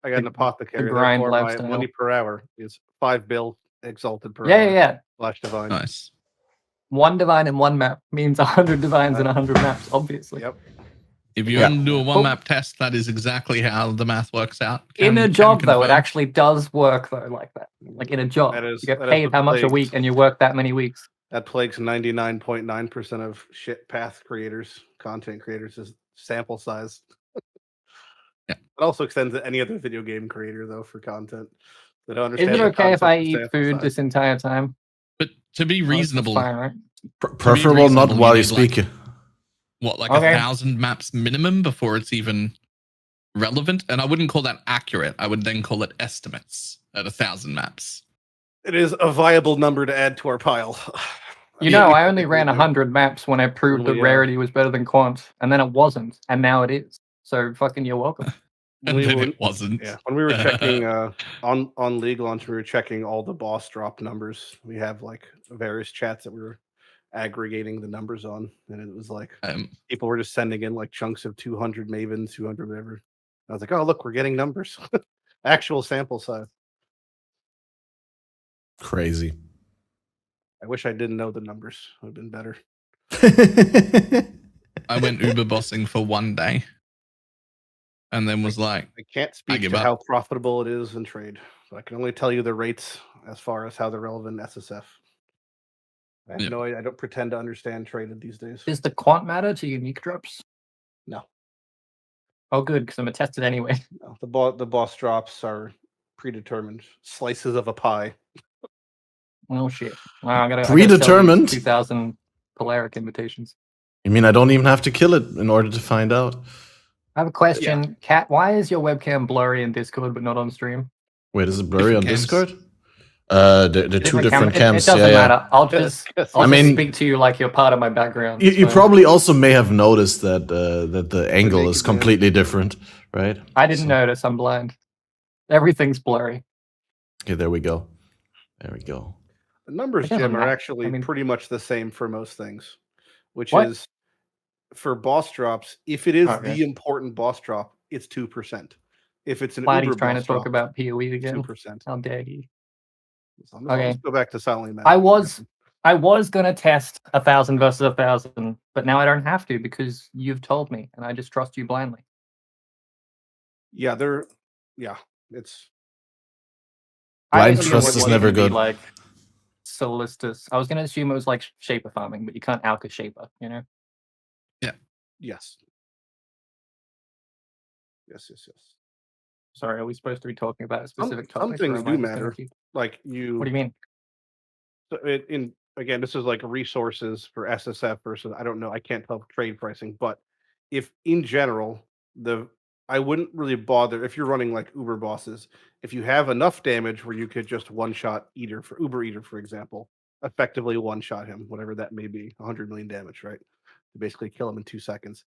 I got an apothecary. grind Therefore, my lifestyle. money per hour is 5 bill exalted per Yeah, hour. yeah. Slash divine. Nice. 1 divine in 1 map means 100 divines in 100 maps, obviously. Yep. If you only do a 1-map test, that is exactly how the math works out. In a job, though, it confirm. actually does work, though, like that. Like in a job. That is- you get that is paid what how much a plagues- week and you work that many weeks. That plagues 99.9% of shit path creators, content creators, is sample size. Yeah. It also extends to any other video game creator, though, for content. They don't Is understand it the okay if concept I of eat sample food size. this entire time? But to be reasonable, Fine, right? Preferable not reasonable, while you you need, like, speak. what, like Okay. 1,000 maps minimum before it's even relevant? And I wouldn't call that accurate. I would then call it estimates at 1,000 maps. It is a viable number to add to our pile. You know, I only ran 100 maps when I proved that Only, rarity was better than quant, and then it wasn't, and now it is. So fucking you're welcome. And then it wasn't. Yeah, when we were checking on League Launch, we were checking all the boss drop numbers. We have like various chats that we were aggregating the numbers on, and it was like people were just sending in like chunks of 200 Mavens, 200 whatever. I was like, oh look, we're getting numbers, actual sample size. Crazy. I wish I didn't know the numbers. Would have been better. I went Uber bossing for 1 day, and then was like, I can't speak give to up. how profitable it is in trade. So I can only tell you the rates as far as how they're relevant in SSF. I have no idea. I don't pretend to understand traded these days. Does the quant matter to unique drops? No. Oh, good, because I'm attested anyway. No, the boss drops are predetermined slices of a pie. Oh shit! Wow, I gotta Predetermined? 2,000 Polaric invitations. You mean I don't even have to kill it in order to find out? I have a question, Kat. Why is your webcam blurry in Discord but not on stream? Wait, is it blurry on Different cams. Discord? They're two different cams. It doesn't yeah. matter. I'll just speak to you like you're part of my background. You probably also may have noticed that that the angle is completely different, right? I didn't notice. I'm blind. Everything's blurry. Okay, there we go. There we go. The numbers, Jim, are actually pretty much the same for most things, which is for boss drops. If it is the important boss drop, it's 2%. If it's an Uber trying boss to talk drop, about PoE again. 2%. How dare he? So let's go back to Silently Mad. I was gonna test 1,000 versus 1,000, but now I don't have to because you've told me, and I just trust you blindly. Yeah, it's blind trust is never good. Like Solistus. I was gonna assume it was like Shaper farming, but you can't alka Shaper, you know? Yeah. Yes. Yes. Sorry, are we supposed to be talking about a specific topic? Some things do matter. Like you. What do you mean? So again, this is like resources for SSF versus I don't know. I can't tell trade pricing, but if in general I wouldn't really bother if you're running like Uber bosses. If you have enough damage where you could just one-shot Eater for Uber Eater, for example, effectively one-shot him, whatever that may be, 100 million damage, right? To basically kill him in 2 seconds.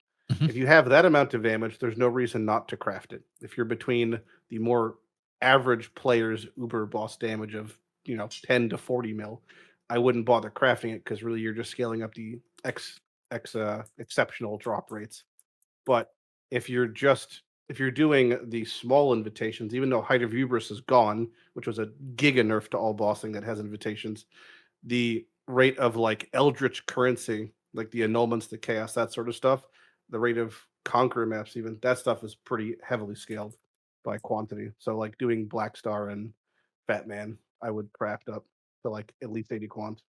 If you have that amount of damage, there's no reason not to craft it. If you're between the more average player's Uber boss damage of 10 to 40 mil, I wouldn't bother crafting it because really you're just scaling up the exceptional drop rates. But if you're doing the small invitations, even though Height of Hubris is gone, which was a giga nerf to all bossing that has invitations, the rate of like Eldritch currency, like the annulments, the chaos, that sort of stuff, the rate of Conqueror maps, even that stuff is pretty heavily scaled by quantity. So like doing Black Star and Batman, I would craft up to like at least 80 quant.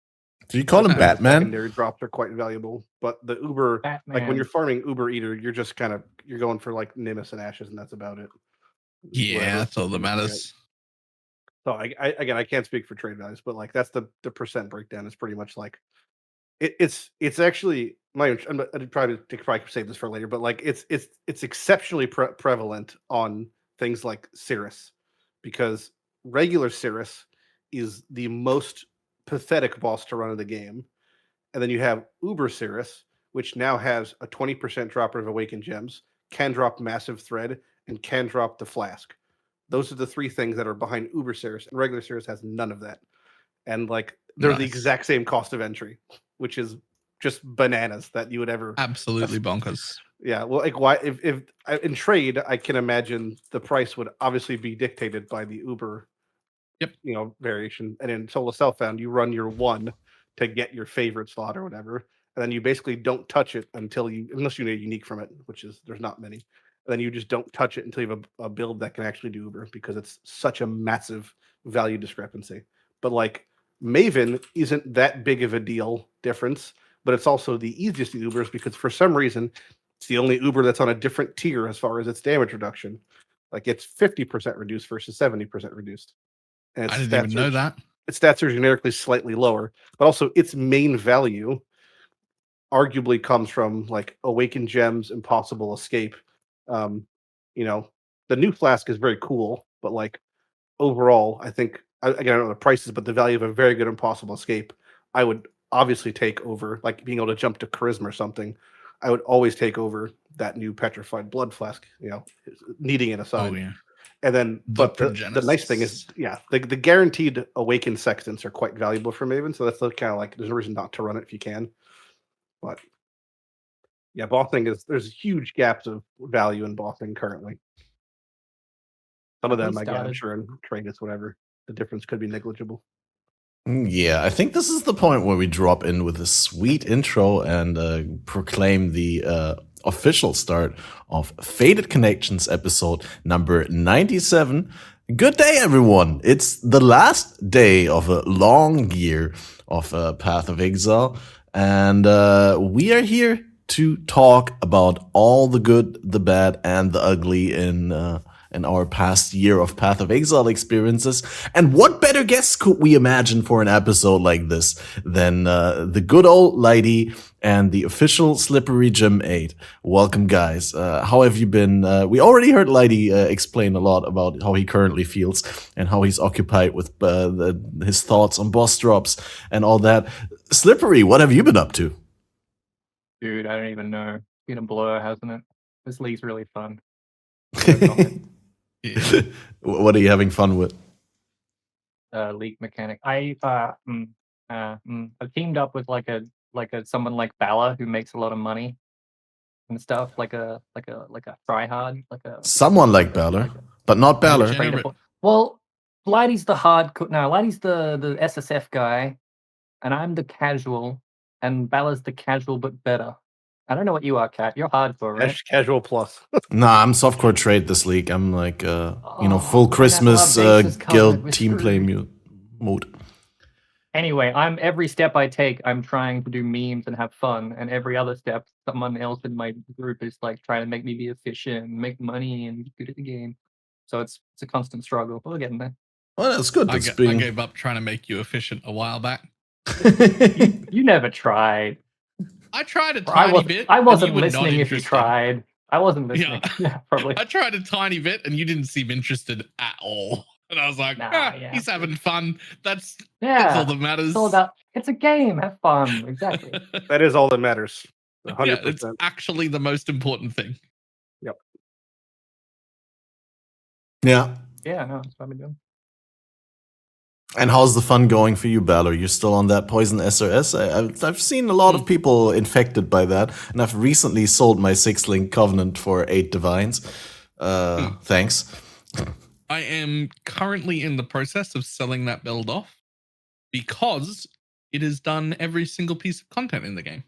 Do you call him Batman? Secondary drops are quite valuable, but the Uber, like when you're farming Uber Eater, you're just you're going for like Nimbus and Ashes, and that's about it. Yeah, that's all that matters. So I can't speak for trade values, but like that's the percent breakdown is pretty much like it's actually I'd probably save this for later, but like it's exceptionally prevalent on things like Cirrus, because regular Cirrus is the most pathetic boss to run in the game, and then you have Uber Cirrus, which now has a 20% dropper of Awakened Gems, can drop Massive Thread, and can drop the Flask. Those are the three things that are behind Uber Cirrus, and regular Cirrus has none of that. And like they're the exact same cost of entry, which is just bananas that you would ever absolutely bonkers. Yeah, well, like why if in trade, I can imagine the price would obviously be dictated by the Uber, Yep. variation. And in solo self-found, you run your one to get your favorite slot or whatever, and then you basically don't touch it unless you need a unique from it, which is there's not many. And then you just don't touch it until you have a build that can actually do Uber because it's such a massive value discrepancy. But like Maven isn't that big of a deal difference, but it's also the easiest to Ubers because for some reason it's the only Uber that's on a different tier as far as its damage reduction. Like it's 50% reduced versus 70% reduced. And its I didn't even know that. Its stats are generically slightly lower, but also its main value arguably comes from like Awakened Gems, Impossible Escape. The new flask is very cool, but like overall, I think again I don't know the prices, but the value of a very good Impossible Escape, I would obviously take over like being able to jump to Charisma or something. I would always take over that new Petrified Blood flask, needing it aside. Oh yeah. And then, but the nice thing is, the guaranteed Awakened Sextants are quite valuable for Maven, so that's kind of like there's no reason not to run it if you can. But yeah, bossing there's huge gaps of value in bossing currently. Some of them, I'm sure in trade is whatever. The difference could be negligible. Yeah, I think this is the point where we drop in with a sweet intro and proclaim the official start of Fated Connections episode number 97. Good day, everyone. It's the last day of a long year of Path of Exile, and we are here to talk about all the good, the bad, and the ugly in our past year of Path of Exile experiences. And what better guests could we imagine for an episode like this than the good old Lighty and the official SlipperyJim8. Welcome, guys. How have you been? We already heard Lighty explain a lot about how he currently feels and how he's occupied with his thoughts on boss drops and all that. Slippery, what have you been up to? Dude, I don't even know. It's been a blur, hasn't it? This league's really fun. Yeah. What are you having fun with? League mechanic. I've teamed up with someone like Balor who makes a lot of money and stuff, like a tryhard, Someone like Balor, but not Balor. Well, Lighty's the Lighty's the SSF guy, and I'm the casual, and Balor's the casual but better. I don't know what you are, Kat. You're hardcore, right? Casual plus. Nah, I'm softcore trade this league. I'm like, full Christmas guild team play mode. Anyway, every step I take, I'm trying to do memes and have fun, and every other step, someone else in my group is like trying to make me be efficient, make money, and be good at the game. So it's a constant struggle. But we're getting there. Well, that's good. I gave up trying to make you efficient a while back. You never tried. I tried a tiny bit. I wasn't listening if you tried. I wasn't listening. Yeah, probably. I tried a tiny bit and you didn't seem interested at all. And I was like, he's having fun. That's all that matters. It's a game. Have fun. Exactly. That is all that matters. 100%. Yeah, it's actually the most important thing. Yep. Yeah. Yeah, no, that's what I've been doing. And how's the fun going for you, Balor? You're still on that poison SRS? I've seen a lot of people infected by that, and I've recently sold my 6-link Covenant for 8 Divines. Thanks. I am currently in the process of selling that build off because it has done every single piece of content in the game.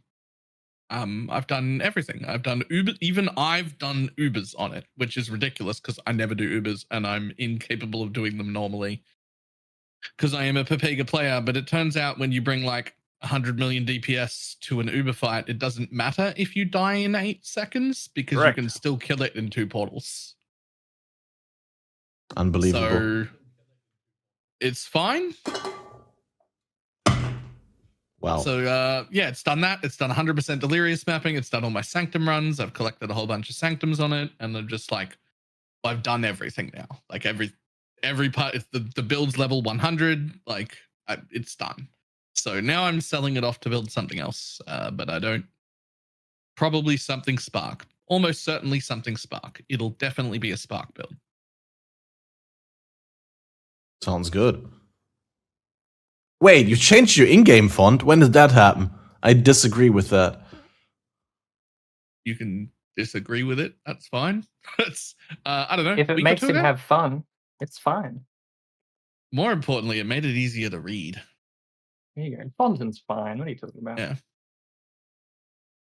I've done everything. I've done Uber. Even I've done Ubers on it, which is ridiculous because I never do Ubers and I'm incapable of doing them normally. Because I am a Pepega player, but it turns out when you bring like 100 million DPS to an Uber fight, it doesn't matter if you die in 8 seconds because you can still kill it in 2 portals. Unbelievable. So it's fine. Wow. So it's done that. It's done 100% Delirious mapping. It's done all my Sanctum runs. I've collected a whole bunch of Sanctums on it, and I'm just like, I've done everything now. Like every part, if the build's level 100, like it's done. So now I'm selling it off to build something else, but I don't. Probably something Spark. Almost certainly something Spark. It'll definitely be a Spark build. Sounds good. Wait, you changed your in-game font? When did that happen? I disagree with that. You can disagree with it, that's fine. That's I don't know. If it week or makes two him ago? have fun, it's fine. More importantly, it made it easier to read. There you go. Fontain's fine. What are you talking about? Yeah.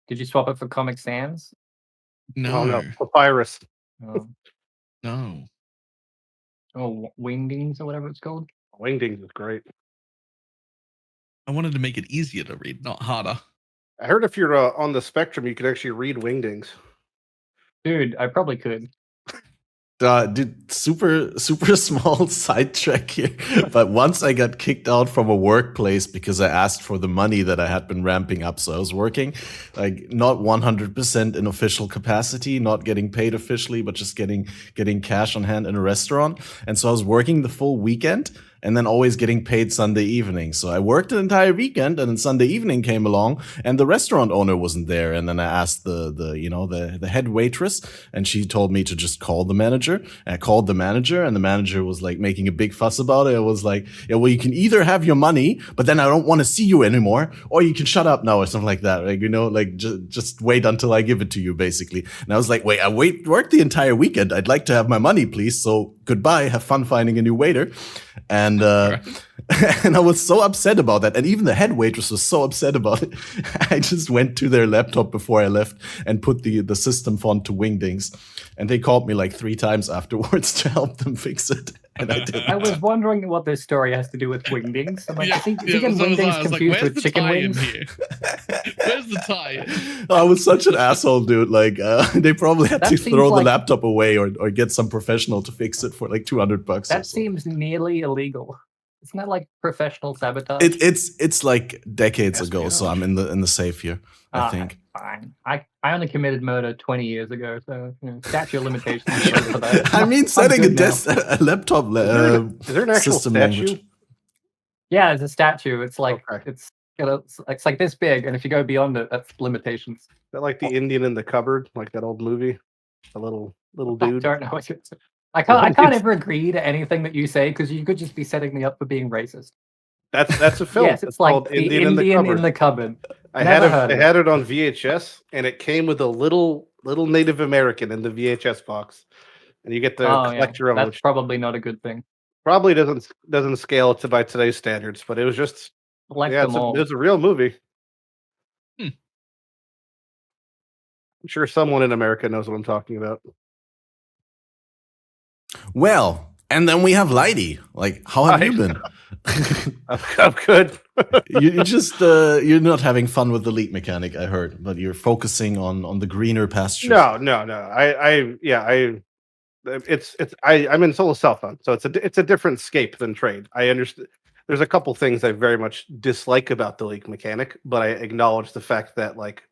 Did you swap it for Comic Sans? Oh no, No. Papyrus. Oh, No. Wingdings or whatever it's called. Wingdings is great. I wanted to make it easier to read, not harder. I heard if you're on the spectrum, you can actually read Wingdings. Dude, I probably could. Dude, super small sidetrack here. But once I got kicked out from a workplace because I asked for the money that I had been ramping up. So I was working like not 100% in official capacity, not getting paid officially, but just getting cash on hand in a restaurant. And so I was working the full weekend and then always getting paid Sunday evening. So I worked an entire weekend, and then Sunday evening came along, and the restaurant owner wasn't there. And then I asked the head waitress, and she told me to just call the manager. And I called the manager, and the manager was like making a big fuss about it. It was like, yeah, well, you can either have your money, but then I don't want to see you anymore, or you can shut up now, or something like that. Like, like just wait until I give it to you, basically. And I was like, wait, I worked the entire weekend. I'd like to have my money, please. So goodbye. Have fun finding a new waiter. And and I was so upset about that. And even the head waitress was so upset about it. I just went to their laptop before I left and put the system font to Wingdings. And they called me like 3 times afterwards to help them fix it. And I did. I was wondering what this story has to do with Wingdings. I'm like, Yeah, is he yeah, getting so was I. Wingdings I was like, confused where's with the chicken tie in wings? here? Where's the tie? I was such an asshole, dude. Like, they probably had That to seems throw the like- laptop away or get some professional to fix it for like $200. or That something. seems nearly illegal. Isn't that like professional sabotage? It's like decades ago, so Espionage. I'm in the safe here. I think. Fine. I only committed murder 20 years ago, so statute of limitations is over for that. I mean, I'm setting good now. a laptop Is there an actual system statue? language. Yeah, it's a statue. It's like Okay. it's like this big, and if you go beyond it, that's limitations. Is that like the Indian in the cupboard, like that old movie? A little I dude. don't know what you're saying. I can't ever agree to anything that you say because you could just be setting me up for being racist. That's a film. Yes, it's like called the Indian in the cupboard. I Never had heard I of had it on VHS, and it came with a little Native American in the VHS box, and you get to collect your own, That's which probably not a good thing. probably doesn't scale to by today's standards. But it was just Collect yeah, them all. it's a real movie. Hmm. I'm sure someone in America knows what I'm talking about. Well, and then we have Lighty. Like, how have you been? I'm good. you just you're not having fun with the leak mechanic, I heard, but you're focusing on the greener pastures. No. I'm in solo self phone, so it's a different scape than trade. I understand. There's a couple things I very much dislike about the leak mechanic, but I acknowledge the fact that like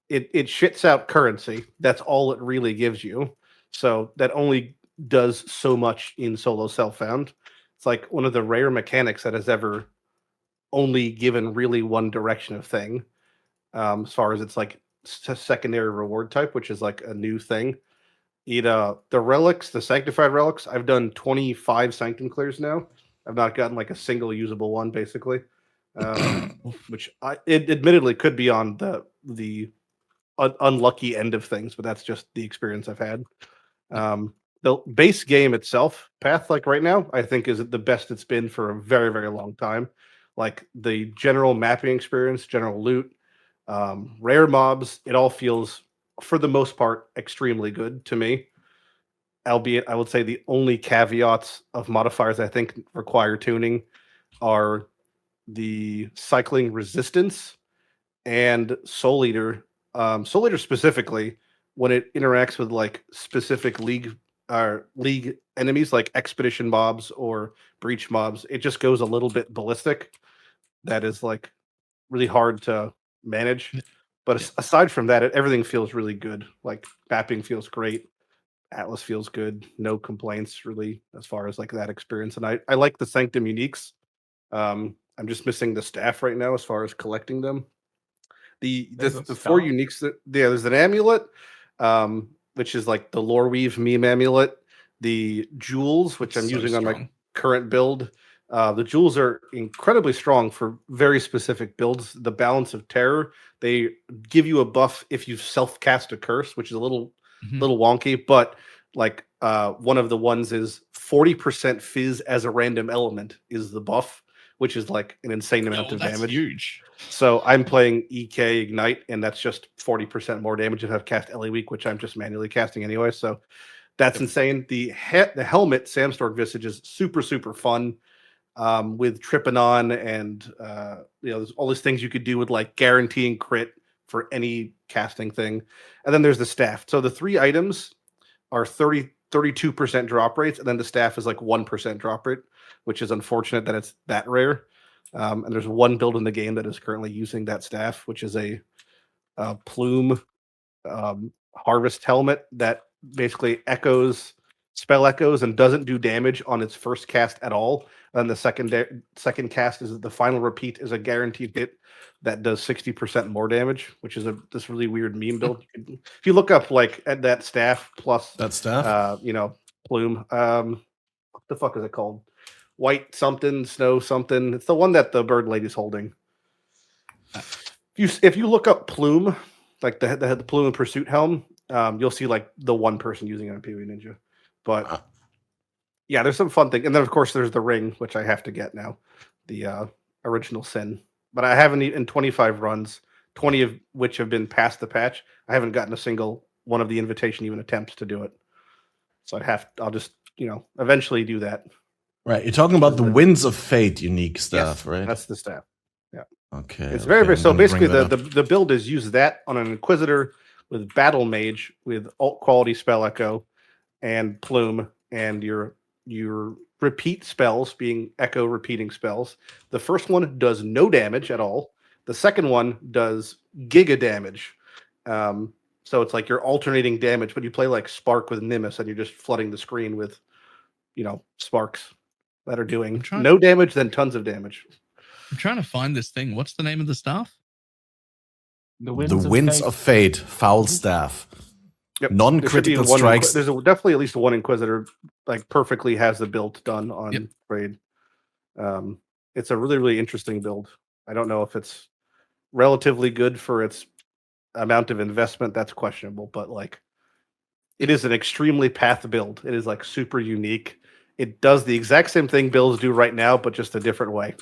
it shits out currency. That's all it really gives you. So that only does so much in solo self found. It's like one of the rare mechanics that has ever only given really one direction of thing. As far as it's like secondary reward type, which is like a new thing. The relics, the sanctified relics. I've done 25 sanctum clears now. I've not gotten like a single usable one, basically. Which it admittedly could be on the unlucky end of things, but that's just the experience I've had. The base game itself, Path, like right now, I think is the best it's been for a very, very long time. Like the general mapping experience, general loot, rare mobs, it all feels, for the most part, extremely good to me. Albeit, I would say the only caveats of modifiers I think require tuning are the cycling resistance and Soul Eater. Soul Eater specifically, when it interacts with like specific league enemies like expedition mobs or breach mobs, it just goes a little bit ballistic. That is like really hard to manage. But aside from that, everything feels really good. Like mapping feels great. Atlas feels good. No complaints really as far as like that experience. And I like the Sanctum uniques. I'm just missing the staff right now as far as collecting them. The 4 uniques there's an amulet, which is like the Lore Weave meme amulet. The jewels, which I'm using on my current build. The jewels are incredibly strong for very specific builds. The Balance of Terror, they give you a buff if you self-cast a curse, which is a little wonky, but like one of the ones is 40% fizz as a random element is the buff, which is like an insane amount of that's damage. Huge. So I'm playing EK Ignite, and that's just 40% more damage if I've cast LA Week, which I'm just manually casting anyway. So that's insane. The helmet, Samstorm Visage, is super, super fun. With tripping on and there's all these things you could do with like guaranteeing crit for any casting thing. And then there's the staff. So the 3 items are 32% drop rates, and then the staff is like 1% drop rate, which is unfortunate that it's that rare. And there's one build in the game that is currently using that staff, which is a plume harvest helmet that basically echoes spell echoes and doesn't do damage on its first cast at all. And the second cast is the final repeat is a guaranteed hit that does 60% more damage, which is this really weird meme build. If you look up like at that staff plus that staff, plume, what the fuck is it called? White something, snow something. It's the one that the bird lady's holding. If you look up plume, like the plume and pursuit helm, you'll see like the one person using it on PvE Ninja. But yeah, there's some fun thing, and then of course there's the ring, which I have to get now, the original sin. But I haven't in 25 runs, 20 of which have been past the patch. I haven't gotten a single one of the invitation even attempts to do it. So I'll just eventually do that. Right, you're talking about the Winds of Fate unique staff, right? That's the staff. Yeah. Okay. It's very, very so. Basically, the build is use that on an Inquisitor with BalorMage with alt quality spell echo and plume, and your repeat spells being echo repeating spells. The first one does no damage at all. The second one does giga damage. So it's like you're alternating damage, but you play like Spark with Nimbus, and you're just flooding the screen with, sparks that are doing no damage, then tons of damage. I'm trying to find this thing. What's the name of the staff? The Winds of Fate, Foul Staff. Yep. Non-critical strikes. There's definitely at least one Inquisitor like perfectly has the build done on Raid. It's a really, really interesting build. I don't know if it's relatively good for its amount of investment. That's questionable, but like it is an extremely path build. It is like super unique. It does the exact same thing builds do right now, but just a different way.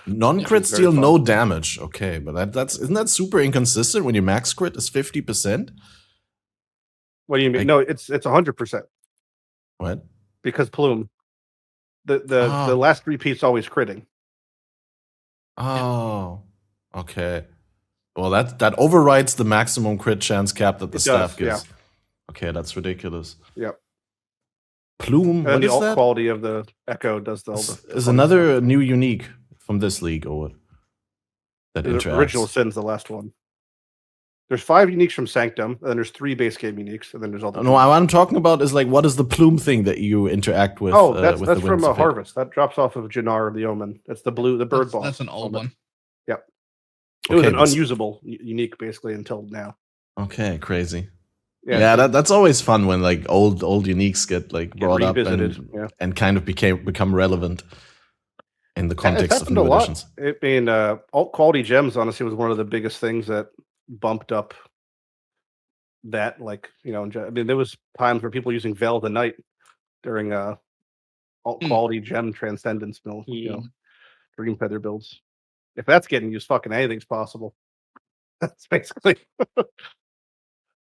Non-crit steal, no damage. Okay, but that's isn't that super inconsistent when your max crit is 50%? What do you mean? No, it's 100%. What? Because plume. The last repeat's always critting. Oh, okay. Well, that overrides the maximum crit chance cap that the staff gives. Yeah. Okay, that's ridiculous. Yep. Plume. And the alt quality of the echo does the is another new unique from this league or what? That the original Sin's the last one. There's 5 uniques from Sanctum, and then there's 3 base game uniques, and then there's all the. No, what I'm talking about is like what is the plume thing that you interact with? Oh, that's from a Harvest. That drops off of Jannar the Omen. That's the bird ball. That's an old one. Yep. It was an unusable unique basically until now. Okay, crazy. Yeah, that's always fun when like old uniques get like brought up and kind of become relevant in the context of new editions. I mean, alt quality gems honestly was one of the biggest things that bumped up that, like, I mean, there was times where people using Veil of the Night during alt quality gem transcendence build, Dream Feather builds. If that's getting used, fucking anything's possible. That's basically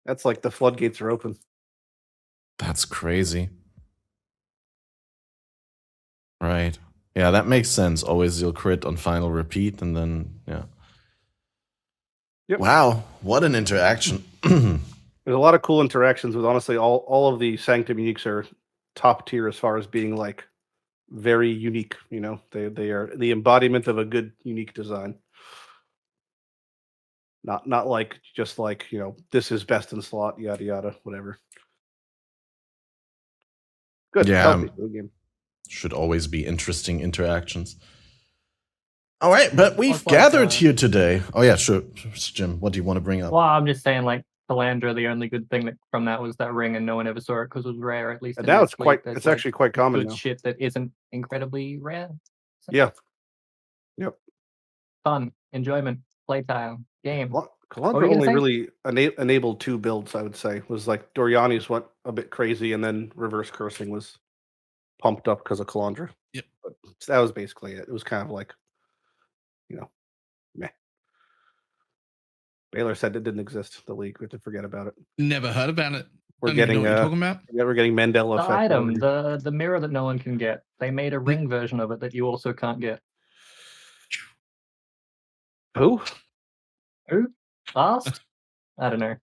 that's like the floodgates are open. That's crazy. Right. Yeah, that makes sense. Always you'll crit on final repeat, and then Yep. Wow, what an interaction. There's a lot of cool interactions with honestly all of the Sanctum uniques are top tier as far as being like very unique. They are the embodiment of a good unique design. Not like just like this is best in slot, yada yada, whatever. Good. Yeah. Should always be interesting interactions. All right, but we've gathered here today. Oh yeah, sure, Jim. What do you want to bring up? Well, I'm just saying, like Kalandra, the only good thing from that was that ring, and no one ever saw it because it was rare. At least now it's actually quite common. Good shit that isn't incredibly rare. Yeah. Yep. Fun, enjoyment, playtime, game. were Kalandra you gonna only say? really enabled 2 builds, I would say. Was like Doriani's went a bit crazy, and then reverse cursing was pumped up because of Kalandra. Yep. But that was basically it. It was kind of like, meh. Baylor said it didn't exist, the league. We have to forget about it. Never heard about it. We're Don't even getting know what you're talking about. we're getting Mandela The effect. item, the mirror that no one can get. They made a ring version of it that you also can't get. Who? Who? Last? I don't know.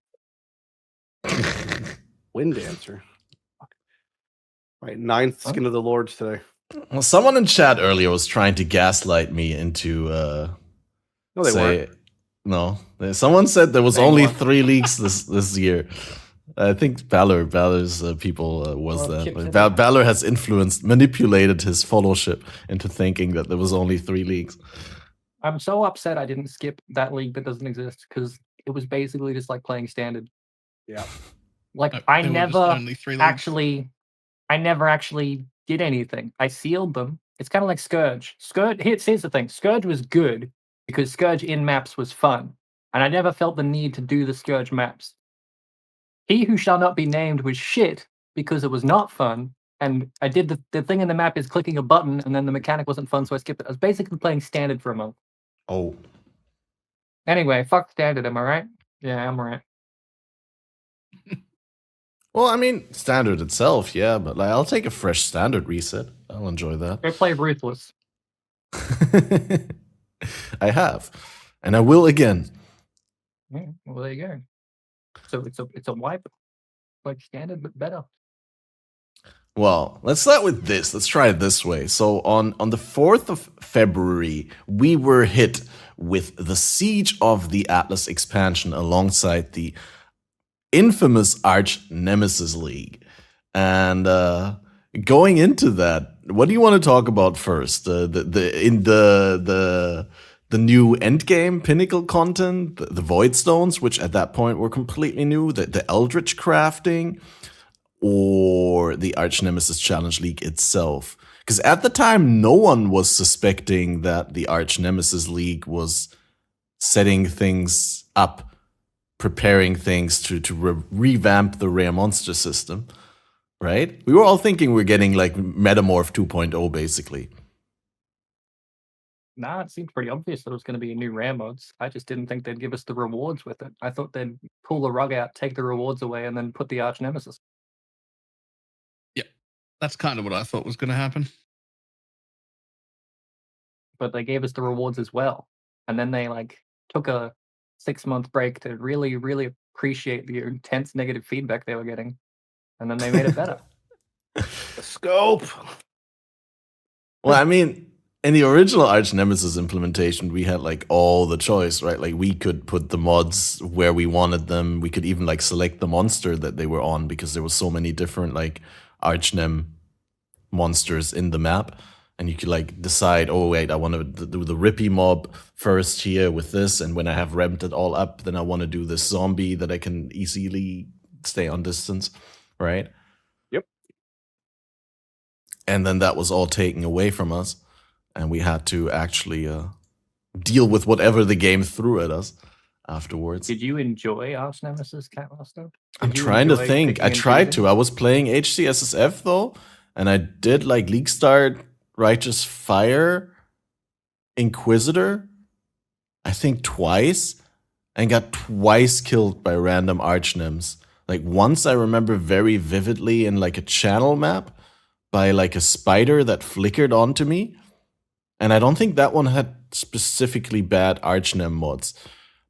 Wind Dancer. Right, 9th Skin of the Lords today. Well, someone in chat earlier was trying to gaslight me into No, they weren't. no. Someone said there was They only weren't. 3 leagues this year. I think Balor's people was Well, that. Chip But said Balor has manipulated his followership into thinking that there was only 3 leagues. I'm so upset I didn't skip that league that doesn't exist because it was basically just like playing standard. Yeah. Like No, I there were just never only 3 leagues. actually did anything. I sealed them. It's kind of like Scourge. Here's the thing. Scourge was good because Scourge in maps was fun, and I never felt the need to do the Scourge maps. He Who Shall Not Be Named was shit because it was not fun, and I did the thing in the map is clicking a button, and then the mechanic wasn't fun, so I skipped it. I was basically playing standard for a month. Oh. Anyway, fuck standard, am I right? Yeah, I'm right. Well, I mean, standard itself, yeah, but like, I'll take a fresh standard reset. I'll enjoy that. Go play Ruthless. I have, and I will again. Yeah, well, there you go. So it's a wipe, like standard, but better. Well, let's start with this. Let's try it this way. So on the 4th of February, we were hit with the Siege of the Atlas expansion alongside the infamous Archnemesis League. And going into that, what do you want to talk about first? The new endgame pinnacle content, the Void Stones, which at that point were completely new, the Eldritch crafting, or the Archnemesis Challenge League itself? Because at the time, no one was suspecting that the Archnemesis League was setting things up, preparing things to revamp the rare monster system, right? We were all thinking we're getting like Metamorph 2.0, basically. Nah, it seemed pretty obvious that it was going to be a new rare mods. I just didn't think they'd give us the rewards with it. I thought they'd pull the rug out, take the rewards away, and then put the Archnemesis. That's kind of what I thought was going to happen. But they gave us the rewards as well. And then they like took a 6-month break to really, really appreciate the intense negative feedback they were getting. And then they made it better. The scope. Well, I mean, in the original Archnemesis implementation, we had like all the choice, right? Like we could put the mods where we wanted them. We could even like select the monster that they were on because there were so many different like Archnem monsters in the map. And you could like decide, oh wait, I want to do the Rippy mob first here with this, and when I have ramped it all up, then I want to do this zombie that I can easily stay on distance, right? Yep. And then that was all taken away from us, and we had to actually deal with whatever the game threw at us afterwards. Did you enjoy Archnemesis, Catmaster? I'm trying to think. I tried to. I was playing HCSSF though, and I did like League Start, Righteous Fire, Inquisitor, I think twice, and got twice killed by random Archnems. Like once I remember very vividly in like a channel map by like a spider that flickered onto me. And I don't think that one had specifically bad Archnem mods.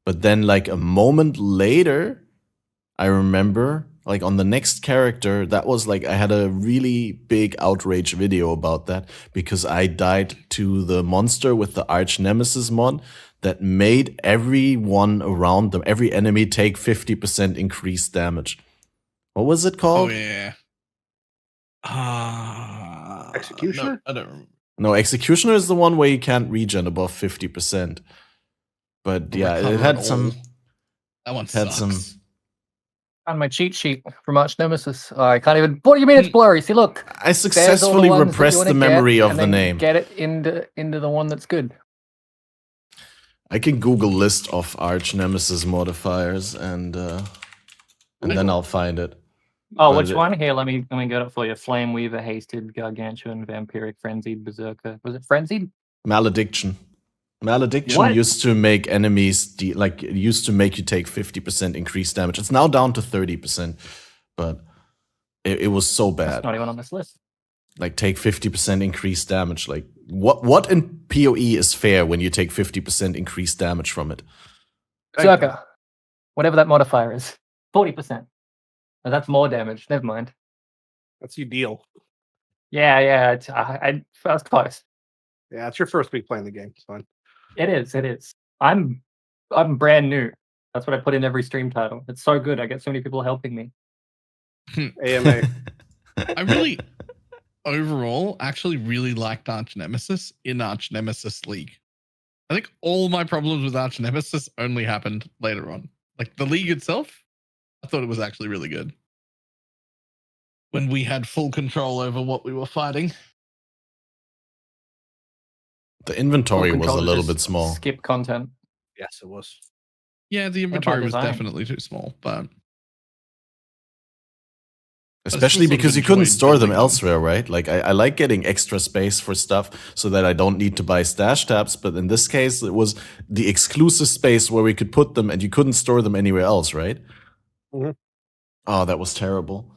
But then like a moment later, I remember like on the next character, that was like, I had a really big outrage video about that because I died to the monster with the Archnemesis mod that made everyone around them, every enemy take 50% increased damage. What was it Oh, called? yeah. Executioner? No, I don't remember. No, Executioner is the one where you can't regen above 50%. But yeah, it Recover had all. some... That one had sucks. some... On my cheat sheet from Archnemesis. I can't even. What do you mean it's blurry? See, look. I successfully ones that you repressed wanna the memory get, of and the then name. Get it into the one that's good. I can Google list of Archnemesis modifiers and then I'll find it. Oh, But which it- one? Here, let me get it for you. Flame Weaver, Hasted, Gargantuan, Vampiric, Frenzied, Berserker. Was it Frenzied? Malediction. Malediction What? used to make enemies it used to make you take 50% increased damage. It's now down to 30%, but it was so That's bad. not even on this list. Like take 50% increased damage. Like what in PoE is fair when you take 50% increased damage from it? Berserker. Whatever that modifier is. 40%. Oh, that's more damage. Never mind. That's you deal. Yeah. I was close. Yeah, it's your first week playing the game. It's fine. It is. I'm brand new. That's what I put in every stream title. It's so good. I get so many people helping me. AMA. I really, overall, actually really liked Archnemesis in Archnemesis League. I think all my problems with Archnemesis only happened later on. Like the league itself, I thought it was actually really good. When we had full control over what we were fighting. The inventory Full was a control to little just bit small. Skip content. Yes, it was. Yeah, the inventory was design. definitely too small, but Especially sort of because you couldn't enjoyed store them building them. elsewhere, right? Like I like getting extra space for stuff so that I don't need to buy stash tabs, but in this case it was the exclusive space where we could put them and you couldn't store them anywhere else, right? Mhm. Oh, that was terrible.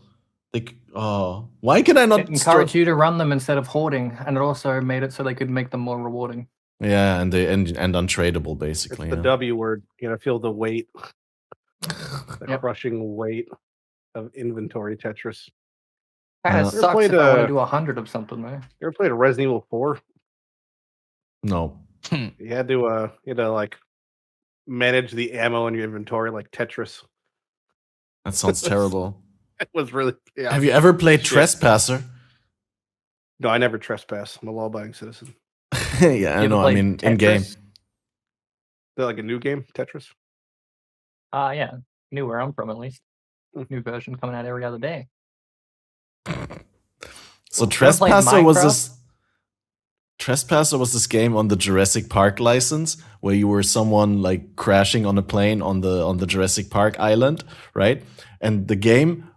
Like, why can I not It encouraged you to run them instead of hoarding, and it also made it so they could make them more rewarding. Yeah, and untradeable It's basically. the Yeah. W word. You know, feel the weight, the Yep. crushing weight of inventory Tetris. Kind of You sucks played, if I want to do 100 of something though. You ever played a Resident Evil 4? No. You had to like manage the ammo in your inventory like Tetris. That sounds terrible. It was really Have you ever played Shit. Trespasser? No, I never trespass. I'm a law-abiding citizen. Yeah, You I ever know. I played mean, in game. Tetris? They're like a new game, Tetris. Yeah. Knew where I'm from at least. Mm. New version coming out every other day. So You ever played Trespasser was Minecraft? this. Trespasser was this game on the Jurassic Park license where you were someone like crashing on a plane on the Jurassic Park island, right? And the game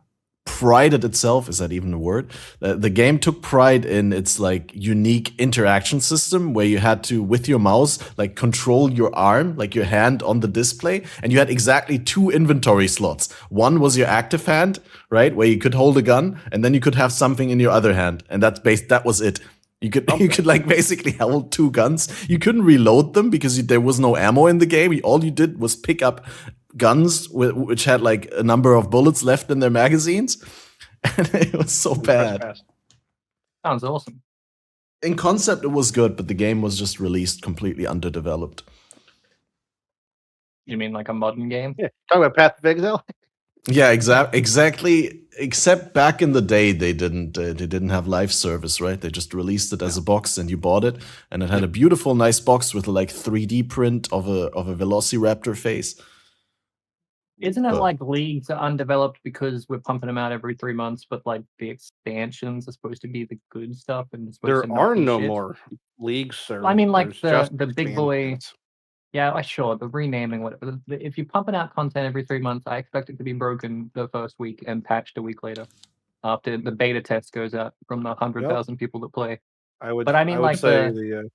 prided itself, is that even a word? The game took pride in its like unique interaction system where you had to, with your mouse, like control your arm, like your hand on the display, and you had exactly 2 inventory slots. One was your active hand, right, where you could hold a gun, and then you could have something in your other hand, and that was it. You could like basically hold 2 guns. You couldn't reload them because there was no ammo in the game. All you did was pick up guns which had like a number of bullets left in their magazines, and it was so bad. Trespass. Sounds awesome. In concept, it was good, but the game was just released completely underdeveloped. You mean like a modern game? Yeah, talking about Path of Exile. Yeah, exactly. Except back in the day, they didn't have live service, right? They just released it as a box, and you bought it, and it had a beautiful, nice box with a like 3D print of a Velociraptor face. Isn't it But- like leagues are undeveloped because we're pumping them out every 3 months, but like the expansions are supposed to be the good stuff, and it's supposed There to not are be no shit? more leagues, sir. I mean, like There's the just big boy. expansions. Yeah, sure. The renaming, whatever. If you're pumping out content every 3 months, I expect it to be broken the first week and patched a week later, after the beta test goes out from the 100,000 people that play. I would. But I mean, would like say the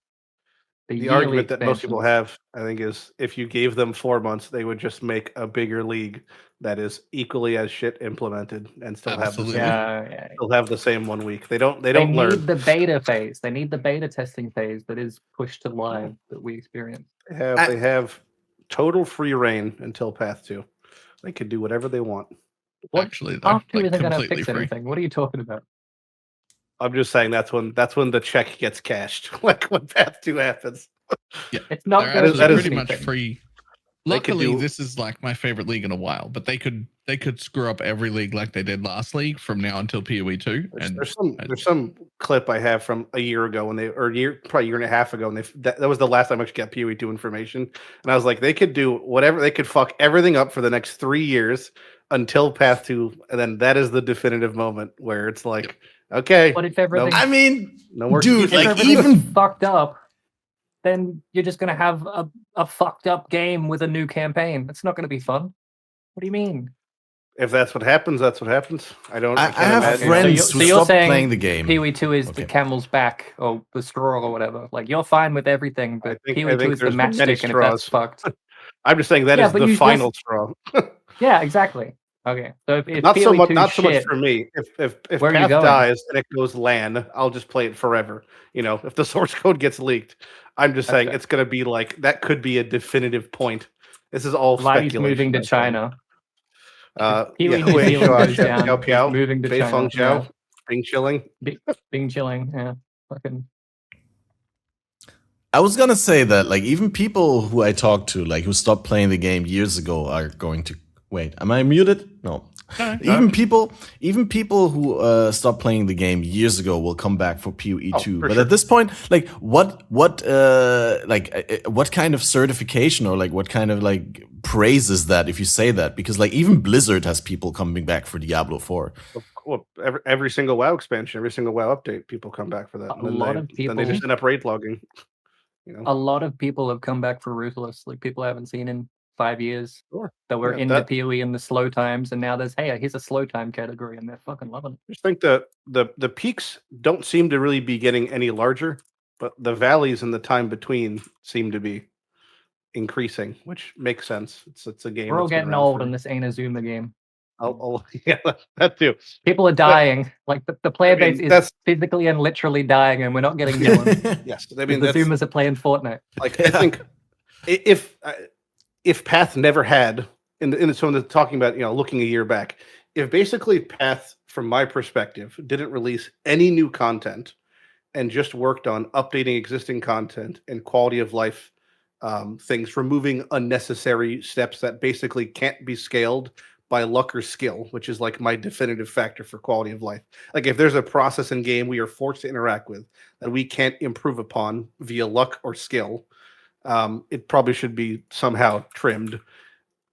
the yearly argument that most people expansions. have, I think, is if you gave them 4 months, they would just make a bigger league that is equally as shit implemented and still Absolutely. have the same 1 week. They don't They learn. need the beta phase. They need the beta testing phase that is pushed to live that we experience. They have total free reign until Path 2. They can do whatever they want. What? actually, though, Path 2 like isn't going to completely fix free. anything. What are you talking about? I'm just saying that's when the check gets cashed. Like when Path 2 happens. It's not They're going to actually that is pretty much anything. free. Luckily, this is like my favorite league in a while, but they could screw up every league like they did last league from now until PoE 2. There's some clip I have from a year ago when probably a year and a half ago, and that was the last time I actually got PoE 2 information. And I was like, they could do whatever, they could fuck everything up for the next 3 years until Path 2, and then that is the definitive moment where it's like, okay. But if everything, no more dude, if like everything's even fucked up, then you're just gonna have a fucked up game with a new campaign. It's not gonna be fun. What do you mean? If that's what happens, that's what happens. I can't have imagine. friends So who you're stopped saying playing the game. PoE 2 is the camel's back or the straw or whatever. Like, you're fine with everything, but PoE 2 is the matchstick, and if that's fucked. I'm just saying that is the final straw. Yeah, exactly. Okay, so if not so PoE2 much for me. If Path dies and it goes LAN, I'll just play it forever. You know, if the source code gets leaked, I'm just saying it's going to be like that. Could be a definitive point. This is all Lighty's speculation. moving to China. Moving to China. Bing chilling. Bing chilling. Yeah, fucking. I was gonna say that, like, even people who I talk to, like, who stopped playing the game years ago, are going to wait. Am I muted? No. Even people who stopped playing the game years ago will come back for PoE 2. But at this point, like, what kind of certification or like what kind of like praise is that if you say that? Because like even Blizzard has people coming back for Diablo 4. Well, every single WoW expansion, every single WoW update, people come back for that. A lot of people. Then they just end up raid logging. You know? A lot of people have come back for Ruthless, like people I haven't seen in 5 years. Sure. That were in the PoE and the slow times, and now there's here's a slow time category, and they're fucking loving it. I just think the peaks don't seem to really be getting any larger, but the valleys and the time between seem to be increasing, which makes sense. It's a game. We're all getting old, and this ain't a Zoomer game. Yeah, that too. People are dying. Like the player base is physically and literally dying, and we're not getting new ones. Yes, I mean the Zoomers are playing Fortnite. Like I think if Path never had talking about looking a year back, if basically Path from my perspective didn't release any new content and just worked on updating existing content and quality of life things, removing unnecessary steps that basically can't be scaled by luck or skill, which is like my definitive factor for quality of life. Like if there's a process in game we are forced to interact with that we can't improve upon via luck or skill, it probably should be somehow trimmed.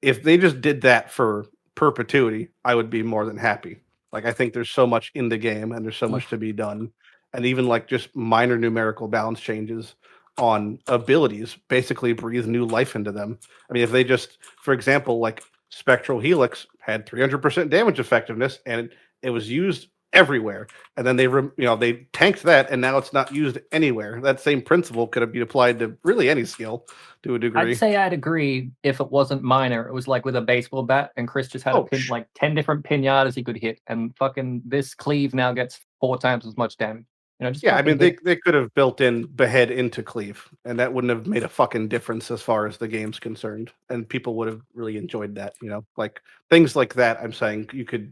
If they just did that for perpetuity, I would be more than happy. Like I think there's so much in the game and there's so much to be done. And even like just minor numerical balance changes on abilities basically breathe new life into them. I mean, if they just, for example, like Spectral Helix had 300% damage effectiveness and it was used everywhere, and then they tanked that and now it's not used anywhere. That same principle could have been applied to really any skill to a degree. I'd say I'd agree if it wasn't minor. It was like with a baseball bat and Chris just had like 10 different pinatas he could hit, and fucking this cleave now gets 4 times as much damage. I mean, they could have built in Behead into Cleave, and that wouldn't have made a fucking difference as far as the game's concerned, and people would have really enjoyed that. Like things like that. I'm saying you could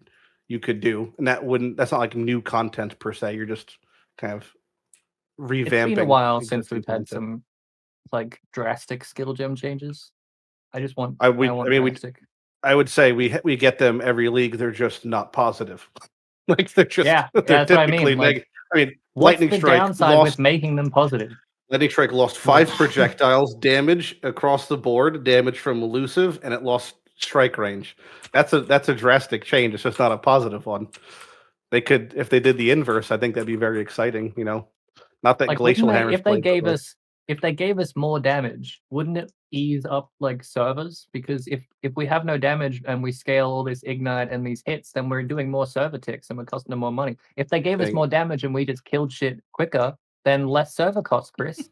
do, and that's not like new content per se. You're just kind of revamping. It's been a while since we've had some like drastic skill gem changes. I would say we get them every league. They're just not positive. Like they're just that's what I mean. Negative. I mean, what's the downside with making them positive? Lightning Strike lost 5 projectiles, damage across the board, damage from elusive, and it lost strike range. That's a drastic change. It's just not a positive one. They could, if they did the inverse, I think that'd be very exciting. Not that like, Glacial Hammer. If they gave us more damage, wouldn't it ease up like servers? Because if we have no damage and we scale all this ignite and these hits, then we're doing more server ticks and we're costing them more money. If they gave us more damage and we just killed shit quicker, then less server costs, Chris.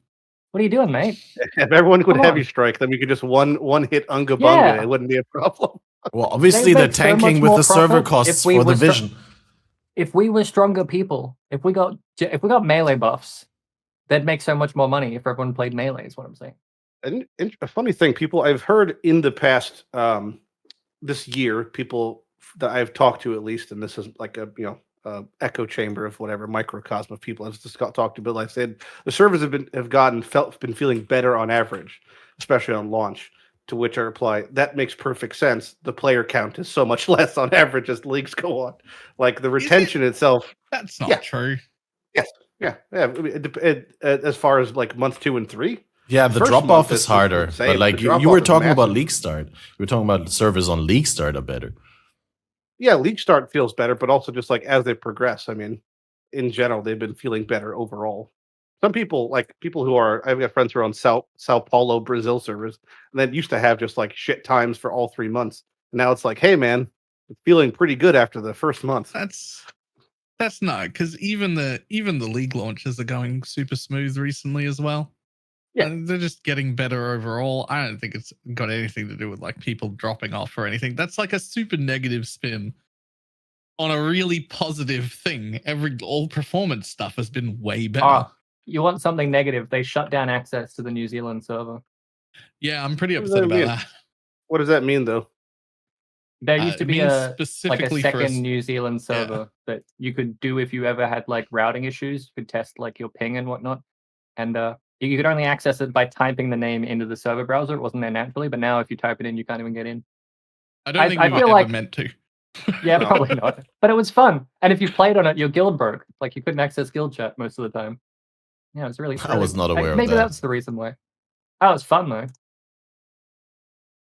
What are you doing, mate? If everyone could heavy strike, then we could just one hit Unga Bunga. It wouldn't be a problem. Well, obviously they're tanking with the server costs for the vision. If we were stronger people, if we got melee buffs, they'd make so much more money if everyone played melee, is what I'm saying. And a funny thing, I've heard in the past this year, people that I've talked to at least, and this is like a echo chamber of whatever microcosm of people I've just talked to, but like I said, the servers have been feeling better on average, especially on launch. To which I reply, that makes perfect sense. The player count is so much less on average as leagues go on. Like the retention itself. That's not Yeah. true. Yes. Yeah. Yeah. I mean, as far as like month 2 and 3. Yeah, the first drop month off is is harder. insane. But like The you drop were off is talking about massive. League Start. You were talking about servers on League Start are better. Yeah, League Start feels better, but also just like as they progress, I mean, in general, they've been feeling better overall. Some people, like people who are, I've got friends who are on Sao Paulo, Brazil servers, and that used to have just like shit times for all 3 months. Now it's like, hey man, it's feeling pretty good after the first month. That's not, because even the league launches are going super smooth recently as well. Yeah. And they're just getting better overall. I don't think it's got anything to do with like people dropping off or anything. That's like a super negative spin on a really positive thing. All performance stuff has been way better. You want something negative? They shut down access to the New Zealand server. Yeah, I'm pretty What does upset that about mean? that. What does that mean, though? There used to It be means a specifically for second New Zealand server that you could do if you ever had like routing issues. You could test like your ping and whatnot, and you could only access it by typing the name into the server browser. It wasn't there naturally, but now if you type it in, you can't even get in. I don't think we feel were like- ever meant to. Yeah, probably not. But it was fun, and if you played on it, your guild broke. Like you couldn't access guild chat most of the time. Yeah, it was really. I was not aware of maybe that. that's the reason why. Oh, it was fun though.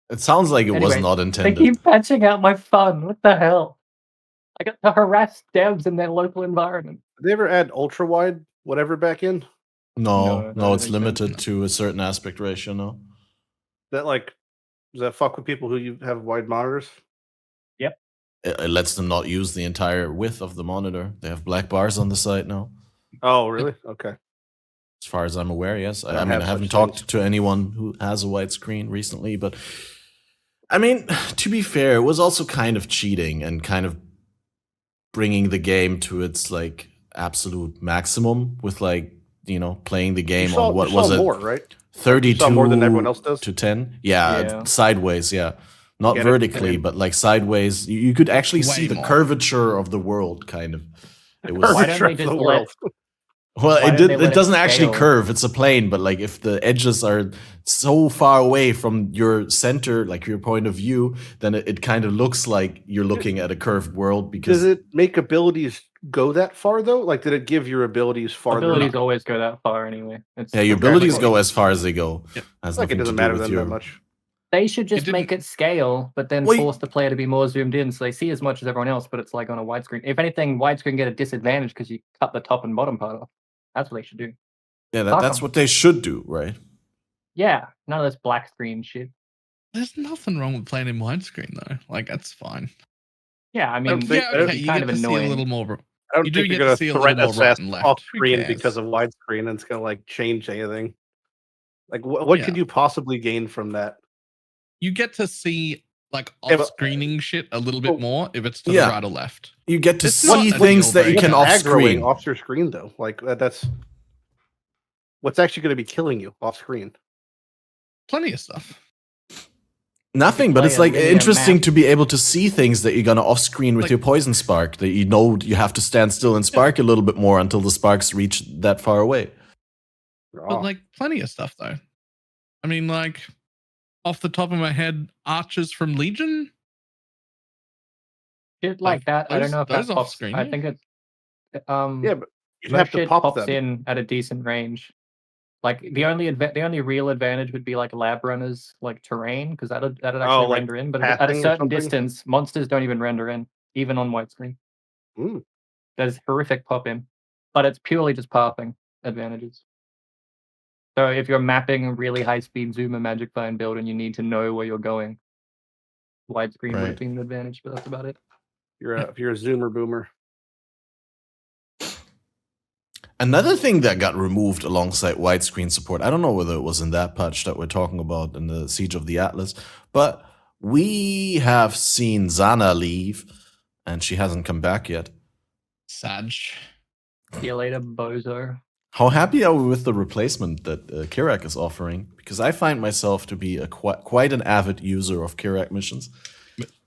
It sounds like it was Anyway, not They intended. keep patching out my fun. What the hell? I got to harass devs in their local environment. Did they ever add ultra wide whatever back in? No, No, it's I think so. limited to a certain aspect ratio. No. That like does that fuck with people who you have wide monitors? It lets them not use the entire width of the monitor. They have black bars on the side now. Oh, really? Okay. As far as I'm aware, yes. I don't mean, have I such haven't talked things. to anyone who has a widescreen recently, but I mean, to be fair, it was also kind of cheating and kind of bringing the game to its like absolute maximum with like, playing the game on what was it? More, right? 32 saw more than everyone else does? to 10. Yeah, Yeah. sideways, yeah. Not Get it? vertically, Yeah. but like sideways. You could actually see Way the more. curvature of the world, kind of. It was Why don't they just let- well, why don't they let it it doesn't actually scale? curve. It's a plane, but like if the edges are so far away from your center, like your point of view, then it kind of looks like you're looking at a curved world because Does it make abilities go that far though? Like, did it give your abilities farther? Abilities always go that far anyway. It's yeah, your Okay. abilities go as far as they go. Yep. Has Like it nothing to doesn't do matter with them your that much. They should just didn't- make it scale, but then Well, force the player to be more zoomed in so they see as much as everyone else, but it's like on a widescreen. If anything, widescreen get a disadvantage because you cut the top and bottom part off. That's what they should do. Yeah, Fuck that's 'em. what they should do, right? Yeah, none of this black screen shit. There's nothing wrong with playing in widescreen though. Like that's fine. Yeah, I mean, think- Yeah, I don't okay, it's you kind get of to see a annoying. little more. I don't You do think get you're to see going a to threat little more right assess and left. off Who screen cares? because of widescreen, and it's going to like change anything. Like, what Yeah. could you possibly gain from that? You get to see like Yeah, but- off-screening shit a little bit Well, more if it's to yeah. the right or left. You get to It's see not a things deal that you breaker. can What's off screen. aggroing off your screen though? Like that's what's actually going to be killing you off screen. Plenty of stuff. Nothing, but play it's a like linear interesting map. to be able to see things that you're gonna off screen with Like- your poison spark. That you have to stand still and spark a little bit more until the sparks reach that far away. But like plenty of stuff though. I mean, like off the top of my head, archers from Legion. Shit like that. I don't those- know if those that off pops. screen, I yeah. think it's yeah, but you most have to shit pop pops them. in at a decent range. Like the only real advantage would be like lab runners, like terrain, because that'd actually like render in. But at a pathing or certain something? distance, monsters don't even render in, even on widescreen. Mm. There's horrific pop in, but it's purely just pathing advantages. So if you're mapping a really high speed zoomer magic find build and you need to know where you're going, widescreen would Right. have been an advantage, but that's about it. If you're a zoomer boomer. Another thing that got removed alongside widescreen support, I don't know whether it was in that patch that we're talking about in the Siege of the Atlas, but we have seen Zana leave, and she hasn't come back yet. Sag. See you later, bozo. How happy are we with the replacement that Kirak is offering? Because I find myself to be quite an avid user of Kirak missions.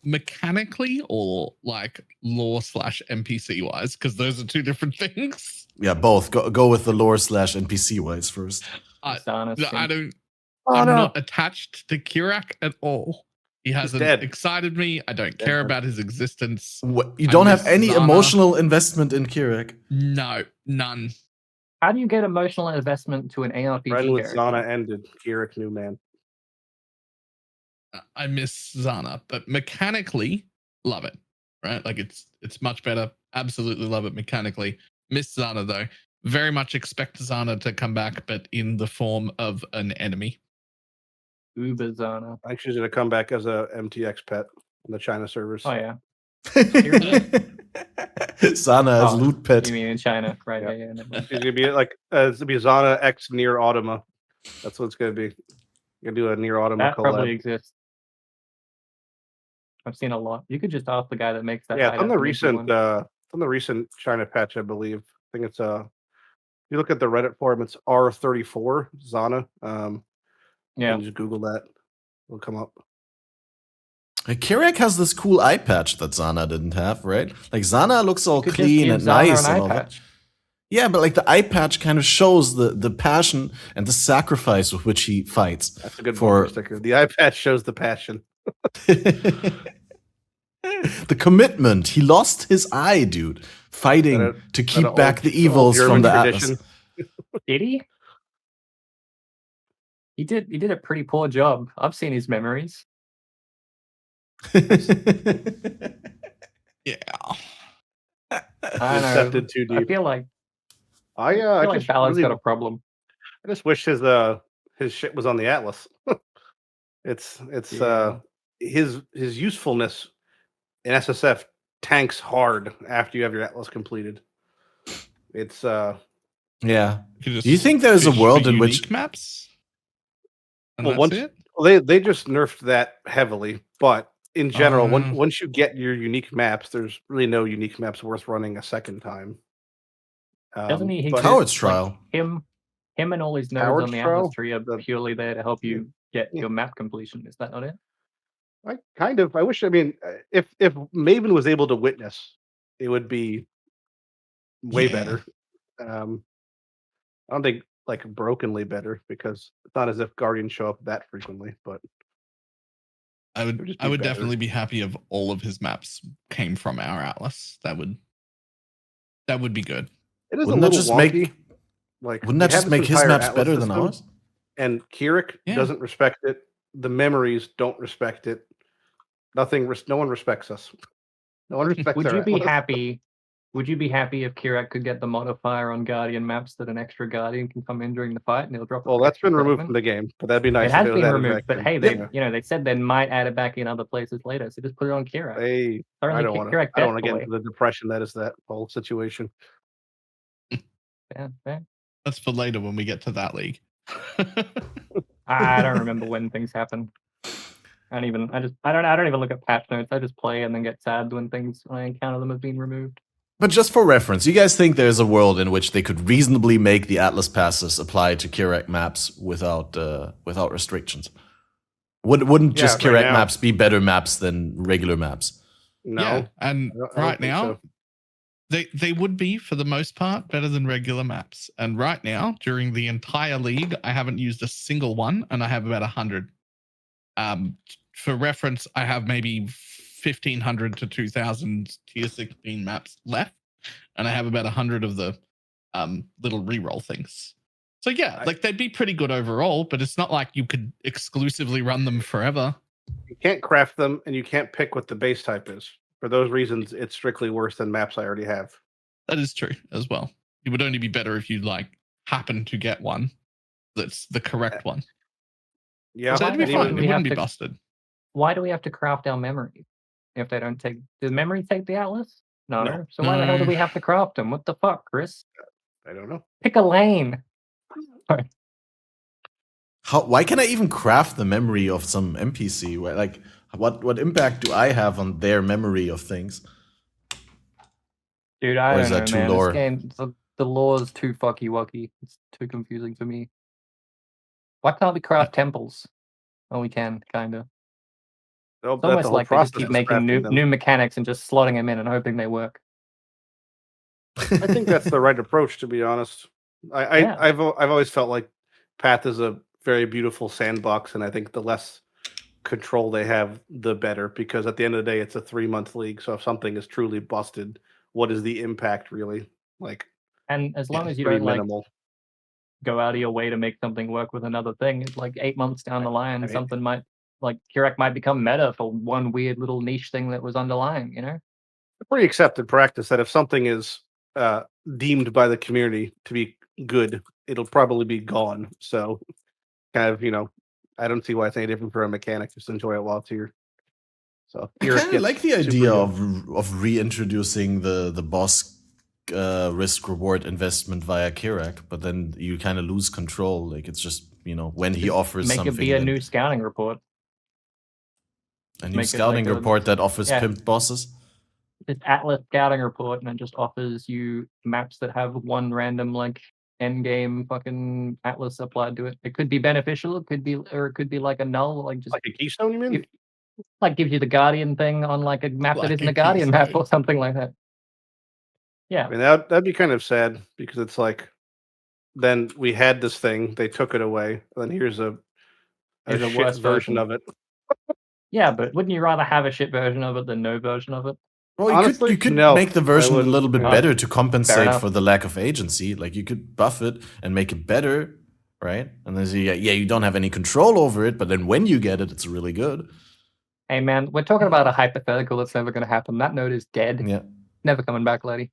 Mechanically or like lore/NPC wise, because those are two different things. Yeah, both. Go with the lore/NPC wise first. I Zana No, I skin. don't. Oh, I'm no. not attached to Kirak at all. He hasn't dead. excited me. I don't care about his existence. What, you I don't have miss any Zana. emotional investment in Kirak? No, none. How do you get emotional investment to an ARPG Friend with character? Zana ended. Kirik, new man. I miss Zana, but mechanically, love it. Right? Like it's much better. Absolutely love it mechanically. Miss Zana though. Very much expect Zana to come back, but in the form of an enemy. Uber Zana. I think she's going to come back as a MTX pet on the China servers. Oh yeah. Sana as Oh, loot pet. You mean in China, right? Yeah. Yeah. Never mind. She's going to be like, it's going to be Zana X near Automa. That's what it's going to be. You're going to do a near Automa That collab. probably exists. I've seen a lot. You could just ask the guy that makes that. Yeah, it's on the recent China patch, I believe. I think it's if you look at the Reddit forum, it's R34 Zana. Yeah. And just Google that. It'll come up. Kirak has this cool eye patch that Zana didn't have, right? Like Zana looks all Could just clean give and Zana nice an and eye all that. patch. Yeah, but like the eye patch kind of shows the passion and the sacrifice with which he fights. That's a good for bumper sticker. The eye patch shows the passion. the commitment. He lost his eye, dude, fighting to keep back the evils from the Atlas. Did he? He did a pretty poor job. I've seen his memories. Yeah. I know. Accepted too I deep. feel like I like just Balor's really, got a problem. I just wish his shit was on the Atlas. it's Yeah. his usefulness in SSF tanks hard after you have your Atlas completed. It's Yeah. Do you think there's a world in which maps? And well, that's it? they just nerfed that heavily, but in general, once you get your unique maps, there's really no unique maps worth running a second time. Doesn't he? But Howard's Trial. Him and all his nodes Howard's on the Trial? Atlas tree are purely there to help you get Yeah. your map completion. Is that not it? I wish. I mean, if Maven was able to witness, it would be way better. I don't think like brokenly better because it's not as if Guardians show up that frequently. But I would just would be better. definitely be happy if all of his maps came from our Atlas. That would be good. it is Wouldn't a that little just wonky. wouldn't that just make his maps better than ours? And Kirik Yeah. doesn't respect it. The memories don't respect it. No one respects us. No one respects. Would our you be Atlas. happy? Would you be happy if Kirak could get the modifier on Guardian maps that an extra Guardian can come in during the fight and he'll drop? Well, that's been removed from the game, but that'd be nice. It has if it was been added removed, back but in. hey, they said they might add it back in other places later. So just put it on Kirak. I don't want to get into the depression that is that whole situation. Yeah. That's for later when we get to that league. I don't remember when things happen. I don't even look at patch notes. I just play and then get sad when I encounter them as being removed. But just for reference, you guys think there's a world in which they could reasonably make the Atlas passes apply to Kirak maps without restrictions? Wouldn't just right Kirak now. maps be better maps than regular maps? No, Yeah, and I don't right think now, so. they would be for the most part better than regular maps. And right now, during the entire league, I haven't used a single one, and I have about 100. For reference, I have maybe 1,500 to 2,000 tier 16 maps left, and I have about 100 of the little reroll things. So yeah, like they'd be pretty good overall, but it's not like you could exclusively run them forever. You can't craft them, and you can't pick what the base type is. For those reasons, it's strictly worse than maps I already have. That is true as well. It would only be better if you like happen to get one that's the correct one. Yeah, So it'd be why fine. do It we wouldn't have be to- busted. Why do we have to craft our memories if they don't take? Does memory take the Atlas? No. No. So why the hell do No. we have to craft them? What the fuck, Chris? I don't know. Pick a lane. Why can I even craft the memory of some NPC? Like, what impact do I have on their memory of things? Dude, I Or don't is know, that too man. lore? This game, the lore is too fucky wucky. It's too confusing for me. Why can't we craft temples? Oh, we can, kind of. No, It's that's the almost whole like they just process keep is making crafting them. new mechanics and just slotting them in and hoping they work. I think that's the right approach, to be honest. Yeah. I've always felt like Path is a very beautiful sandbox, and I think the less control they have, the better. Because at the end of the day, it's a 3-month league. So if something is truly busted, what is the impact really? Like, And as long as you pretty don't like minimal. go out of your way to make something work with another thing, it's like 8 months down the line, I mean- something might like Kirek might become meta for one weird little niche thing that was underlying, you know? Pretty accepted practice that if something is deemed by the community to be good, it'll probably be gone. So, kind of, I don't see why it's any different for a mechanic. Just enjoy it while it's here. So, I here it kind of gets like the super idea good. of reintroducing the boss risk reward investment via Kirak, but then you kind of lose control. Like it's just when he offers Make something, it be a then- new scouting report. a new make it scouting like a- report that offers yeah. pimp bosses. This Atlas scouting report, and it just offers you maps that have one random like end game fucking Atlas applied to it. It could be beneficial, it could be like a null, like just Like a keystone, you mean? If- like gives you the Guardian thing on like a map that Like isn't a a Guardian map keystone. or something like that. Yeah. I mean, that'd be kind of sad because it's like, then we had this thing, they took it away, and then here's a Here's a shit worse version version. of it. Yeah, but wouldn't you rather have a shit version of it than no version of it? Well, Honestly, you could no, make the I version a wouldn't. little bit Yeah. better to compensate enough. for the lack of agency. Like you could buff it and make it better, right? And then you don't have any control over it, but then when you get it, it's really good. Hey man, we're talking about a hypothetical that's never going to happen. That node is dead. Yeah. Never coming back, lady.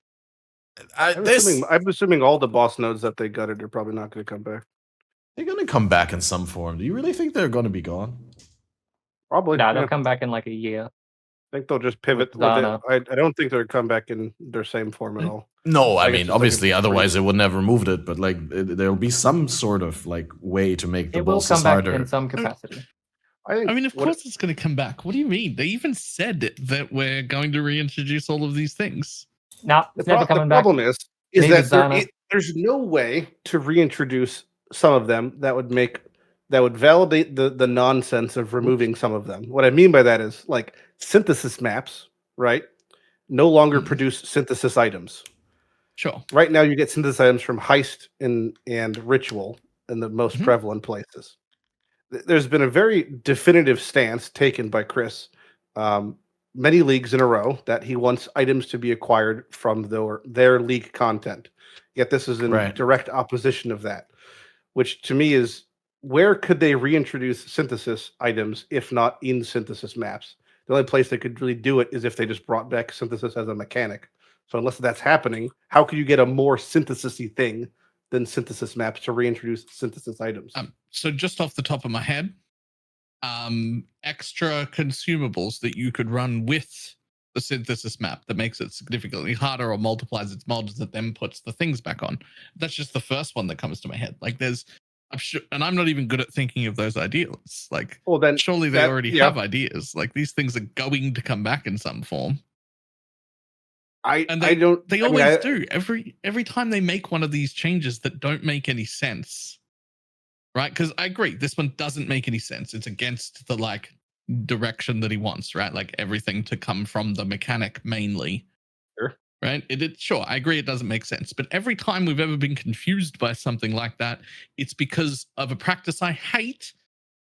I'm assuming all the boss nodes that they gutted are probably not going to come back. They're gonna come back in some form. Do you really think they're gonna be gone? Probably. Nah, yeah. they'll come back in like a year. I think they'll just pivot. With Zana. I don't think they'll come back in their same form at all. No, I I guess mean it's like obviously, a otherwise they would never moved it. But like, there'll be some sort of like way to make the It will bosses come back harder. in some capacity. I I mean, of what- course it's going to come back. What do you mean? They even said that we're going to reintroduce all of these things. Nah, The, it's never the coming back. problem is Maybe that Zana. there's no way to reintroduce some of them that would validate the nonsense of removing some of them. What I mean by that is like synthesis maps, right? No longer produce synthesis items. Sure. Right now, you get synthesis items from heist and ritual in the most prevalent places. There's been a very definitive stance taken by Chris, many leagues in a row, that he wants items to be acquired from their league content. Yet this is in direct opposition of that, which to me is, where could they reintroduce synthesis items if not in synthesis maps? The only place they could really do it is if they just brought back synthesis as a mechanic. So unless that's happening, how could you get a more synthesis-y thing than synthesis maps to reintroduce synthesis items? So just off the top of my head, extra consumables that you could run with the synthesis map that makes it significantly harder or multiplies its mods that then puts the things back on. That's just the first one that comes to my head. Like I'm sure, and I'm not even good at thinking of those ideas. Like, well, then surely they already have ideas. Like these things are going to come back in some form. They always do. Every time they make one of these changes that don't make any sense, right? Because I agree, this one doesn't make any sense. It's against the like direction that he wants, right? Like everything to come from the mechanic mainly. Sure. Right? Sure, I agree it doesn't make sense. But every time we've ever been confused by something like that, it's because of a practice I hate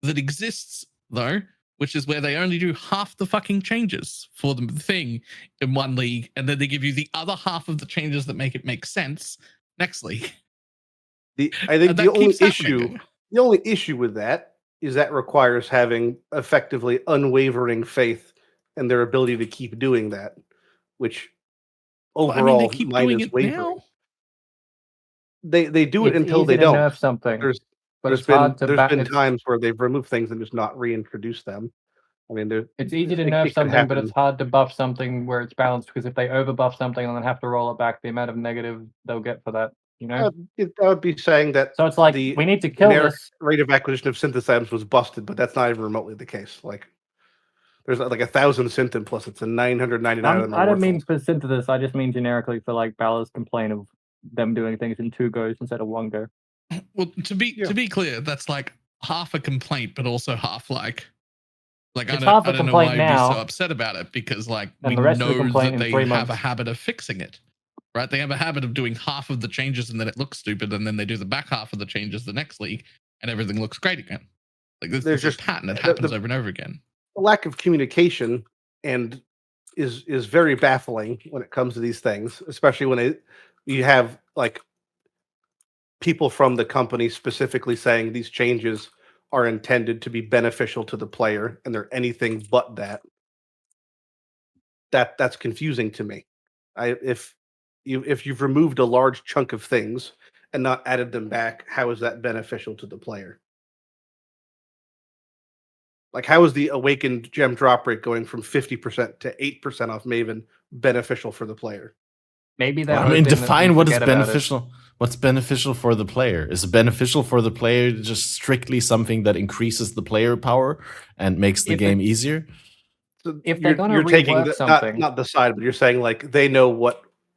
that exists, though, which is where they only do half the fucking changes for the thing in one league, and then they give you the other half of the changes that make it make sense next league. I think the only issue with that is that requires having effectively unwavering faith in their ability to keep doing that, which overall they keep mine doing is it wavering. now. They do it It's until easy they to don't. nerf something, but There's it's hard to been times where they've removed things and just not reintroduced them. I mean, it's easy to it nerf could something, but it's happen. hard to buff something where it's balanced, because if they overbuff something and then have to roll it back, the amount of negative they'll get for that, you know? That would be saying that. So it's like, the we need to kill generic this. rate of acquisition of synthesis items was busted, but that's not even remotely the case. Like, there's like 1,000 symptom plus it's a 999 of them. I don't mean for synthesis, I just mean generically for like Balor's complaint of them doing things in 2 goes instead of 1 go. Well, to be clear, that's like half a complaint, but also half like I don't know why you'd be so upset about it, because like we know that they have a habit of fixing it, right? They have a habit of doing half of the changes and then it looks stupid, and then they do the back half of the changes the next league, and everything looks great again. Like this There's is a just pattern that happens the over and over again. lack of communication and is very baffling when it comes to these things, especially when you have like people from the company specifically saying these changes are intended to be beneficial to the player and they're anything but that. That's confusing to me. If you've removed a large chunk of things and not added them back, how is that beneficial to the player? Like, how is the awakened gem drop rate going from 50% to 8% off Maven beneficial for the player? Maybe they're Well, I mean, hoping that define we what is forget about it. beneficial. What's beneficial for the player? Is it beneficial for the player just strictly something that increases the player power and makes the game easier? So If they're gonna you're taking rework something, not the side, but you're saying like they know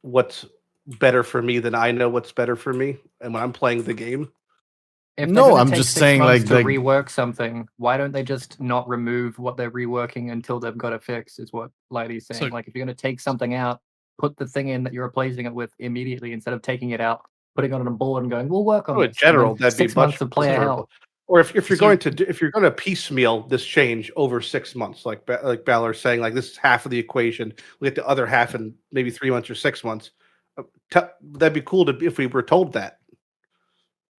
what's better for me than I know what's better for me, and when I'm playing the game. if they're No, gonna I'm take just 6 saying months like to rework something, why don't they just not remove what they're reworking until they've got a fix? Is what Lighty's saying. So- Like if you're gonna take something out, put the thing in that you're replacing it with immediately instead of taking it out, putting it on a board and going, "We'll work on Oh, in this." and then general, that'd be 6 much months of player preferable. hell. Or if you're So- going to if you're going to piecemeal this change over 6 months, like Balor's saying, like this is half of the equation, we get the other half in maybe 3 months or 6 months. That'd be cool if we were told that.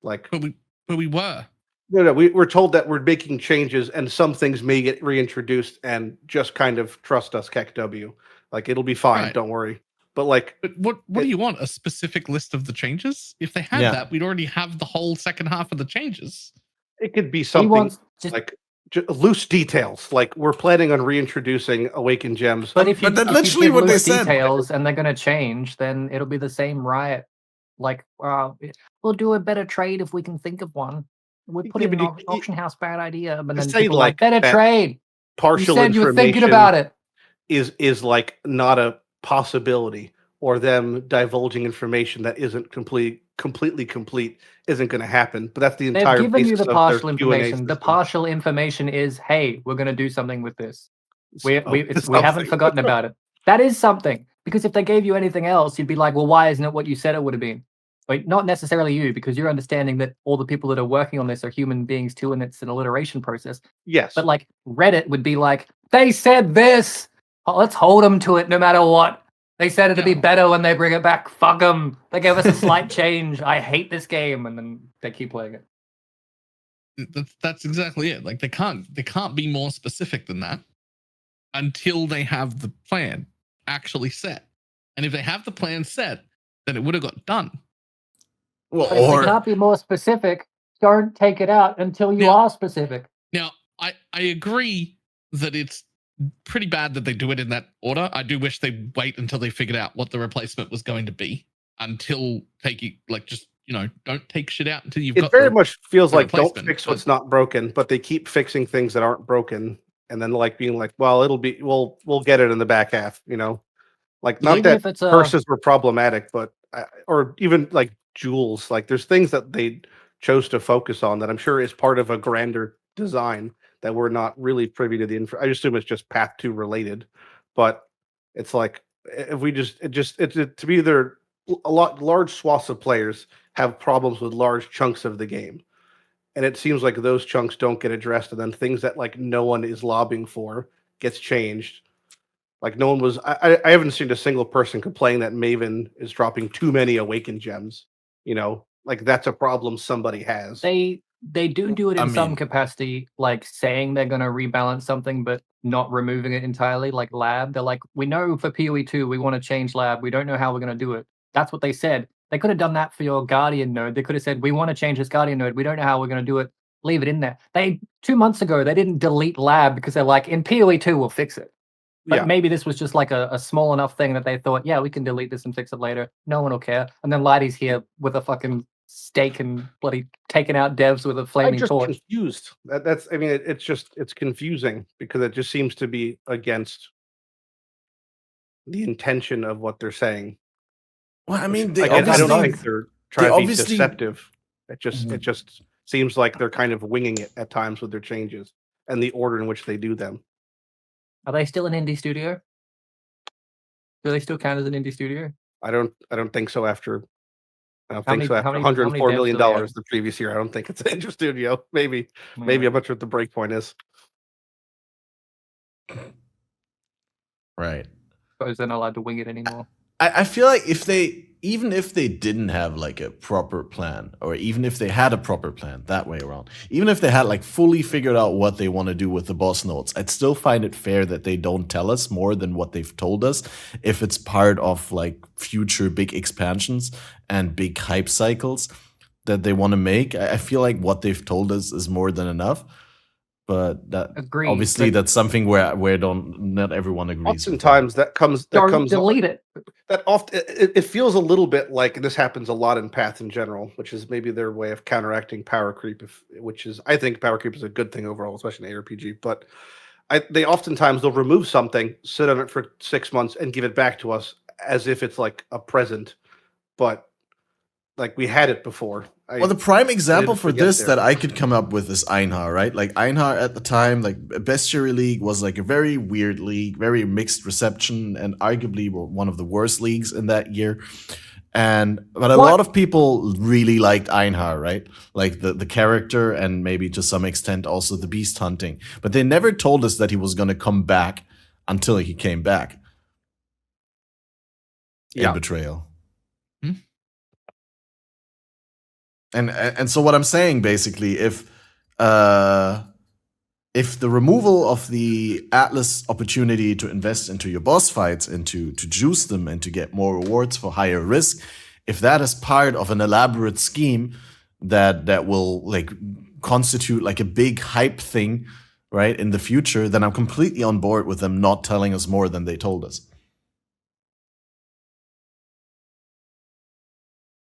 Like, But we were. no, we're told that we're making changes and some things may get reintroduced and just kind of trust us, KEKW. Like it'll be fine, Right. don't worry. But like, But what do you want? A specific list of the changes? If they had Yeah. that, we'd already have the whole second half of the changes. it could be He something wants just like loose details. Like we're planning on reintroducing Awakened Gems. But if you, But that's if you literally give what they loose said. details and they're going to change, then it'll be the same riot. Like, we'll do a better trade if we can think of one. We put Yeah, it in but auction house, bad idea. But to then say, people are like, like, better that trade. You partial said you were thinking information about it. is like not a possibility, or them divulging information that isn't completely complete isn't going to happen. But that's the They've entire given you basis the of partial their Q&A information. The system. partial information is, hey, we're going to do something with this. We haven't Something. forgotten about it. That is something. Because if they gave you anything else, you'd be like, well, why isn't it what you said it would have been? Like, not necessarily you, because you're understanding that all the people that are working on this are human beings too, and it's an alliteration process. Yes, But like Reddit would be like, they said this. Oh, let's hold them to it no matter what. They said it'd be Yeah. better when they bring it back. Fuck them. They gave us a slight change. I hate this game, and then they keep playing it. That's exactly it. Like they can't be more specific than that until they have the plan actually set. And if they have the plan set, then it would have got done. Well, But if they or can't be more specific, don't take it out until you Yeah. are specific. Now, I agree that it's pretty bad that they do it in that order. I do wish they wait until they figured out what the replacement was going to be until taking, like, just, don't take shit out until you've it got very the much feels the like don't replacement, fix but- what's not broken, but they keep fixing things that aren't broken, and then like being like, well, we'll get it in the back half, like not Even that if it's a curses were problematic, but or even like jewels, like there's things that they chose to focus on that I'm sure is part of a grander design that we're not really privy to the info. I assume it's just Path 2 related, but it's like if we just to be there, large swaths of players have problems with large chunks of the game, and it seems like those chunks don't get addressed, and then things that like no one is lobbying for gets changed. Like no one was. I haven't seen a single person complain that Maven is dropping too many Awakened Gems. Like that's a problem somebody has. they do it I in some mean- capacity, like saying they're going to rebalance something, but not removing it entirely. Like Lab, they're like, we know for PoE 2 we want to change Lab. We don't know how we're going to do it. That's what they said. They could have done that for your Guardian node. They could have said, we want to change this Guardian node. We don't know how we're going to do it. Leave it in there. 2 months ago they didn't delete Lab because they're like, in PoE 2 we'll fix it. But Yeah. maybe this was just like a small enough thing that they thought, yeah, we can delete this and fix it later. No one will care. And then Lighty's here with a fucking stake and bloody taking out devs with a I'm flaming just torch. confused. That's. I mean, it's confusing because it just seems to be against the intention of what they're saying. well, I which, mean, they again, I don't obviously think they're trying to be obviously- deceptive. It Mm-hmm. just seems like they're kind of winging it at times with their changes and the order in which they do them. Are they still an indie studio? Do they still count as an indie studio? I don't think so after I don't How think many- so. After how many- $104 how many million devs do they have? the previous year, I don't think it's an Angel Studio. Maybe I'm not sure what the break point is. Right. Suppose they're not allowed to wing it anymore. I feel like even if they didn't have like a proper plan, or even if they had a proper plan that way around, even if they had like fully figured out what they want to do with the boss notes, I'd still find it fair that they don't tell us more than what they've told us if it's part of like future big expansions and big hype cycles that they want to make. I feel like what they've told us is more than enough. But that Agreed, obviously but- that's something where not everyone agrees. with that. Oftentimes that comes Delete it. that often it feels a little bit like, and this happens a lot in Path in general, which is maybe their way of counteracting power creep, which is, I think power creep is a good thing overall, especially in ARPG. But they oftentimes they'll remove something, sit on it for 6 months, and give it back to us as if it's like a present, but like we had it before. Well, the prime example for forget this there. that I could come up with is Einhar, right? Like Einhar at the time, like Bestiary League was like a very weird league, very mixed reception, and arguably one of the worst leagues in that year. But a lot of people really liked Einhar, right? Like the character and maybe to some extent also the beast hunting. But they never told us that he was going to come back until he came back. Yeah. In Betrayal. And so what I'm saying basically, if the removal of the Atlas opportunity to invest into your boss fights and to juice them and to get more rewards for higher risk, if that is part of an elaborate scheme that will like constitute like a big hype thing, right, in the future, then I'm completely on board with them not telling us more than they told us.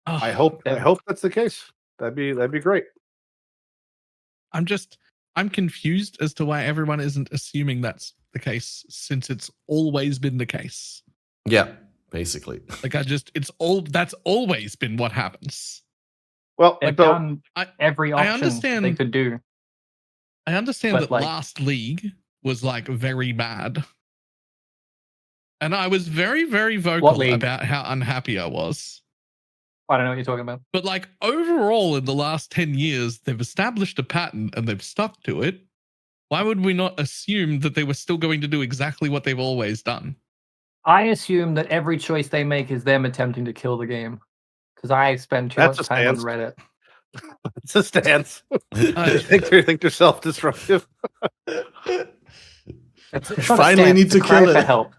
I hope that's the case. That'd be great. I'm confused as to why everyone isn't assuming that's the case, since it's always been the case. Yeah, basically. Like that's always been what happens. Well, They've so done every I option understand- they could do. I understand But, that like- last league was like very bad. And I was very, very vocal league? about how unhappy I was. I don't know what you're talking about. But like overall in the last 10 years, they've established a pattern and they've stuck to it. Why would we not assume that they were still going to do exactly what they've always done? I assume that every choice they make is them attempting to kill the game. Because I spend too That's much a time on stance. Reddit. it's a stance. I think they're self-destructive. It's not a Finally stance, need it's a to cry kill for it. help.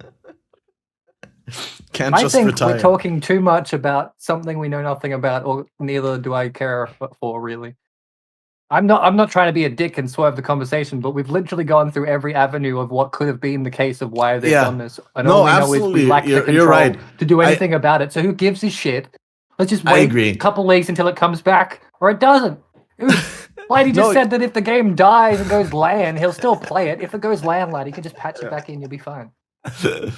Can't I just think retire. we're talking too much about something we know nothing about, or neither do I care for really. I'm not trying to be a dick and swerve the conversation, but we've literally gone through every avenue of what could have been the case of why they've Yeah. done this. And No, all we know is absolutely. we lack the You're control right. to do anything about it. So who gives a shit? Let's just I wait agree. a couple leagues until it comes back, or it doesn't. Lighty just No. said that if the game dies and goes LAN, he'll still play it. If it goes LAN, Lighty, you can just patch it back in, you'll be fine. I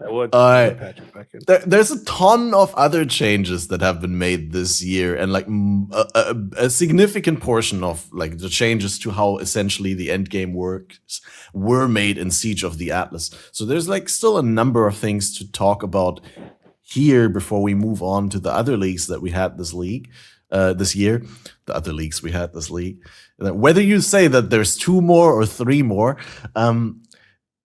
would Alright. patch it back in. There's a ton of other changes that have been made this year, and like a significant portion of like the changes to how essentially the end game works were made in Siege of the Atlas. So there's like still a number of things to talk about here before we move on to the other leagues that we had this year. The other leagues we had this league. Whether you say that there's 2 more or 3 more,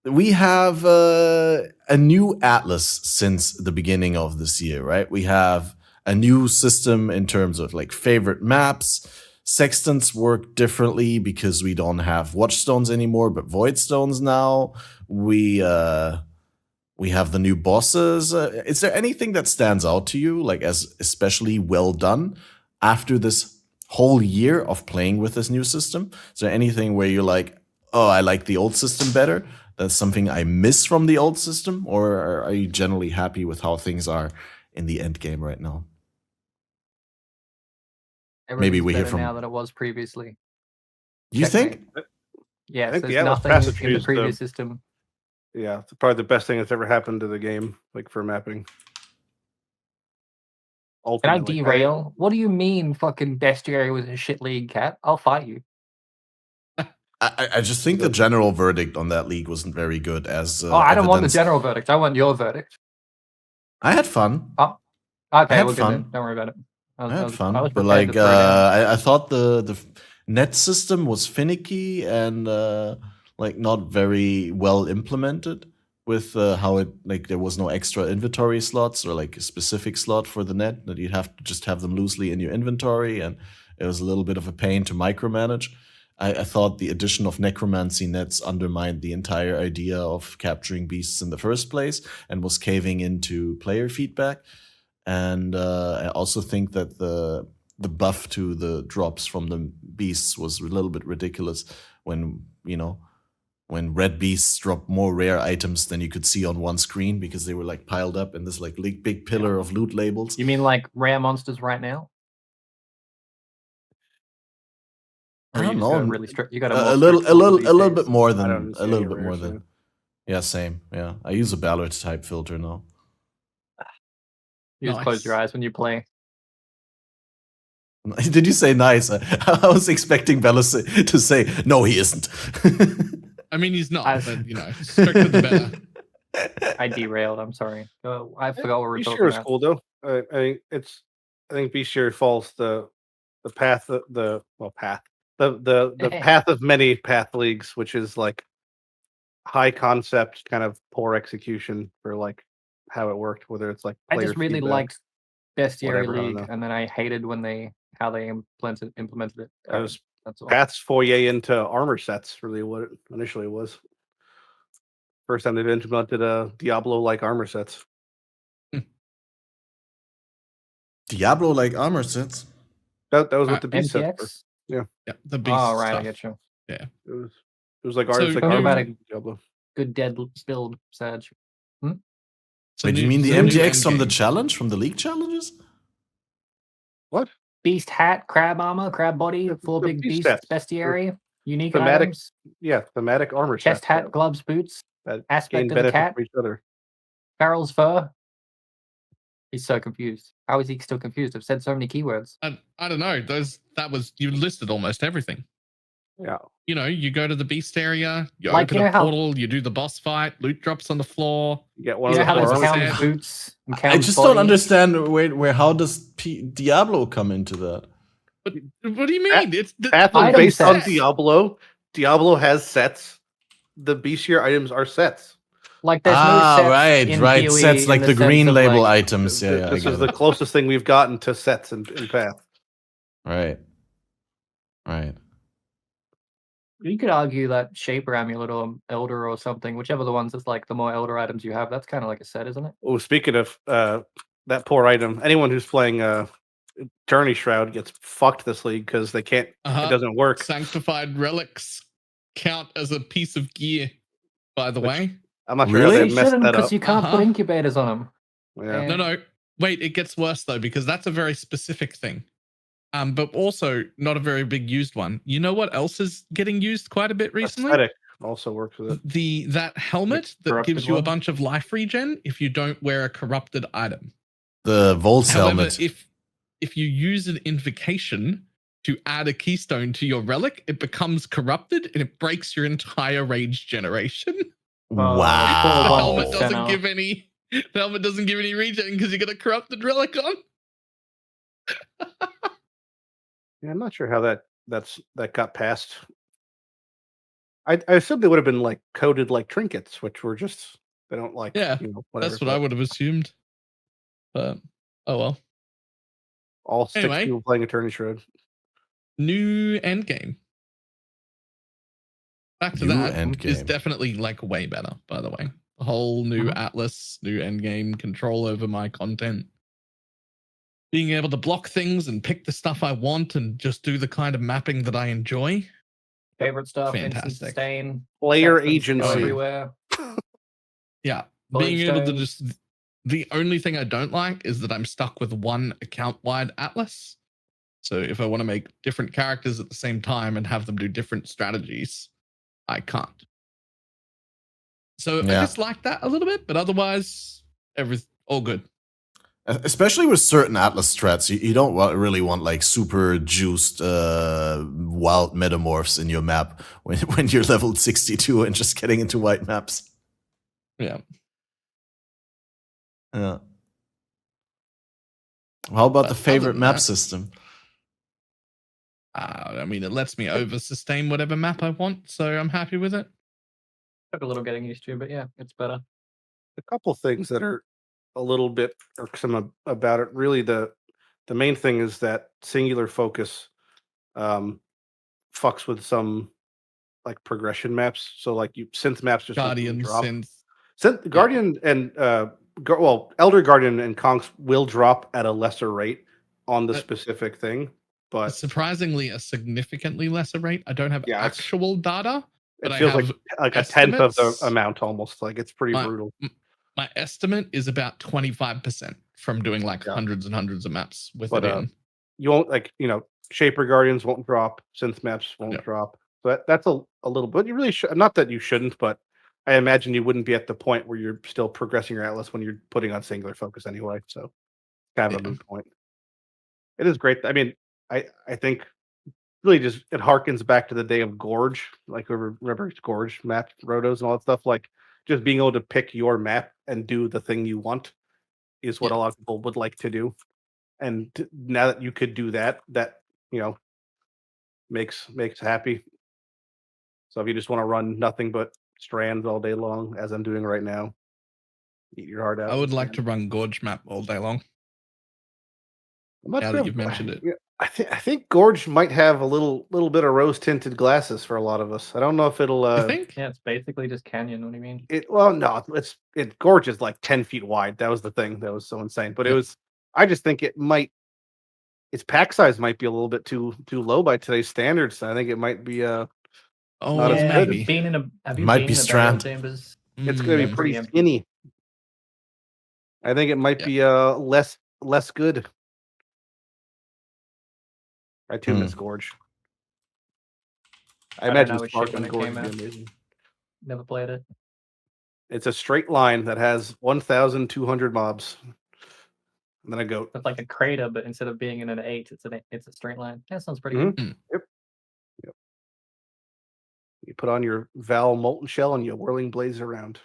we have a new Atlas since the beginning of this year, right? We have a new system in terms of like favorite maps. Sextants work differently because we don't have Watchstones anymore, but Voidstones now. We have the new bosses. Is there anything that stands out to you, like as especially well done after this whole year of playing with this new system? Is there anything where you're like, oh, I like the old system better? That's something I miss from the old system? Or are you generally happy with how things are in the end game right now? Maybe we hear better from- now than it was previously. You think? Yes, I think the there's Atlas nothing passage in the is previous system. Yeah, it's probably the best thing that's ever happened to the game, like for mapping. Can I Ultimately, derail? What do you mean fucking Bestiary was a shit league, Cat? I'll fight you. I just think the general verdict on that league wasn't very good. As I don't want the evidenced. general verdict. I want your verdict. I had fun. Okay, had we're good fun. then. Don't worry about it. I I had was fun, but prepared like to throw down. I thought the net system was finicky and like not very well implemented with how it like there was no extra inventory slots or like a specific slot for the net that you'd have to just have them loosely in your inventory, and it was a little bit of a pain to micromanage. I thought the addition of necromancy nets undermined the entire idea of capturing beasts in the first place and was caving into player feedback. And I also think that the buff to the drops from the beasts was a little bit ridiculous when, you know, when red beasts drop more rare items than you could see on one screen because they were like piled up in this like big pillar of loot labels. You mean like rare monsters right now? Or I you don't just got know. really strict. You got a A more little strict rule these days? bit more I than don't see a little any bit more rares, than. Yeah, same. Yeah, I use a Balor type filter now. You just close your Nice. eyes when you play. Did you say nice? I was expecting Balor to say no, he isn't. I mean, he's not, I've- but you know, stricter the better. I derailed. I'm sorry. I forgot what we were Bestiary talking is about. cool though. I think Bestiary falls the path the path of many path leagues, which is like high concept, kind of poor execution for like how it worked. Whether it's like I player just really feedback, liked Bestiary whatever, I don't League, know. and then I hated when how they implemented it. Those That's all. paths foyer into armor sets. Really, what it initially was. First time they've implemented Diablo-like armor sets. Diablo like armor sets. That was what the beast sets were. MTX? Yeah, the beast Oh, right, I stuff. get you. Yeah. It was like So it's like Talking armor about sets in Diablo. Good dead build, Sag. So Wait, do you mean the so new MTX from the endgame. challenge, from the league challenges? What? Beast hat, crab armor, crab body, four The big beast beast sets. bestiary, unique Thematic items, Yeah, thematic armor chest sets hat, gloves, boots, that aspect gain of the benefit cat, from each other. Farrell's fur. He's so confused. How is he still confused? I've said so many keywords. I don't know. You listed almost everything. Yeah. You know, you go to the beast area, you Like, open you know a how- portal, you do the boss fight, loot drops on the floor. You get one You know of how the there's four armor count- Count's sets. boots and I Count's just body? don't understand where how does Diablo come into that? But what do you mean? It's Path Item based on sets. Diablo. Diablo has sets. The Bestiary items are sets. Like, there's no sets in right. PoE Sets in like the sense green of, label like, items. Yeah, yeah. I This get is the it. closest thing we've gotten to sets in Path. Right. Right. You could argue that Shaper Amulet or Elder or something, whichever the ones that's like the more Elder items you have, that's kind of like a set, isn't it? Oh, speaking of that poor item, anyone who's playing Journey Shroud gets fucked this league because they can't. It doesn't work. Sanctified relics count as a piece of gear, by the way. I'm not sure Really? how You they messed shouldn't, that because up. you can't put Uh-huh. incubators on them. Yeah. No. Wait, it gets worse though, because that's a very specific thing. But also not a very big used one. You know what else is getting used quite a bit recently? Aesthetic also works with it. That helmet that corrupted gives you a one? bunch of life regen if you don't wear a corrupted item. The Vol's However, helmet. if you use an invocation to add a keystone to your relic, it becomes corrupted and it breaks your entire rage generation. Oh, The Wow. helmet doesn't Sentinel. give any. The helmet doesn't give any regen because you got a corrupted relic on. Yeah, I'm not sure how that got past. I assume they would have been like coded like trinkets, which were just they don't like. Yeah, whatever. That's what I would have assumed. But oh well. All 6 Anyway. people playing Attorney Shroud. New endgame. Back to New that is endgame. definitely like way better, by the way. A whole new atlas, new endgame, control over my content. Being able to block things and pick the stuff I want and just do the kind of mapping that I enjoy. Favorite stuff, instant Fantastic. sustain, Player sections agency. everywhere. Yeah. Void Being able to stones. just the only thing I don't like is that I'm stuck with one account-wide atlas. So if I want to make different characters at the same time and have them do different strategies, I can't. So I Yeah. just like that a little bit, but otherwise, all good. Especially with certain Atlas strats, you don't really want like super juiced wild metamorphs in your map when you're leveled 62 and just getting into white maps. Yeah. Yeah. How about But the other favorite than map that- system? I mean, it lets me over sustain whatever map I want, so I'm happy with it. Took a little getting used to, but yeah, it's better. A couple things that are a little bit irksome about it. Really, the main thing is that singular focus fucks with some like progression maps. So like you synth maps just won't really Guardian, drop. Synth. Guardian and Elder Guardian and Conks will drop at a lesser rate on the specific thing, but surprisingly a significantly lesser rate. I don't have Yeah, it's- actual data, but it I feels have like a tenth of the estimates. amount almost. Like it's pretty brutal. My estimate is about 25% from doing like Yeah. hundreds and hundreds of maps with But, it in. You won't Shaper Guardians won't drop, synth maps won't Yep. drop. So that's a little bit. You really should, not that you shouldn't, but I imagine you wouldn't be at the point where you're still progressing your atlas when you're putting on singular focus anyway. So kind of a Yeah. moot point. It is great. I mean, I think really just it harkens back to the day of Gorge. Like remember Gorge map rotos and all that stuff. Like just being able to pick your map and do the thing you want is what a lot of people would like to do. And now that you could do that makes happy. So if you just want to run nothing but strands all day long, as I'm doing right now, eat your heart out. I would like to run Gorge map all day long. Now that you've mentioned it. Yeah, I think Gorge might have a little bit of rose tinted glasses for a lot of us. I don't know if it'll. I think. Yeah, it's basically just canyon. What do you mean? Gorge is like 10 feet wide. That was the thing that was so insane. But Yep. I just think it might. Its pack size might be a little bit too low by today's standards. I think it might be not as Have good. you been in a Might be battle Strand. chambers? It's going to be pretty empty. skinny. I think it might be less good. I too miss Gorge. I don't imagine know, it Spark shit when on it Gorge came would be out. amazing. Never played it. It's a straight line that has 1,200 mobs. And then a goat. It's like a crater, but instead of being in an 8, it's a straight line. That sounds pretty Mhm. good. Yep. You put on your Val Molten Shell and you whirling blaze around.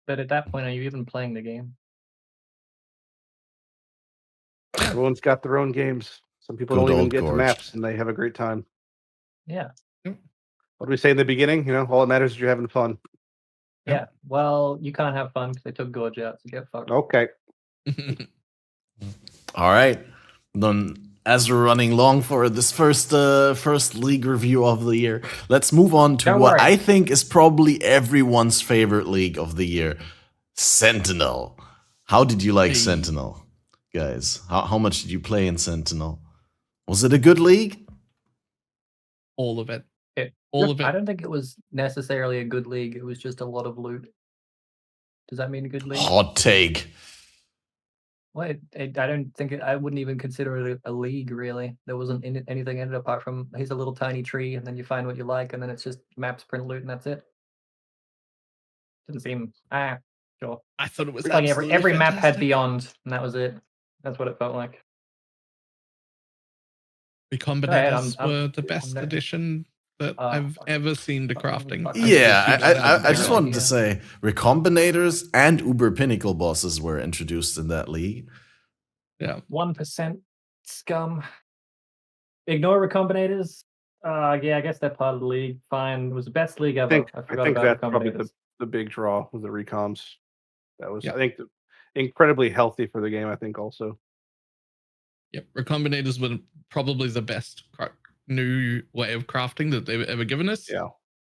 But at that point, are you even playing the game? Everyone's got their own games. Some people Good don't even old get to Gorge. maps and they have a great time. Yeah. What did we say in the beginning? All that matters is you're having fun. Yeah. Well, you can't have fun because they took Gorge out, so get fucked. Okay. All right. Then, as we're running long for this first league review of the year, let's move on to Don't what worry. I think is probably everyone's favorite league of the year, Sentinel. How did you like Hey. Sentinel, guys? How much did you play in Sentinel? Was it a good league? All of it. I don't think it was necessarily a good league. It was just a lot of loot. Does that mean a good league? Hot take. Well, I don't think I wouldn't even consider it a league, really. There wasn't anything in it apart from here's a little tiny tree, and then you find what you like, and then it's just maps, print loot, and that's it. Didn't seem sure. I thought it was It's like absolutely every map had fantastic. beyond, and that was it. That's what it felt like. Recombinators I'm- were the best there. addition that I've ever seen to crafting. fuck. Yeah, I I just wanted to say Recombinators and Uber Pinnacle bosses were introduced in that league. Yeah. 1% scum. Ignore recombinators. Yeah, I guess they're part of the league. Fine. It was the best league ever. I forgot think about that's probably recombinators. the big draw with the recoms. That was, Yeah. I think, incredibly healthy for the game. I think also. Yep. Recombinators were probably the best new way of crafting that they've ever given us. Yeah.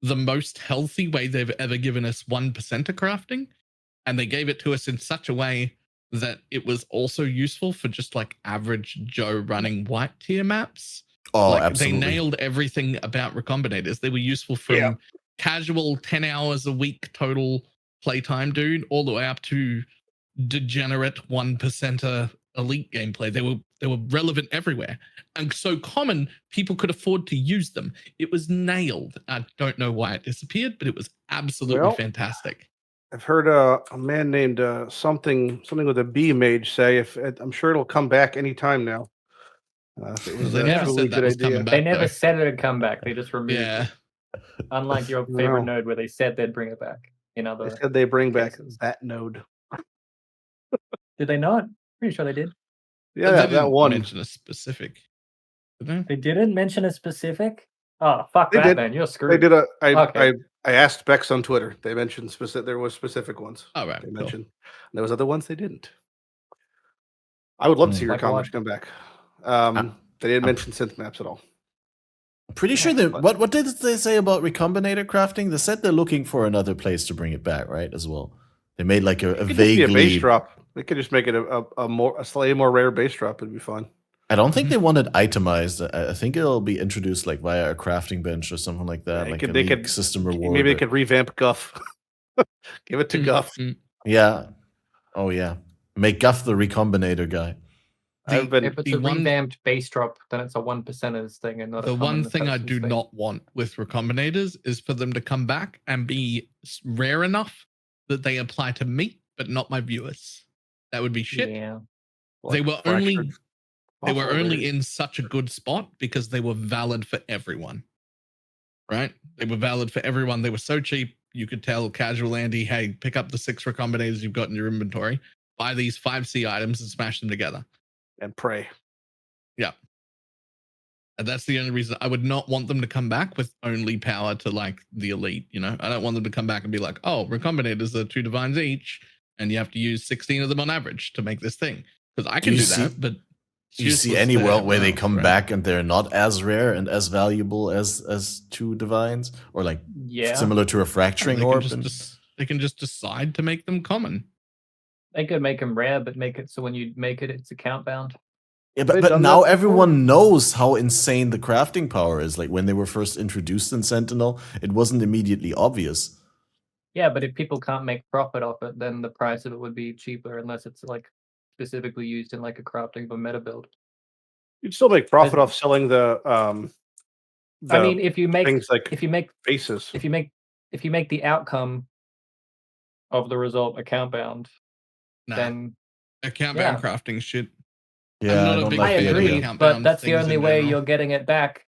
The most healthy way they've ever given us 1% of crafting. And they gave it to us in such a way that it was also useful for just like average Joe running white tier maps. Oh, Like, absolutely. They nailed everything about Recombinators. They were useful from casual 10 hours a week total playtime dude all the way up to degenerate 1%er elite gameplay. They were relevant everywhere and so common people could afford to use them. It was nailed. I don't know why it disappeared, but it was absolutely fantastic. I've heard a man named something with a B mage say I'm sure it'll come back anytime now. It was They a never truly said that good was idea. coming back. They never though. said it'd come back. They just removed Yeah. it. Unlike your No. favorite node where they said they'd bring it back. In other, They said they bring back cases. that node. Did they not? Pretty sure they did. Yeah, They that didn't one. mention a specific. Did they? They didn't mention a specific. Oh, fuck They that, did. man. You're They screwed. did a. Okay. I asked Bex on Twitter. They mentioned specific. There was specific ones. All right. They Cool. mentioned. There was other ones they didn't. I would love to see Like Recommerce what? come back. They didn't mention synth maps at all. I'm pretty sure Yeah, they. What did they say about Recombinator crafting? They said they're looking for another place to bring it back, right? As well, they made like a It could just vaguely. be a base drop. They could just make it a slightly more rare base drop. It'd be fun. I don't think they want it itemized. I think it'll be introduced like via a crafting bench or something like that, Yeah, like they a could system reward. Maybe they or- could revamp Guff. Give it to Guff. Yeah. Oh yeah. Make Guff the Recombinator guy. I've been If it's the a one- revamped base drop, then it's a 1%ers thing and not The a one common thing I person's do thing. not want with Recombinators is for them to come back and be rare enough that they apply to me, but not my viewers. That would be shit. Yeah. They were fractured only fossil in such a good spot because they were valid for everyone. Right? They were valid for everyone. They were so cheap. You could tell casual Andy, hey, pick up the 6 Recombinators you've got in your inventory, buy these 5C items and smash them together. and pray. Yeah. And that's the only reason I would not want them to come back with only power to like the elite, you know? I don't want them to come back and be like, oh, Recombinators are 2 divines each, and you have to use 16 of them on average to make this thing. Because I can you do see- that, but Do you see useless any to world where they everyone else, come right? back and they're not as rare and as valuable as 2 divines, or like Yeah. similar to a fracturing They orb? they can just decide to make them common. They could make them rare, but make it so when you make it, it's account bound. Yeah, They've but done now that before. everyone knows how insane the crafting power is. Like when they were first introduced in Sentinel, it wasn't immediately obvious. Yeah, but if people can't make profit off it, then the price of it would be cheaper unless it's like specifically used in like a crafting of a meta build. You'd still make profit off selling the I mean, if you make things like if you make faces. if you make the outcome of the result account bound, Nah, then account yeah. bound crafting shit. Yeah, not I a don't big like I fan the of agree, idea. account but bound that's the things only in way general. you're getting it back.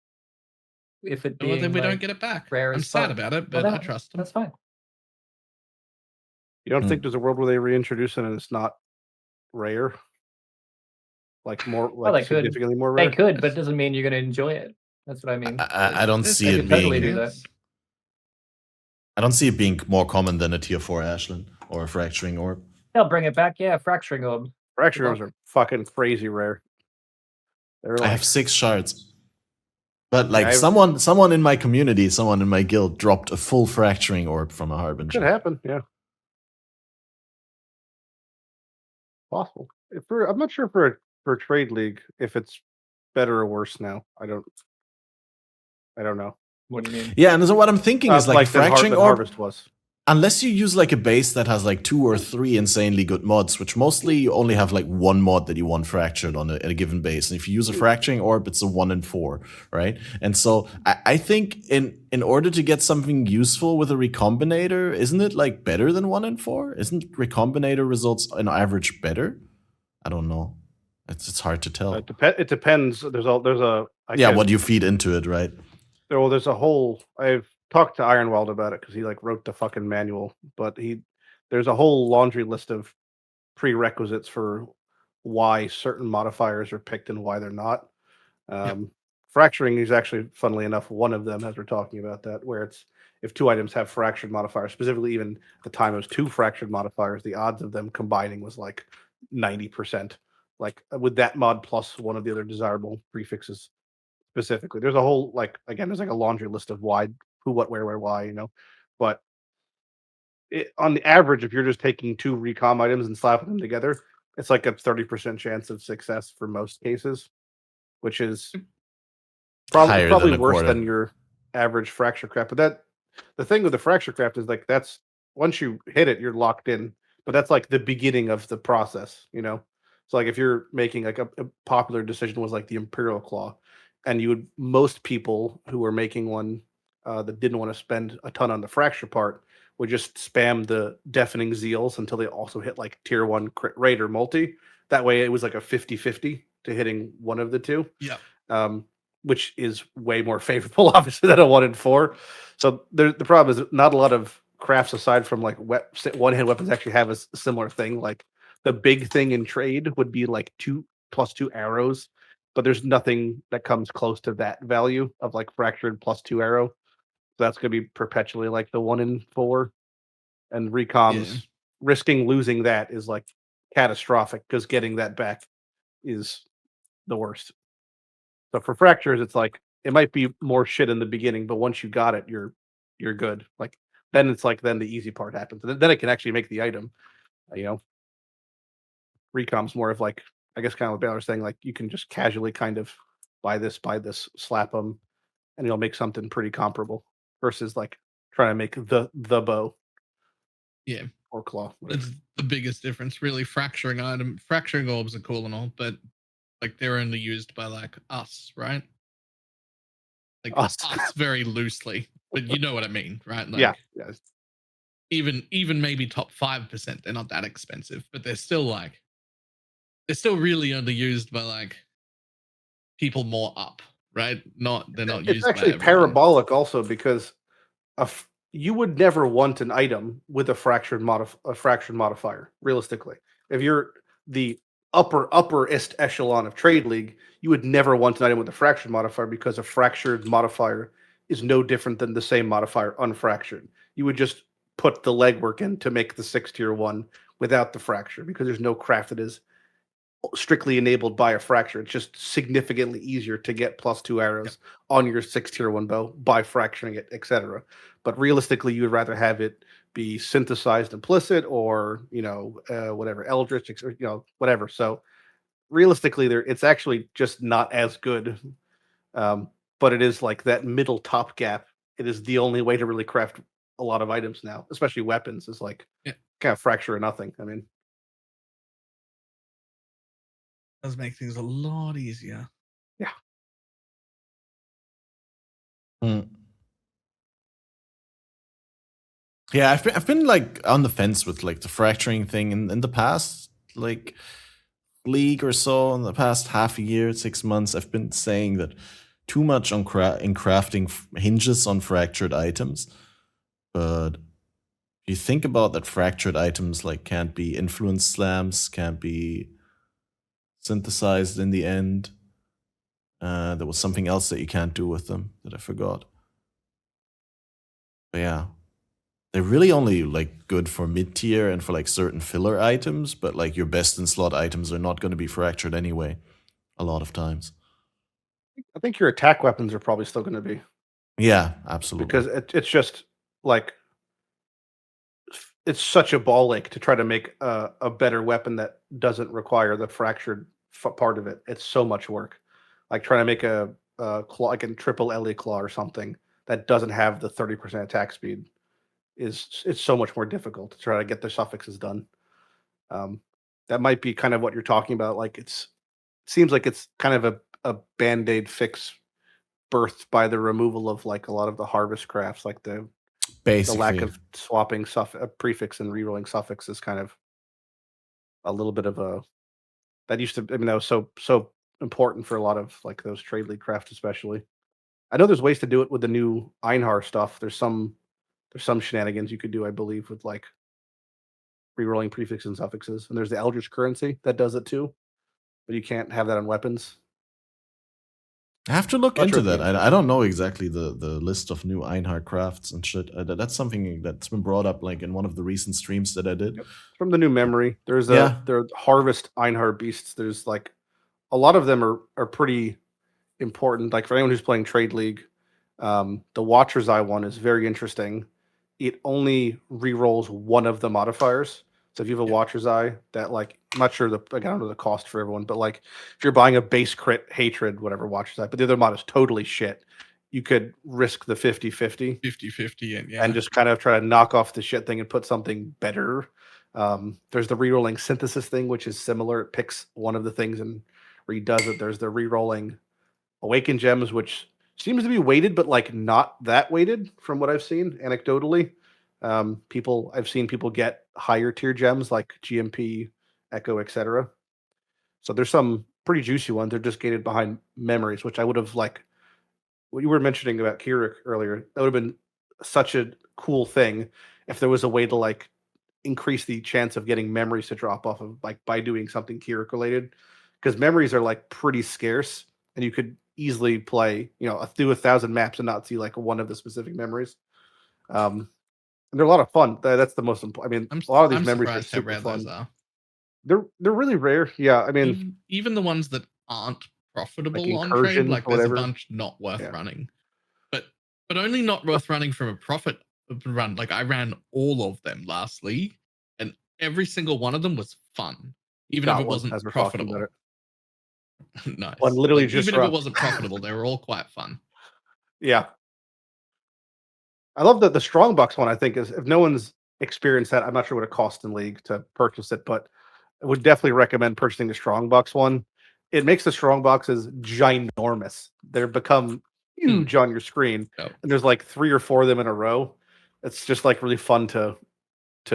If it being Well, then we don't like, get it back. rare I'm as sad fuck. about it, Well, but I that- trust them. That's fine. You don't Hmm. think there's a world where they reintroduce it and it's not rare? Like more, Well, like they could. significantly more rare. They could, but it doesn't mean you're going to enjoy it. That's what I mean. I don't There's see a it could totally being. do that. I don't see it being more common than a tier 4 Ashland or a fracturing orb. They'll bring it back. Yeah, fracturing orb. Fracture Well- arms are fucking crazy rare. They're I like, have 6 shards. But like I've- someone in my community, someone in my guild dropped a full fracturing orb from a could harbinger. happen, yeah. Possible. I'm not sure for a trade league if it's better or worse now. I don't know. What do you mean? Yeah, and so what I'm thinking is like, than fracturing than orb. Harvest was. Unless you use like a base that has like 2 or 3 insanely good mods, which mostly you only have like 1 mod that you want fractured on a given base. And if you use a fracturing orb, it's a 1 in 4, right? And so I think in order to get something useful with a recombinator, isn't it like better than 1 in 4? Isn't recombinator results on average better? I don't know. It's hard to tell. It depends. There's a Yeah, what you feed into it, right? there's a whole. I've talked to Ironwald about it because he like wrote the fucking manual, but there's a whole laundry list of prerequisites for why certain modifiers are picked and why they're not. Fracturing is actually, funnily enough, one of them as we're talking about that, where it's if 2 items have fractured modifiers, specifically even at the time it was 2 fractured modifiers, the odds of them combining was like 90%. Like with that mod plus one of the other desirable prefixes specifically. There's a whole there's like a laundry list of why, who, what, where, why, you know. But on the average, if you're just taking 2 recom items and slapping them together, it's like a 30% chance of success for most cases, which is Higher than probably a worse quarter. than your average fracture craft. But the thing with the fracture craft is like that's once you hit it, you're locked in. But that's like the beginning of the process, you know. So like if you're making like a popular decision was like the Imperial Claw, and most people who were making one that didn't want to spend a ton on the fracture part would just spam the deafening zeals until they also hit like tier 1 crit rate or multi. That way it was like a 50-50 to hitting one of the 2. Yeah. Which is way more favorable, obviously, than a 1 in 4. So the problem is not a lot of crafts aside from like one-hit weapons actually have a similar thing. Like the big thing in trade would be like 2 +2 arrows, but there's nothing that comes close to that value of like fractured +2 arrow. So that's gonna be perpetually like the 1 in 4. And recoms risking losing that is like catastrophic because getting that back is the worst. So for fractures, it's like it might be more shit in the beginning, but once you got it, you're good. Like then it's like then the easy part happens. And then it can actually make the item. You know, recom's more of like I guess kind of what Baylor's saying. Like you can just casually kind of buy this, slap them, and you'll make something pretty comparable versus like trying to make the bow. Yeah. Or claw. Whatever. That's the biggest difference, really. Fracturing orbs are cool and all, but like they're only used by like us, right? Like us very loosely, but you know what I mean, right? Like, yeah. Even maybe top 5%, they're not that expensive, but they're still really only used by like people more up, right? They're not used. It's actually parabolic also because you would never want an item with a fractured modifier. Realistically, if you're the upperest echelon of Trade League, you would never want an item with a fractured modifier because a fractured modifier is no different than the same modifier unfractured. You would just put the legwork in to make the 6 tier 1 without the fracture because there's no craft that is strictly enabled by a fracture. It's just significantly easier to get +2 arrows on your 6 tier 1 bow by fracturing it, etc. But realistically, you would rather have it be synthesized implicit or whatever Eldritch, or whatever. So realistically, it's actually just not as good. But it is like that middle top gap. It is the only way to really craft a lot of items now, especially weapons. Is like kind of fracture or nothing. I mean, does make things a lot easier. Yeah. Yeah, I've been like on the fence with like the fracturing thing in the past like league or so. In the past half a year, 6 months, I've been saying that too much on in crafting hinges on fractured items. But if you think about that, fractured items like can't be influence slams, can't be synthesized in the end. There was something else that you can't do with them that I forgot. But yeah, they're really only like good for mid tier and for like certain filler items. But like your best in slot items are not going to be fractured anyway. A lot of times. I think your attack weapons are probably still going to be. Yeah, absolutely. Because it's just like it's such a ball ache to try to make a better weapon that doesn't require the fractured part of it. It's so much work. Like trying to make a claw, like a triple Ellie claw or something that doesn't have the 30% attack speed it's so much more difficult to try to get the suffixes done. That might be kind of what you're talking about. Like it seems like it's kind of a band-aid fix birthed by the removal of like a lot of the harvest crafts, like the lack of swapping prefix and rerolling suffix is kind of a little bit of a that used to. I mean, that was so important for a lot of like those Trade League crafts, especially. I know there's ways to do it with the new Einhar stuff. There's some shenanigans you could do, I believe, with like rerolling prefixes and suffixes. And there's the Eldritch currency that does it too, but you can't have that on weapons. I have to look into that. I don't know exactly the list of new Einhar crafts and shit. That's something that's been brought up like in one of the recent streams that I did. Yep. From the new memory, there are harvest Einhar beasts. There's like a lot of them are pretty important. Like for anyone who's playing Trade League, the Watcher's Eye one is very interesting. It only rerolls one of the modifiers. So if you have a Watcher's Eye, that like I'm not sure I don't know the cost for everyone, but like if you're buying a base crit hatred, whatever Watcher's Eye, but the other mod is totally shit, you could risk the 50-50. 50-50 and just kind of try to knock off the shit thing and put something better. There's the rerolling synthesis thing, which is similar. It picks one of the things and redoes it. There's the rerolling Awaken Gems, which seems to be weighted, but like not that weighted from what I've seen anecdotally. I've seen people get higher tier gems like GMP, Echo, etc. So there's some pretty juicy ones. They're just gated behind memories, which I would have like what you were mentioning about Kirik earlier. That would have been such a cool thing if there was a way to like increase the chance of getting memories to drop off of like by doing something Kirik related. because memories are like pretty scarce, and you could easily play, through 1,000 maps and not see like one of the specific memories. And they're a lot of fun. That's the most important. I mean, a lot of these I'm memories are surprised how super rare those fun. are. They're really rare. Yeah, I mean, Even the ones that aren't profitable on trade, incursions like or there's a whatever. bunch not worth Yeah. running, but only not worth running from a profit run. Like I ran all of them last league, and every single one of them was fun, even if Got it one wasn't as we're talking profitable. about it. Nice. One literally Like, just even if it dropped. wasn't profitable, they were all quite fun. Yeah. I love that the Strongbox one, I think, is if no one's experienced that, I'm not sure what it costs in League to purchase it, but I would definitely recommend purchasing the Strongbox one. It makes the Strongboxes ginormous. They've become huge on your screen, Yep. and there's like 3 or 4 of them in a row. It's just like really fun to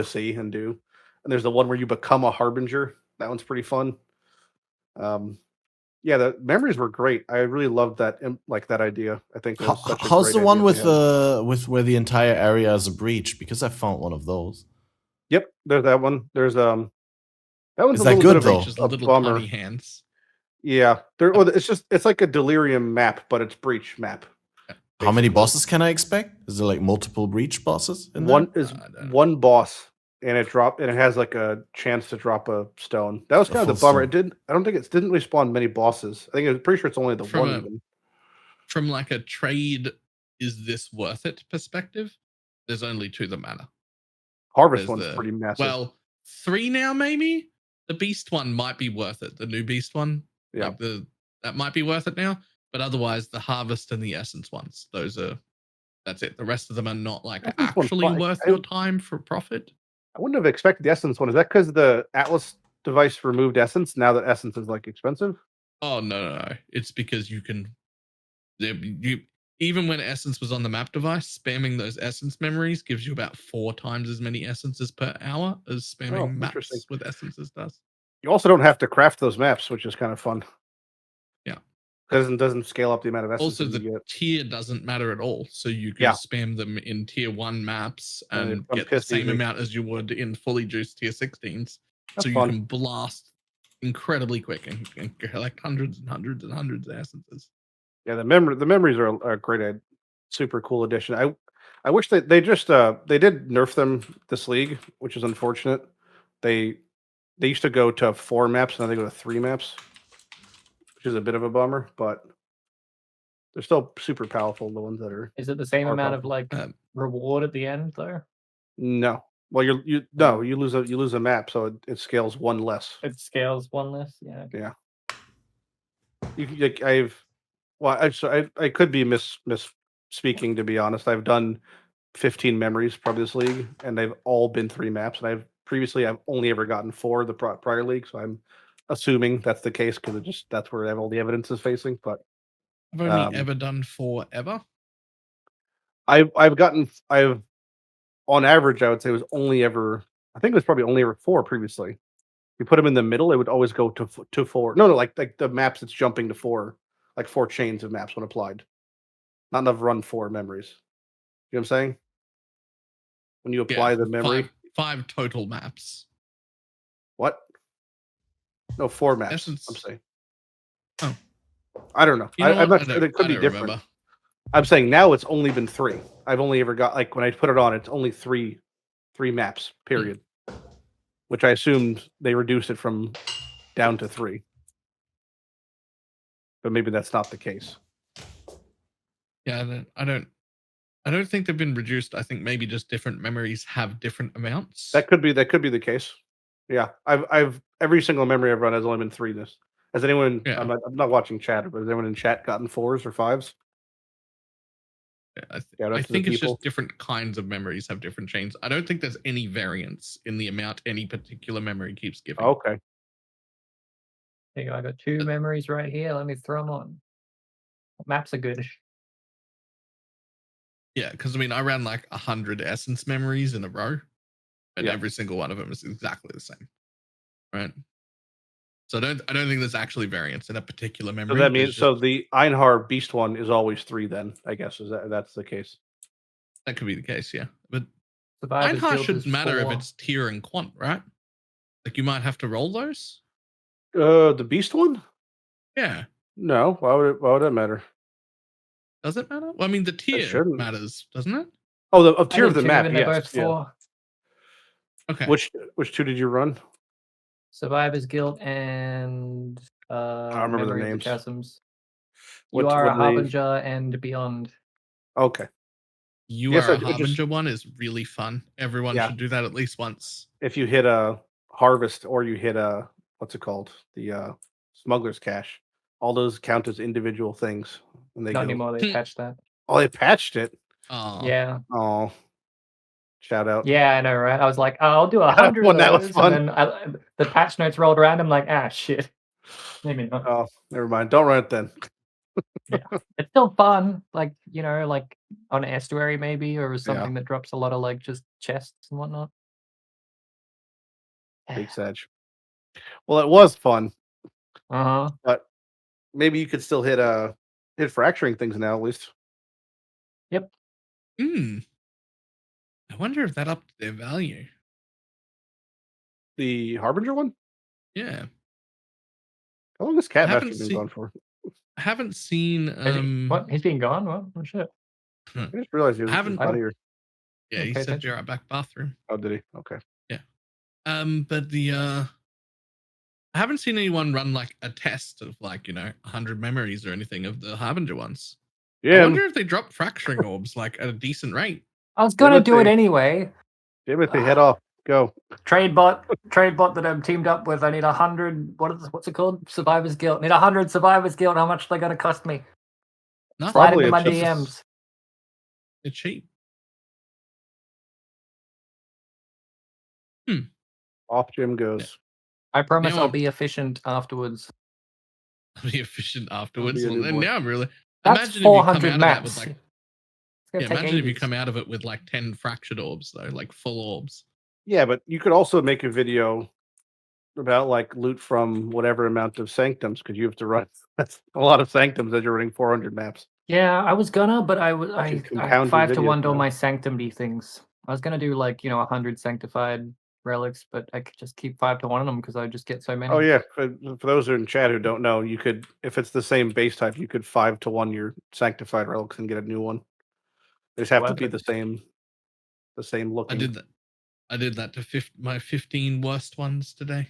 see and do. And there's the one where you become a Harbinger. That one's pretty fun. Yeah, the memories were great. I really loved that, like that idea. I think that was such a How's great the one idea they had. with where the entire area is a breach? Because I found one of those. Yep, there's that one. There's that one's Is a that little good, bit of though? Just a little bummer. tiny hands. Yeah, it's like a delirium map, but it's breach map. How many basically. bosses can I expect? Is there like multiple breach bosses in One there? is one boss, and it has like a chance to drop a stone. That was kind of the full bummer. stone. I don't think it didn't really spawn many bosses. I think I'm pretty sure it's only the one even. From like a trade, is this worth it perspective? There's only 2 that matter. Harvest one's pretty massive. Well, 3 now maybe. The beast one might be worth it. The new beast one, yeah, like that might be worth it now. But otherwise, the harvest and the essence ones, that's it. The rest of them are not like actually worth your time for profit. I wouldn't have expected the essence one. Is that because the Atlas device removed essence? Now that essence is like expensive? Oh no. It's because you can. Even when essence was on the map device, spamming those essence memories gives you about 4 times as many essences per hour as spamming maps with essences does. You also don't have to craft those maps, which is kind of fun. Yeah. Because it doesn't scale up the amount of essences Also, you get. tier doesn't matter at all. So you can spam them in tier 1 maps and get the same amount as you would in fully juiced tier 16s. That's so you fun. can blast incredibly quick and collect hundreds and hundreds and hundreds of essences. Yeah, the memories are a great, super cool addition. I wish they did nerf them this league, which is unfortunate. They used to go to 4 maps, now they go to 3 maps, which is a bit of a bummer, but they're still super powerful. The ones that are. Is it the same amount of like reward at the end though? No. Well, you lose a map, so it scales 1 less. It scales 1 less. Yeah. Yeah. I could be misspeaking, to be honest. I've done 15 memories probably this league, and they've all been 3 maps. And I've only ever gotten 4 the prior league, so I'm assuming that's the case because that's where all the evidence is facing. But I've only ever done 4 ever. I've on average, I would say it was probably only ever 4 previously. You put them in the middle, it would always go to 4. No, like the maps it's jumping to 4, like 4 chains of maps when applied. Not enough run 4 memories. You know what I'm saying? When you apply the memory. 5 total maps. What? No, 4 maps. Essence. I'm saying. Oh. I don't know. I'm not sure. It could be different. Remember. I'm saying now it's only been 3. I've only ever got, like, when I put it on, it's only 3 maps, period. Which I assumed they reduced it from down to 3. But maybe that's not the case. Yeah, I don't think they've been reduced. I think maybe just different memories have different amounts. That could be the case. Yeah, I've every single memory I've run has only been 3. Has anyone? Yeah. I'm not watching chat, but has anyone in chat gotten 4s or 5s? Yeah, I think it's just different kinds of memories have different chains. I don't think there's any variance in the amount any particular memory keeps giving. Okay. There you go. I got 2 memories right here. Let me throw them on. Maps are good. Yeah, because I mean, I ran like 100 essence memories in a row, and every single one of them is exactly the same, right? So I don't think there's actually variance in a particular memory. So that means the Einhar Beast one is always 3 then, I guess. That's the case. That could be the case, yeah. But Einhar shouldn't matter if it's tier and quant, right? Like you might have to roll those. The beast one? Yeah. No. Why would that matter? Does it matter? Well, I mean, the tier shouldn't. matters, doesn't it? Oh, the tier I of did the too, map. and they're Yes. both Yeah. 4. Okay. Which 2 did you run? Survivor's Guilt and remember their Memory of the names. Chasms. What- You Are what a do they- Harbinger and Beyond. Okay. You Yes, Are I a just- Harbinger one is really fun. Everyone Yeah. should do that at least once. If you hit a harvest or you hit a what's it called? The smuggler's cache. All those count as individual things. And they Not go, anymore, they patched that. oh, they patched it. Oh, Yeah. Oh. Shout out. Yeah, I know, right? I was like, oh, I'll do 100 When of that was those. fun. And then the patch notes rolled around. I'm like, ah, shit. Maybe not. Oh, never mind. Don't run it then. It's still fun. Like, you know, like on estuary maybe, or something that drops a lot of like just chests and whatnot. Big Sag. Well, it was fun, Uh-huh. but maybe you could still hit fracturing things now at least. I wonder if that upped their value. The Harbinger one? Yeah. How long has haven't Catmaster been seen- gone for? I haven't seen. What? He's been gone? What? Oh, shit. I just realized he was haven't- out of here. Yeah, he Okay, said thank you're out back bathroom. Oh, did he? Okay. But I haven't seen anyone run like a test of like 100 memories or anything of the Harbinger ones. I Yeah, wonder if they drop fracturing orbs like at a decent rate. I was gonna do it Timothy. anyway. Timothy, head off. Go. Trade bot that I'm teamed up with. I need 100. What's it called? Survivor's Guild. Need 100 Survivor's Guild. How much are they gonna cost me? Nothing. Slide Probably into my a cheap- DMs. It's cheap. Off Jim goes. I promise Now I'll I'm- be efficient afterwards. I'll be efficient afterwards. Be a new And boy. now I'm really. That's Imagine if you come 400 out of that maps. with like. It's gonna Yeah, take imagine if you ages. come out of it with like 10 fractured orbs though, like full orbs. Yeah, but you could also make a video about like loot from whatever amount of sanctums because you have to run. That's a lot of sanctums as you're running 400 maps. Yeah, I was gonna, but I can compound your 5 to videos 1 all now. my sanctum-y things. I was gonna do like 100 sanctified relics, but I could just keep 5 to 1 of them because I just get so many. Oh yeah, for those in chat who don't know, you could, if it's the same base type, you could 5 to 1 your sanctified relics and get a new one. They just have to Worth be it. the same I looking. did that. I did that to my 15 worst ones today.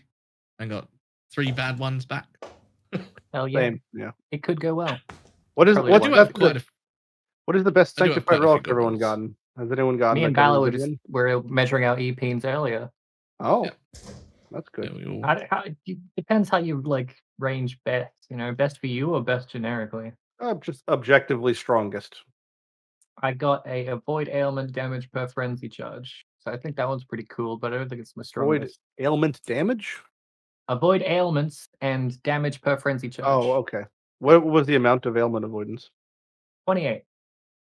I got 3 bad ones back. Hell yeah, Same. Yeah. it could go well. What is Probably what's I do won't. have quite a what is the best I do have sanctified quite a few relic good everyone ones. gotten? Has anyone gotten? Me and like, a Balor really were good just one? we're measuring our EPs earlier. Oh, Yeah. that's yeah, good. we all- It depends how you like range best. Best for you or best generically. Just objectively strongest. I got a avoid ailment damage per frenzy charge, so I think that one's pretty cool. But I don't think it's my Void strongest. ailment damage. Avoid ailments and damage per frenzy charge. Oh, okay. What was the amount of ailment avoidance? 28.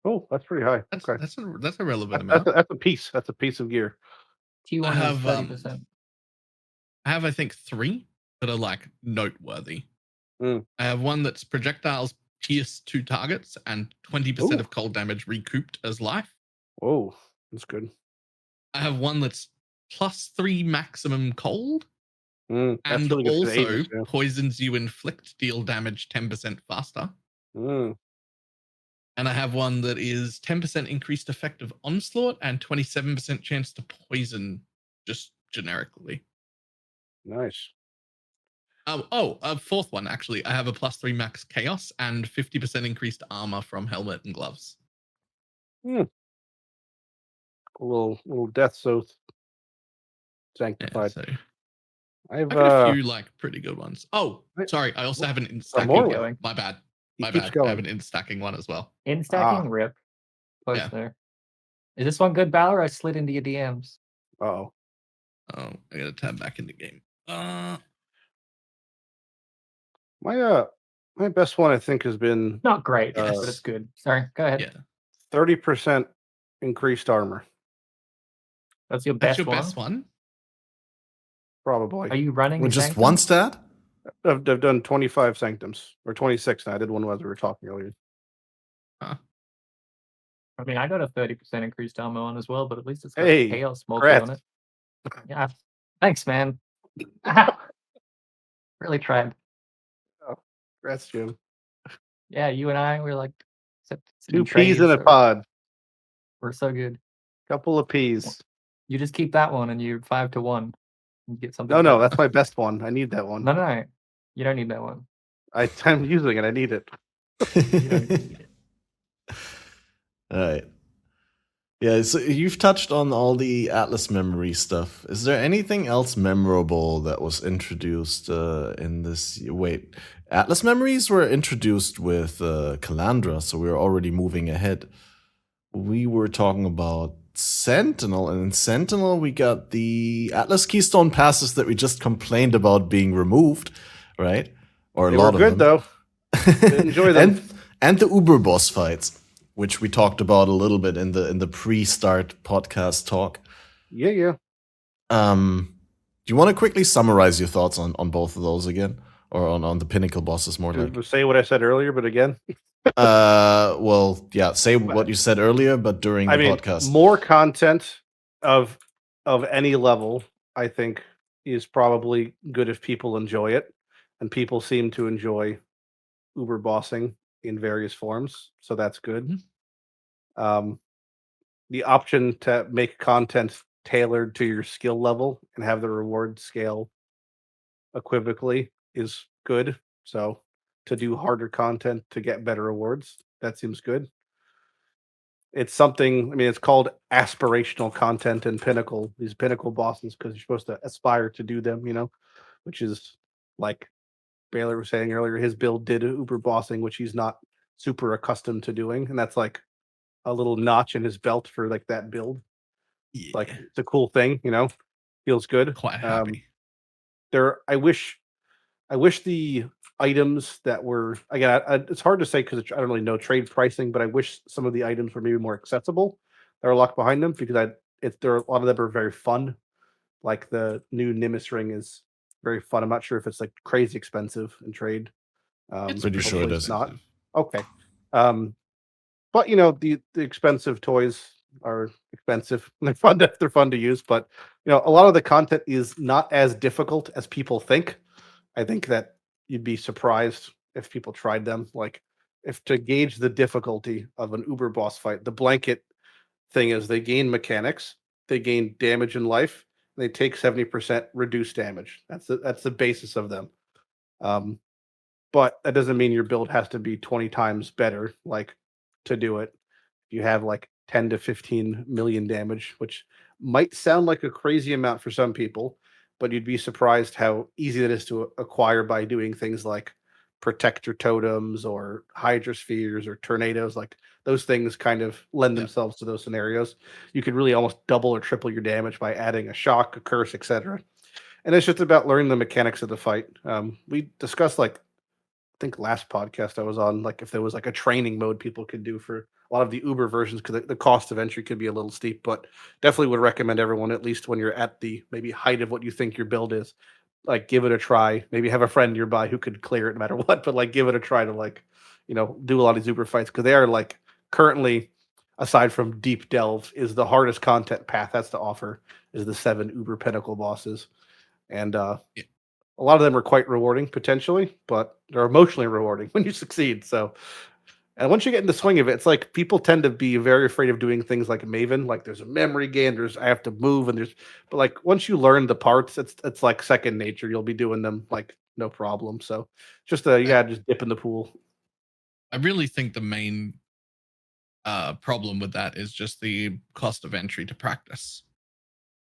Oh, that's pretty high. That's Okay, that's a relevant that's amount. that's a piece. That's a piece of gear. T1 I is have 30%. I have I think 3 that are like noteworthy. Mm. I have one that's projectiles pierce 2 targets and 20% Ooh. of cold damage recouped as life. Whoa, that's good. I have one that's +3 maximum cold That's and really good for the also Aegis, yeah. poisons you inflict deal damage 10% faster. Mm, And I have one that is 10% increased effective onslaught and 27% chance to poison just generically. nice. A fourth one actually. I have a +3 max chaos and 50% increased armor from helmet and gloves. A little death oath Yeah, sanctified. so I've I got a few like pretty good ones. Oh, I- sorry. I also have an more instacking. going. My bad. he My keeps bad. going. I have an instacking one as well. In stacking, rip. Close Yeah. there. Is this one good, Balor? I slid into your DMs. Oh, Oh, I gotta tab back in the game. my best one I think has been Not great, Yes. but it's good. Sorry, go ahead. Yeah. 30% increased armor. That's your That's best your one. best one? Probably. Are you running With just Sanctum? one stat? I've done 25 sanctums or 26 now. I did one as we were talking earlier. I mean, I got a 30% increased armor on as well, but at least it's got Hey, chaos multi on congrats. it. Yeah. Thanks, man. Really tried. Congrats, Jim. Yeah, you and I, we're like, except Two peas in a pod. We're so good. Couple of peas. You just keep that one and you're 5-1. You get something. No, better. that's my best one. I need that one. No. You don't need that one. I'm using it. I need it. You don't need it. All right. Yeah, so you've touched on all the Atlas memory stuff. Is there anything else memorable that was introduced in this? Wait, Atlas memories were introduced with Kalandra, so we were already moving ahead. We were talking about Sentinel, and in Sentinel we got the Atlas Keystone passes that we just complained about being removed, right? Or They a lot were of good them. though. Enjoy them. and the Uber boss fights, which we talked about a little bit in the pre-start podcast talk. Yeah. Do you want to quickly summarize your thoughts on both of those again, or on the pinnacle bosses more like? Say what I said earlier, but again. Well, yeah. Say what you said earlier, but during the podcast. More content of any level, I think, is probably good if people enjoy it, and people seem to enjoy Uber bossing in various forms, so that's good. The option to make content tailored to your skill level and have the reward scale equivocally is good. So to do harder content to get better rewards, that seems good. It's something, it's called aspirational content in Pinnacle, these Pinnacle bosses, because you're supposed to aspire to do them, which is like Baylor was saying earlier, his build did Uber bossing, which he's not super accustomed to doing. And that's like a little notch in his belt for like that build. Yeah. Like it's a cool thing, feels good. Quite happy. I wish the items that were, again, it's hard to say because I don't really know trade pricing, but I wish some of the items were maybe more accessible that are locked behind them, because there are a lot of them are very fun. Like the new Nimbus ring is very fun. I'm not sure if it's like crazy expensive in trade. It's pretty sure it it's is. not. Okay. But the expensive toys are expensive. They're fun to use, but a lot of the content is not as difficult as people think. I think that you'd be surprised if people tried them. Like, if to gauge the difficulty of an Uber boss fight, the blanket thing is they gain mechanics, they gain damage in life, and they take 70% reduced damage. That's the basis of them. But that doesn't mean your build has to be 20 times better, like, to do it. You have like 10 to 15 million damage, which might sound like a crazy amount for some people, but you'd be surprised how easy it is to acquire by doing things like protector totems or hydrospheres or tornadoes. Like, those things kind of lend themselves to those scenarios. You could really almost double or triple your damage by adding a shock, a curse, etc. And it's just about learning the mechanics of the fight. We discussed, like, I think last podcast I was on, like, if there was like a training mode people could do for a lot of the Uber versions, because the cost of entry could be a little steep, but definitely would recommend everyone, at least when you're at the maybe height of what you think your build is, like, give it a try. Maybe have a friend nearby who could clear it no matter what, but like give it a try to, like, do a lot of these Uber fights, because they are, like, currently, aside from Deep Delve, is the hardest content Path has to offer is the 7 Uber Pinnacle bosses. And a lot of them are quite rewarding potentially, but they're emotionally rewarding when you succeed. So, and once you get in the swing of it, it's like people tend to be very afraid of doing things like Maven. Like, there's a memory gain, I have to move, but like once you learn the parts, it's like second nature. You'll be doing them like no problem. So just just dip in the pool. I really think the main problem with that is just the cost of entry to practice.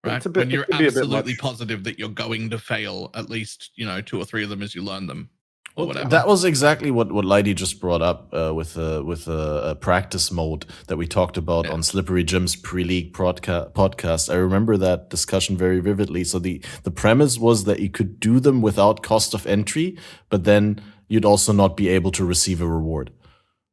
Right? When you're absolutely positive that you're going to fail at least 2 or 3 of them as you learn them, or whatever. That was exactly what Lighty just brought up with a practice mode that we talked about on SlipperyJim's pre-league podcast. I remember that discussion very vividly. So the premise was that you could do them without cost of entry, but then you'd also not be able to receive a reward.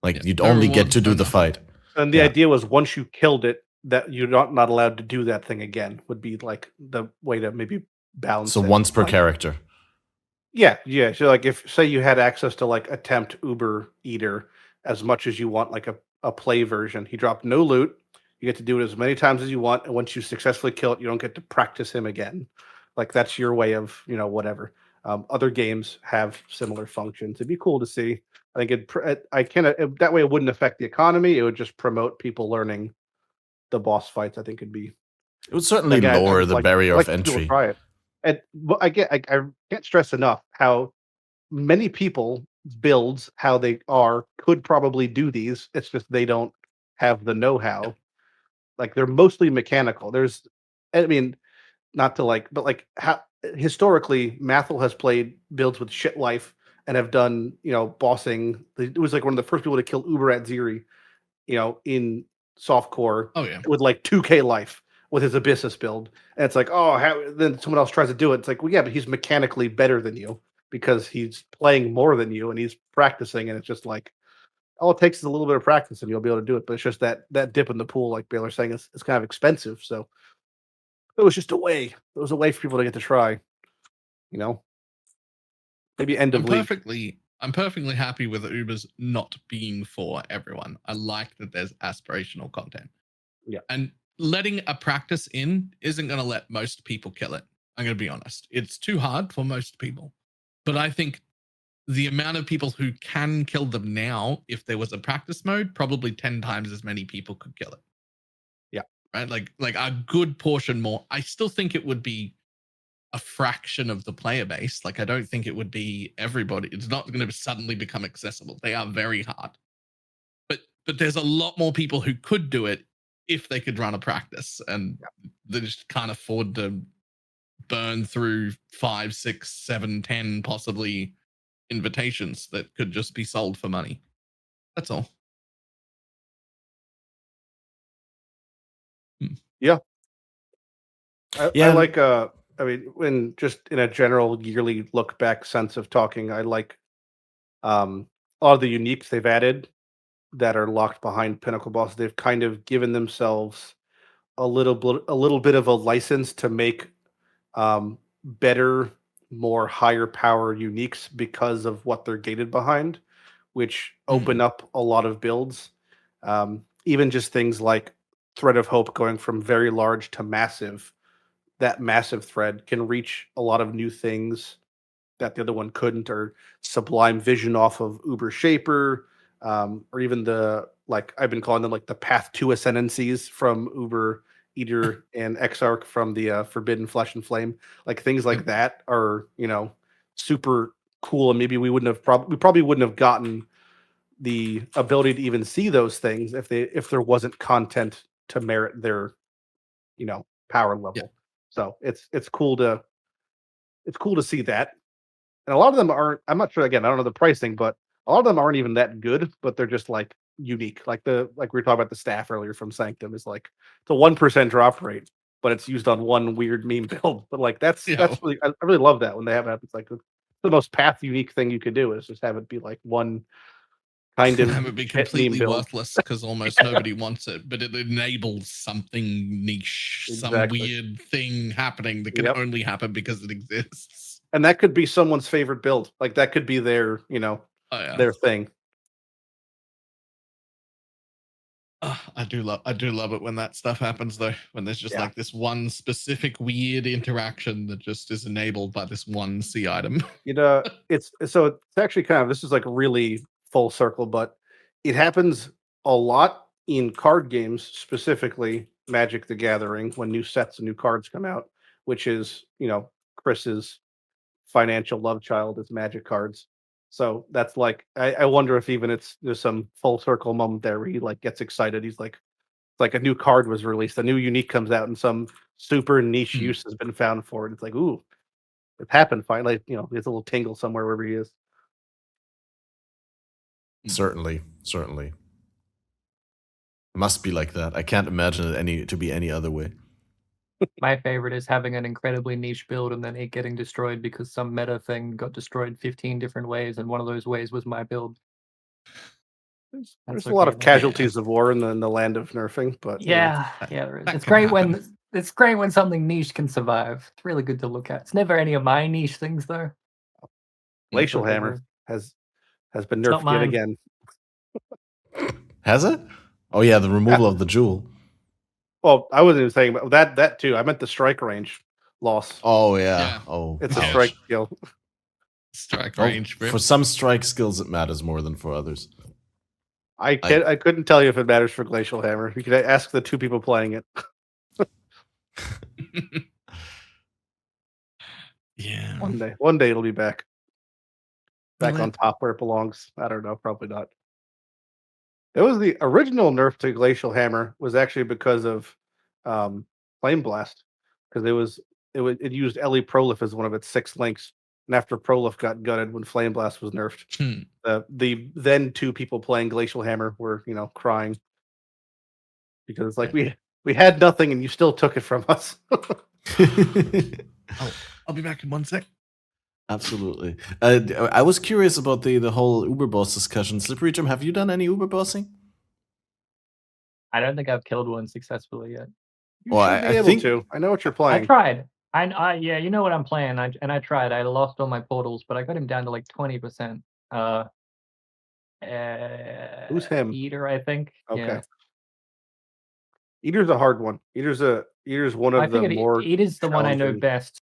Like, you'd only get to do the fight. And the idea was, once you killed it, that you're not allowed to do that thing again, would be like the way to maybe balance. So once per character. Yeah. So like, if say you had access to like attempt Uber Eater as much as you want, like a play version, he dropped no loot. You get to do it as many times as you want, and once you successfully kill it, you don't get to practice him again. Like, that's your way of whatever. Other games have similar functions. It'd be cool to see. I think that way it wouldn't affect the economy. It would just promote people learning the boss fights. I think it'd be. It would certainly Again, lower I'd the barrier like of to see people entry. try it. And I can't stress enough how many people builds how they are could probably do these. It's just they don't have the know-how. Like they're mostly mechanical. I mean, not to but like how historically Mathel has played builds with shit life and have done bossing. It was like one of the first people to kill Uber at Ziri, in softcore. Oh yeah. With like 2K life with his Abyssus build, and it's like, then someone else tries to do it. It's like, well, yeah, but he's mechanically better than you because he's playing more than you and he's practicing, and it's just like all it takes is a little bit of practice and you'll be able to do it. But it's just that dip in the pool, like Baylor's saying, it's kind of expensive. So it was just a way. It was a way for people to get to try. Maybe end of league. I'm perfectly happy with Ubers not being for everyone. I like that there's aspirational content. Yeah. And letting a practice in isn't going to let most people kill it. I'm going to be honest. It's too hard for most people. But I think the amount of people who can kill them now, if there was a practice mode, probably 10 times as many people could kill it. Yeah. Right? Like a good portion more. I still think it would be a fraction of the player base. Like, I don't think it would be everybody. It's not going to suddenly become accessible. They are very hard. But there's a lot more people who could do it if they could run a practice, and they just can't afford to burn through 5, 6, 7, 10 possibly invitations that could just be sold for money. That's all. Yeah. I like I mean, when just in a general yearly look back sense of talking, I like all the uniques they've added that are locked behind Pinnacle Boss. They've kind of given themselves a little bit of a license to make better, more higher power uniques because of what they're gated behind, which open up a lot of builds. Even just things like Thread of Hope going from very large to massive. That massive thread can reach a lot of new things that the other one couldn't, or Sublime Vision off of Uber Shaper, or even I've been calling them like the Path to Ascendancies from Uber Eater and Exarch from the Forbidden Flesh and Flame. Like things like that are super cool, and maybe we probably wouldn't have gotten the ability to even see those things if there wasn't content to merit their power level. Yeah. So it's cool to see that. And a lot of them aren't, I'm not sure, again, I don't know the pricing, but a lot of them aren't even that good, but they're just like unique. Like we were talking about the staff earlier from Sanctum, is like it's a 1% drop rate, but it's used on one weird meme build. But like that's really, I really love that when they have it. It's like the most path unique thing you could do is just have it be like one kind of have it be completely worthless because almost nobody wants it, but it enables something niche, some weird thing happening that can only happen because it exists. And that could be someone's favorite build. Like that could be their, their thing. I do love it when that stuff happens though, when there's just like this one specific weird interaction that just is enabled by this one C item. It's actually kind of, this is like really full circle, but it happens a lot in card games, specifically Magic the Gathering, when new sets and new cards come out, which is, Chris's financial love child is Magic cards. So that's like, I wonder if even there's some full circle moment there where he like gets excited. He's like, it's like a new card was released, a new unique comes out, and some super niche use has been found for it. It's like, ooh, it happened finally. There's a little tingle somewhere wherever he is. Certainly. It must be like that. I can't imagine it to be any other way. My favorite is having an incredibly niche build and then it getting destroyed because some meta thing got destroyed 15 different ways, and one of those ways was my build. There's a lot of casualties of war in the land of nerfing, but there is. It's great when something niche can survive. It's really good to look at. It's never any of my niche things though. Glacial Hammer has been nerfed yet again. Has it? Oh yeah, the removal of the jewel. Well, I wasn't even saying about that too. I meant the strike range loss. Oh yeah. Oh, it's a strike skill. Strike Oh, range, bro. for some strike skills, it matters more than for others. I couldn't tell you if it matters for Glacial Hammer. You could ask the two people playing it. Yeah. One day it'll be back Well, on top where it belongs. I don't know, probably not. It was the original nerf to Glacial Hammer was actually because of Flame Blast, because it used Ellie Prolif as one of its 6 links, and after Prolif got gutted when Flame Blast was nerfed, the then two people playing Glacial Hammer were crying because it's like we had nothing and you still took it from us. I'll be back in 1 sec. Absolutely. I was curious about the whole Uber boss discussion. SlipperyJim, have you done any Uber bossing? I don't think I've killed one successfully yet. You should be able to. I know what you're playing. I tried. Yeah, you know what I'm playing. I tried. I lost all my portals, but I got him down to like 20%. Who's him? Eater, I think. Okay. Yeah. Eater's a hard one. Eater's one of the more. Eater's the one I know challenging. best.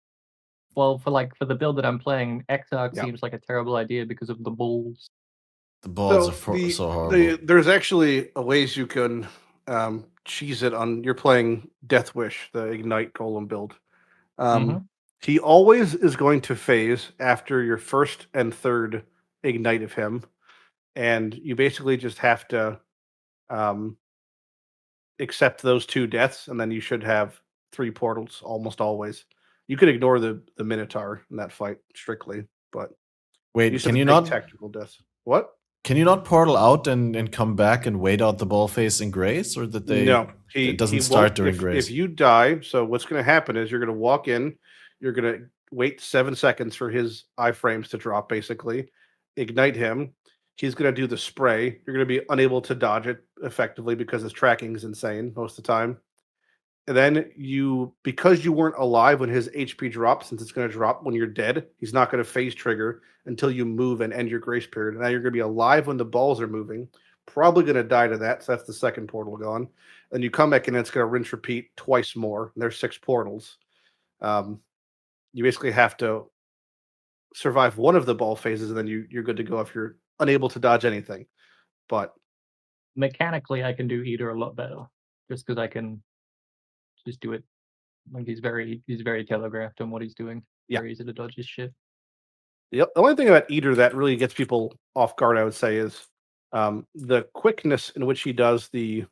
Well, for the build that I'm playing, Exarch Yeah. seems like a terrible idea because of the balls. The balls are so horrible. There's actually a ways you can cheese it on. You're playing Death Wish, the Ignite Golem build. He always is going to phase after your first and third Ignite of him, and you basically just have to accept those 2 deaths, and then you should have 3 portals almost always. You could ignore the Minotaur in that fight strictly, but wait, can you not tactical deaths? What? Can you not portal out and come back and wait out the ball phase in Grace, or that they? No, it doesn't start during Grace. If you die, so what's going to happen is you're going to walk in, you're going to wait 7 seconds for his iframes to drop, basically, ignite him. He's going to do the spray. You're going to be unable to dodge it effectively because his tracking is insane most of the time. And then because you weren't alive when his HP drops, since it's going to drop when you're dead, he's not going to phase trigger until you move and end your grace period. And now you're going to be alive when the balls are moving. Probably going to die to that, so that's the second portal gone. And you come back and it's going to rinse repeat twice more. And there's 6 portals. You basically have to survive one of the ball phases, and then you're good to go if you're unable to dodge anything. But mechanically, I can do Eater a lot better, just because I can just do it. Like he's very telegraphed on what he's doing. Yeah. Very easy to dodge his shit. The only thing about Eater that really gets people off guard, I would say, is the quickness in which he does the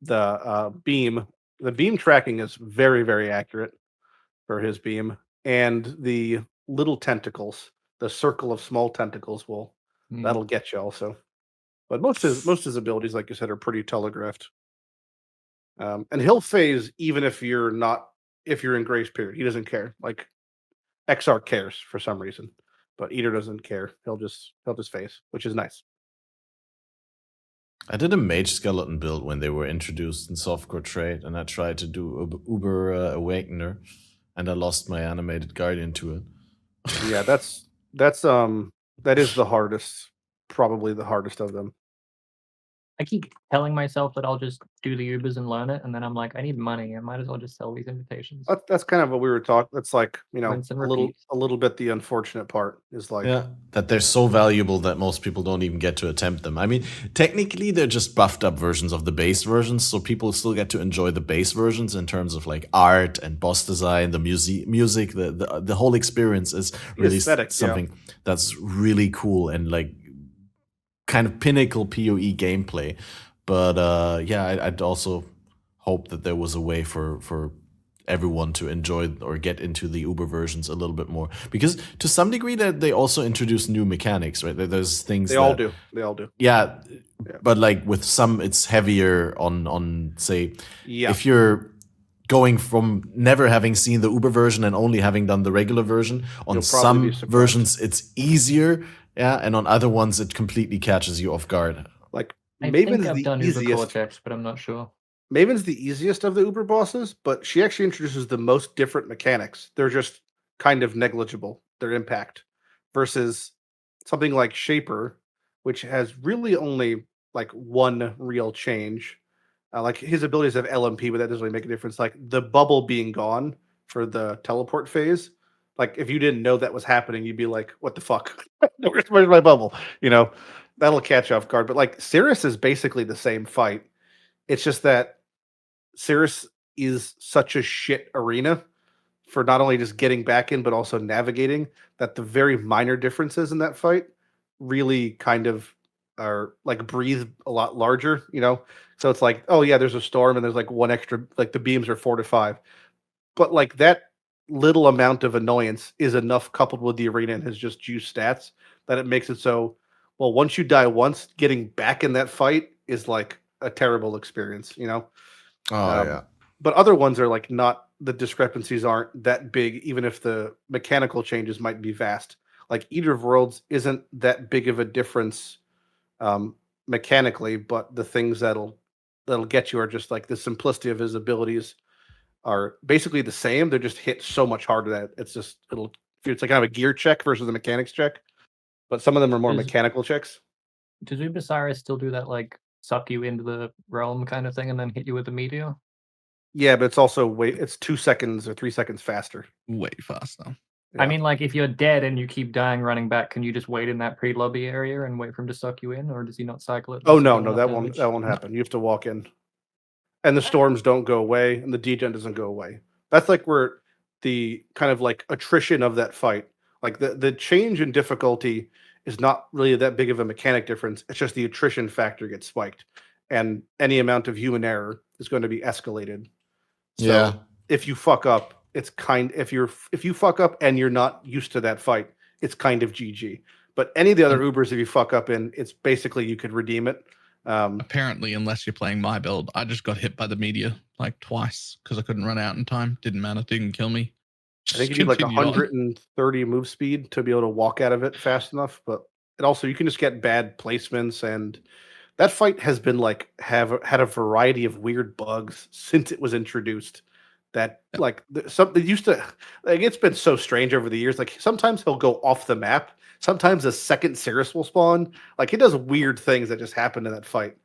beam. The beam tracking is very, very accurate for his beam, and the little tentacles, the circle of small tentacles, that'll get you also. But most of his abilities, like you said, are pretty telegraphed. And he'll phase even if you're in grace period. He doesn't care. Like Exarch cares for some reason, but Eater doesn't care. He'll just phase, which is nice. I did a mage skeleton build when they were introduced in softcore trade, and I tried to do Uber Awakener, and I lost my animated guardian to it. Yeah, that is the hardest, probably the hardest of them. I keep telling myself that I'll just do the Ubers and learn it, and then I'm like, I need money. I might as well just sell these invitations. That's kind of what we were talking. That's like, Rinse and a little bit the unfortunate part is like, yeah, that they're so valuable that most people don't even get to attempt them. I mean, technically they're just buffed up versions of the base versions, so people still get to enjoy the base versions in terms of like art and boss design, the music, the whole experience is really something that's really cool and like kind of pinnacle PoE gameplay. But I'd also hope that there was a way for everyone to enjoy or get into the Uber versions a little bit more, because to some degree that they also introduce new mechanics, right? There's things they all do. Yeah, but like with some it's heavier on say if you're going from never having seen the Uber version and only having done the regular version, on some versions it's easier. Yeah, and on other ones, it completely catches you off guard. Like Maven's the easiest. Uber Cortex, but I'm not sure. Maven's the easiest of the Uber bosses, but she actually introduces the most different mechanics. They're just kind of negligible, their impact, versus something like Shaper, which has really only like one real change. Like his abilities have LMP, but that doesn't really make a difference. Like the bubble being gone for the teleport phase Like if you didn't know that was happening, you'd be like, "What the fuck? Where's my bubble?" You know, that'll catch you off guard. But like Cirrus is basically the same fight. It's just that Cirrus is such a shit arena for not only just getting back in, but also navigating, that the very minor differences in that fight really kind of are like breathe a lot larger, you know? So it's like, oh yeah, there's a storm and there's like one extra, like the beams are 4 to 5. But like that little amount of annoyance is enough coupled with the arena and his just juice stats that it makes it so, well, once you die once, getting back in that fight is like a terrible experience, you know? Oh yeah. But other ones are like not, the discrepancies aren't that big, even if the mechanical changes might be vast. Like Eater of Worlds isn't that big of a difference mechanically, but the things that'll get you are just like the simplicity of his abilities are basically the same. They're just hit so much harder that it's just it's like kind of a gear check versus a mechanics check. But some of them are more mechanical checks. Does Ubisiris still do that like suck you into the realm kind of thing and then hit you with a meteor? Yeah, but it's also it's 2 seconds or 3 seconds faster. Way faster. Yeah. I mean, like if you're dead and you keep dying running back, can you just wait in that pre-lobby area and wait for him to suck you in, or does he not cycle it? Oh no, that won't happen. You have to walk in, and the storms don't go away, and the degen doesn't go away. That's like where the kind of like attrition of that fight, like the change in difficulty is not really that big of a mechanic difference. It's just the attrition factor gets spiked, and any amount of human error is going to be escalated. So Yeah. if you fuck up, it's if you fuck up and you're not used to that fight, it's kind of GG. But any of the other Ubers, if you fuck up in, it's basically you could redeem it. Apparently, unless you're playing my build, I just got hit by the meteor like twice because I couldn't run out in time. Didn't matter. Didn't kill me. I think you need like 130 move speed to be able to walk out of it fast enough. But it also, you can just get bad placements, and that fight has been like had a variety of weird bugs since it was introduced. That like something used to, like, it's been so strange over the years. Like sometimes he'll go off the map. Sometimes a second Cirrus will spawn. Like he does weird things that just happen in that fight.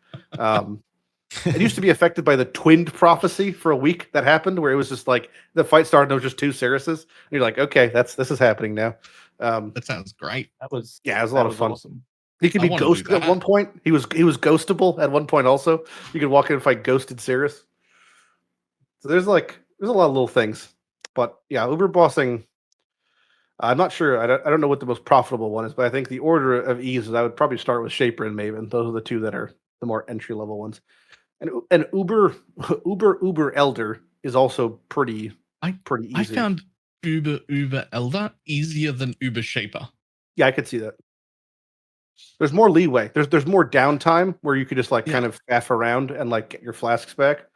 It used to be affected by the twinned prophecy for a week that happened, where it was just like the fight started and it was just 2 Cirruses. And you're like, okay, this is happening now. That sounds great. It was a lot of fun. Awesome. He could be ghosted at one point. He was ghostable at one point also. You could walk in and fight ghosted Cirrus. So there's a lot of little things. But yeah, Uber bossing, I'm not sure. I don't know what the most profitable one is, but I think the order of ease is I would probably start with Shaper and Maven. Those are the two that are the more entry level ones. And Uber Elder is also pretty easy. I found Uber Elder easier than Uber Shaper. Yeah, I could see that. There's more leeway. There's more downtime where you could just like kind of faff around and like get your flasks back.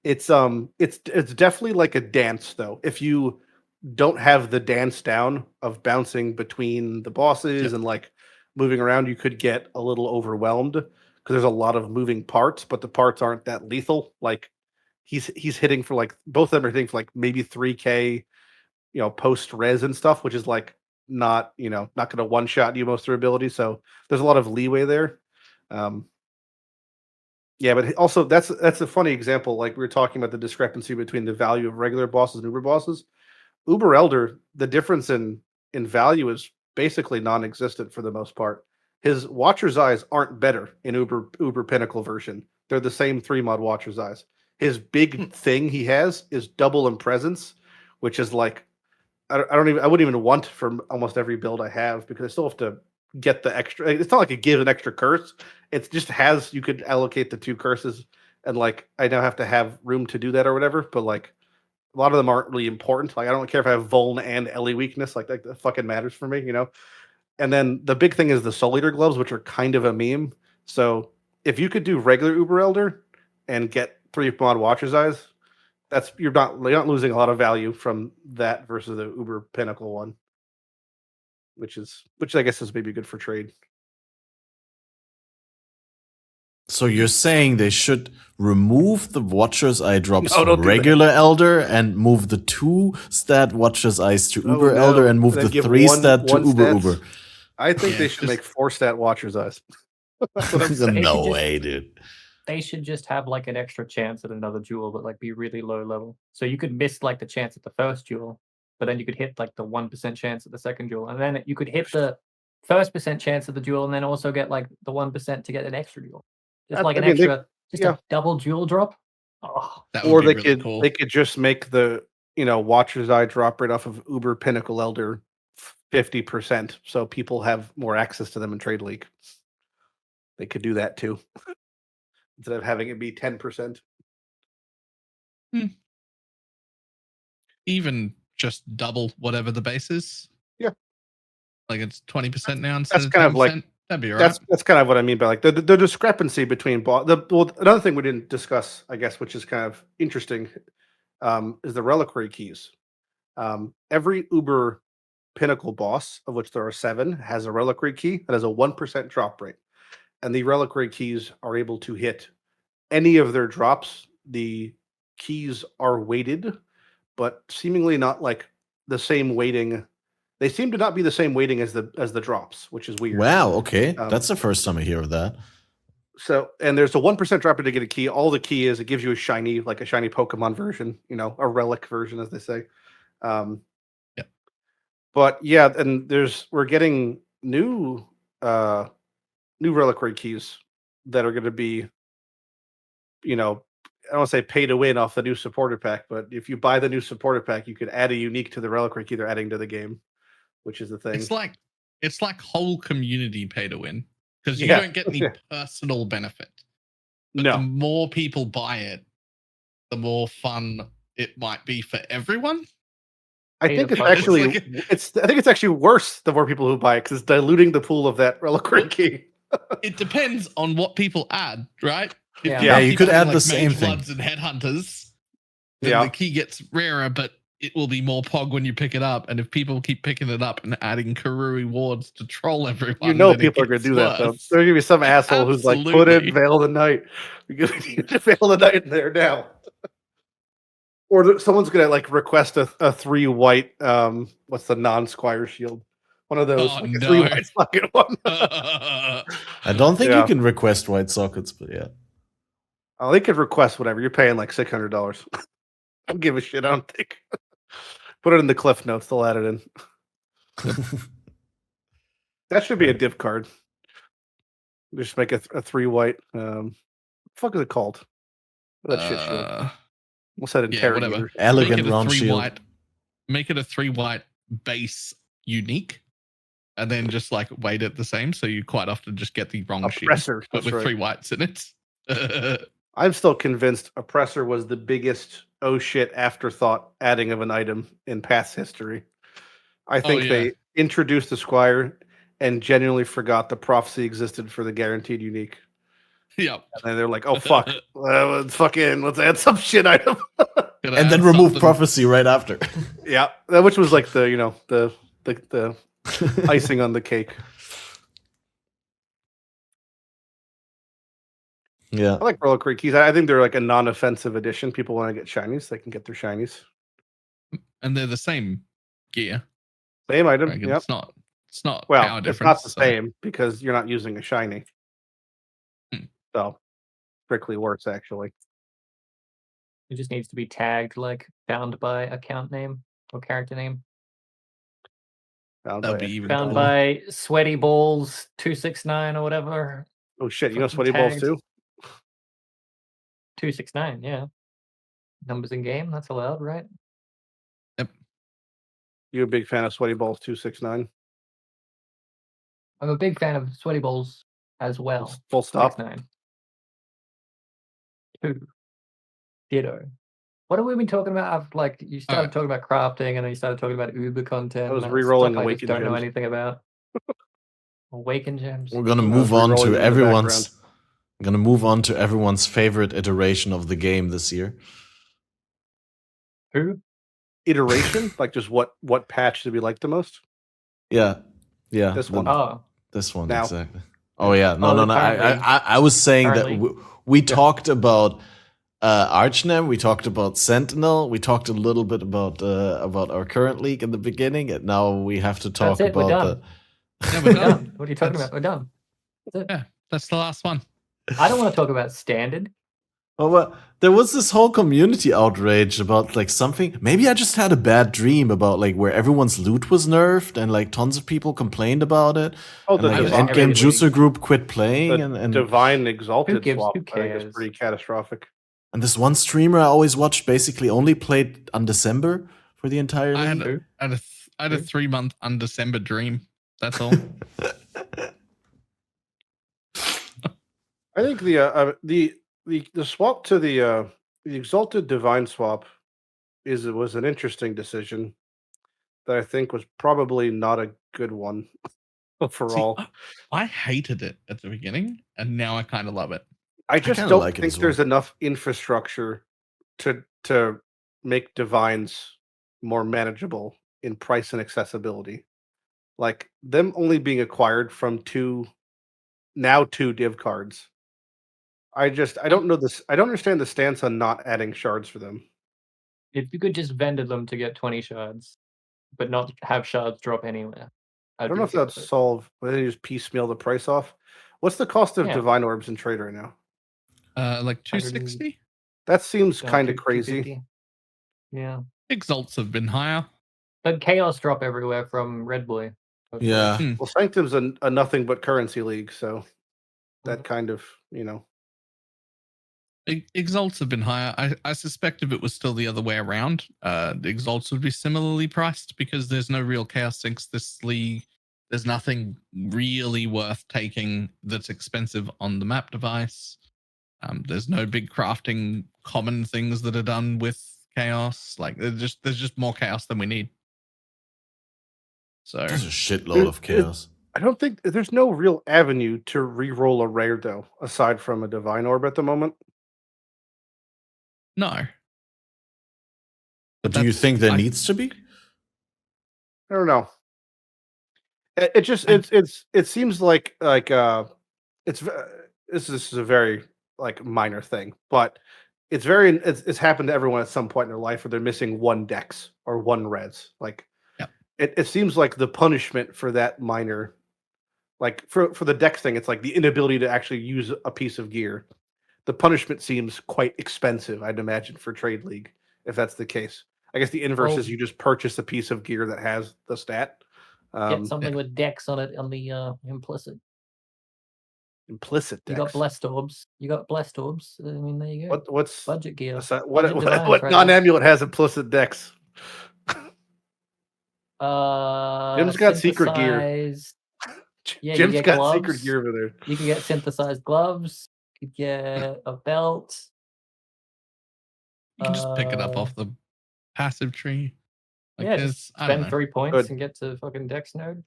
It's definitely like a dance though. If you don't have the dance down of bouncing between the bosses and like moving around, you could get a little overwhelmed because there's a lot of moving parts, but the parts aren't that lethal. Like he's hitting for like, both of them are hitting for like maybe 3K, post res and stuff, which is like not going to one shot you most of their ability. So there's a lot of leeway there. Yeah, but also that's a funny example. Like we were talking about the discrepancy between the value of regular bosses and Uber bosses. Uber Elder, the difference in value is basically non-existent for the most part. His Watcher's Eyes aren't better in Uber Pinnacle version. They're the same 3-mod Watcher's Eyes. His big thing he has is double in presence, which is like I wouldn't even want for almost every build I have, because I still have to get the extra. It's not like it gives an extra curse. It just has, you could allocate the 2 curses, and like I now have to have room to do that or whatever. But like a lot of them aren't really important. Like I don't care if I have Vuln and Ellie weakness. Like that fucking matters for me, And then the big thing is the Soul Eater gloves, which are kind of a meme. So if you could do regular Uber Elder and get 3-mod Watcher's Eyes, you're not losing a lot of value from that versus the Uber Pinnacle one, which I guess is maybe good for trade. So you're saying they should remove the Watcher's Eye drops from regular Elder and move the 2 stat Watcher's Eyes to Uber Elder and move the 3 stat to Uber. I think they should make 4 stat Watcher's Eyes. That's what I'm saying. No way, dude. They should just have like an extra chance at another duel, but like be really low level. So you could miss like the chance at the first duel, but then you could hit like the 1% chance of the second jewel, and then you could hit the first percent chance of the jewel, and then also get like the 1% to get an extra jewel. Just like an extra, a double jewel drop. Oh, That would Or be they really could cool. they could just make the Watcher's Eye drop rate off of Uber Pinnacle Elder 50%, so people have more access to them in Trade League. They could do that too, instead of having it be 10%. Even just double whatever the base is. Yeah. Like it's 20% now instead of 10%. Kind of like that'd be all right. That's kind of what I mean by like the discrepancy between another thing we didn't discuss, I guess, which is kind of interesting, is the reliquary keys. Every Uber Pinnacle boss, of which there are 7, has a reliquary key that has a 1% drop rate, and the reliquary keys are able to hit any of their drops. The keys are weighted, but seemingly not like the same weighting. They seem to not be the same weighting as the drops, which is weird. Wow, okay. That's the first time I hear of that. So, and there's a 1% drop rate to get a key. All the key is, it gives you a shiny Pokemon version, a relic version, as they say. But yeah, and we're getting new reliquary keys that are going to be, I don't want to say pay to win off the new supporter pack, but if you buy the new supporter pack, you could add a unique to the reliquary key they're adding to the game, which is the thing. It's like whole community pay to win, because you don't get any personal benefit. But the more people buy it, the more fun it might be for everyone. I think it's actually worse the more people who buy it, because it's diluting the pool of that reliquary key. It depends on what people add, right? Yeah, you could add the same thing. Bloods and headhunters. Then the key gets rarer, but it will be more pog when you pick it up. And if people keep picking it up and adding Karui wards to troll everyone, people are going to do that. Though. There's going to be some asshole who's like, put in Veil of the Night. We're going to need Veil of the Night in there now. Or someone's going to like request a 3 white, what's the non-Squire shield? One of those, 3 white socket one. I don't think you can request white sockets, but yeah. Oh, they could request whatever. You're paying like $600. I don't give a shit. I don't think. Put it in the cliff notes. They'll add it in. That should be a div card. Just make a 3 white. What the fuck is it called? That shit shield. What's that interrogator? Elegant round shield. Make it a 3 white base unique, and then just like weight it the same. So you quite often just get the wrong shield, but with 3 whites in it. I'm still convinced Oppressor was the biggest afterthought adding of an item in past history. I think they introduced the Squire and genuinely forgot the prophecy existed for the guaranteed unique. Yep. And they're like, oh fuck, let's add some shit item. And then remove prophecy right after. Yeah, which was like the icing on the cake. Yeah, I like reliquary keys. I think they're like a non-offensive addition. People want to get shinies, they can get their shinies, and they're the same gear, same item. Right? Yep. It's not. Well, it's not the same because you're not using a shiny. So, strictly worse actually. It just needs to be tagged like found by account name or character name. Found by Sweaty Balls 269 or whatever. Oh shit! You know Sweaty Balls too? 269, yeah. Numbers in game, that's allowed, right? Yep. You a big fan of Sweaty Balls 269? I'm a big fan of Sweaty Balls as well. Full stop. 2. Ditto. What have we been talking about? Like you started talking about crafting, and then you started talking about Uber content. I was re-rolling Awaken Gems. I don't know anything about. Awaken Gems. We're gonna move on to everyone's. I'm gonna move on to everyone's favorite iteration of the game this year. Who? Iteration? Like just what patch did we like the most? Yeah. This one. This one now. Exactly. Oh yeah. No. I was saying that we talked about Archnemesis, we talked about Sentinel, we talked a little bit about our current league in the beginning, and now we have to talk about we're done. What are you talking about? We're done. That's it. Yeah, that's the last one. I don't want to talk about standard. Oh, well, there was this whole community outrage about like something. Maybe I just had a bad dream about like where everyone's loot was nerfed and like tons of people complained about it. Oh, And the like an divine- endgame every juicer group quit playing the and divine exalted gives- swap. who I think is cares? pretty catastrophic. and this one streamer I always watched basically only played on December for the entire I league. had a 3-month undecember dream. That's all. I think the swap to the exalted divine swap was an interesting decision that I think was probably not a good one overall. I hated it at the beginning, and now I kind of love it. I just kinda don't like it think as there's well. enough infrastructure to make divines more manageable in price and accessibility. Like them only being acquired from two div cards. I don't know this. I don't understand the stance on not adding shards for them. If you could just vendor them to get 20 shards, but not have shards drop anywhere. I don't know if that'd that's solve. Whether they just piecemeal the price off. What's the cost of Yeah. divine orbs in trade right now? Like 260. That seems kind of crazy. Yeah. Exalts have been higher. But chaos drop everywhere from Red Boy. Yeah. Well, Sanctum's a nothing but currency league, so that Mhm. kind of Exalts have been higher. I suspect if it was still the other way around, the Exalts would be similarly priced because there's no real chaos sinks this league. There's nothing really worth taking that's expensive on the map device. There's no big crafting common things that are done with chaos. Like there's just more chaos than we need. So There's a shitload of chaos. I don't think there's no real avenue to re-roll a rare though, aside from a divine orb at the moment. no. But do you think there I- needs to be? I don't know. It just it seems like it's this is a very like minor thing, but it's happened to everyone at some point in their life where they're missing one dex or one res. Like Yep. it seems like the punishment for that minor, like for the dex thing, it's like the inability to actually use a piece of gear. The punishment seems quite expensive, I'd imagine, for Trade League, if that's the case. I guess the inverse Well- is you just purchase a piece of gear that has the stat. Get something with dex on it on the implicit. Implicit You dex. got blessed orbs. I mean, there you go. What's Budget gear. what Budget divines right non there. amulet has implicit dex? Jim's got secret gear. Yeah, you Jim's get got secret gloves. gear over there. You can get synthesized gloves. You could get a belt. You can just pick it up Uh, off the passive tree. Like yeah, there's- just I don't spend know. 3 points Good. and get to fucking dex node.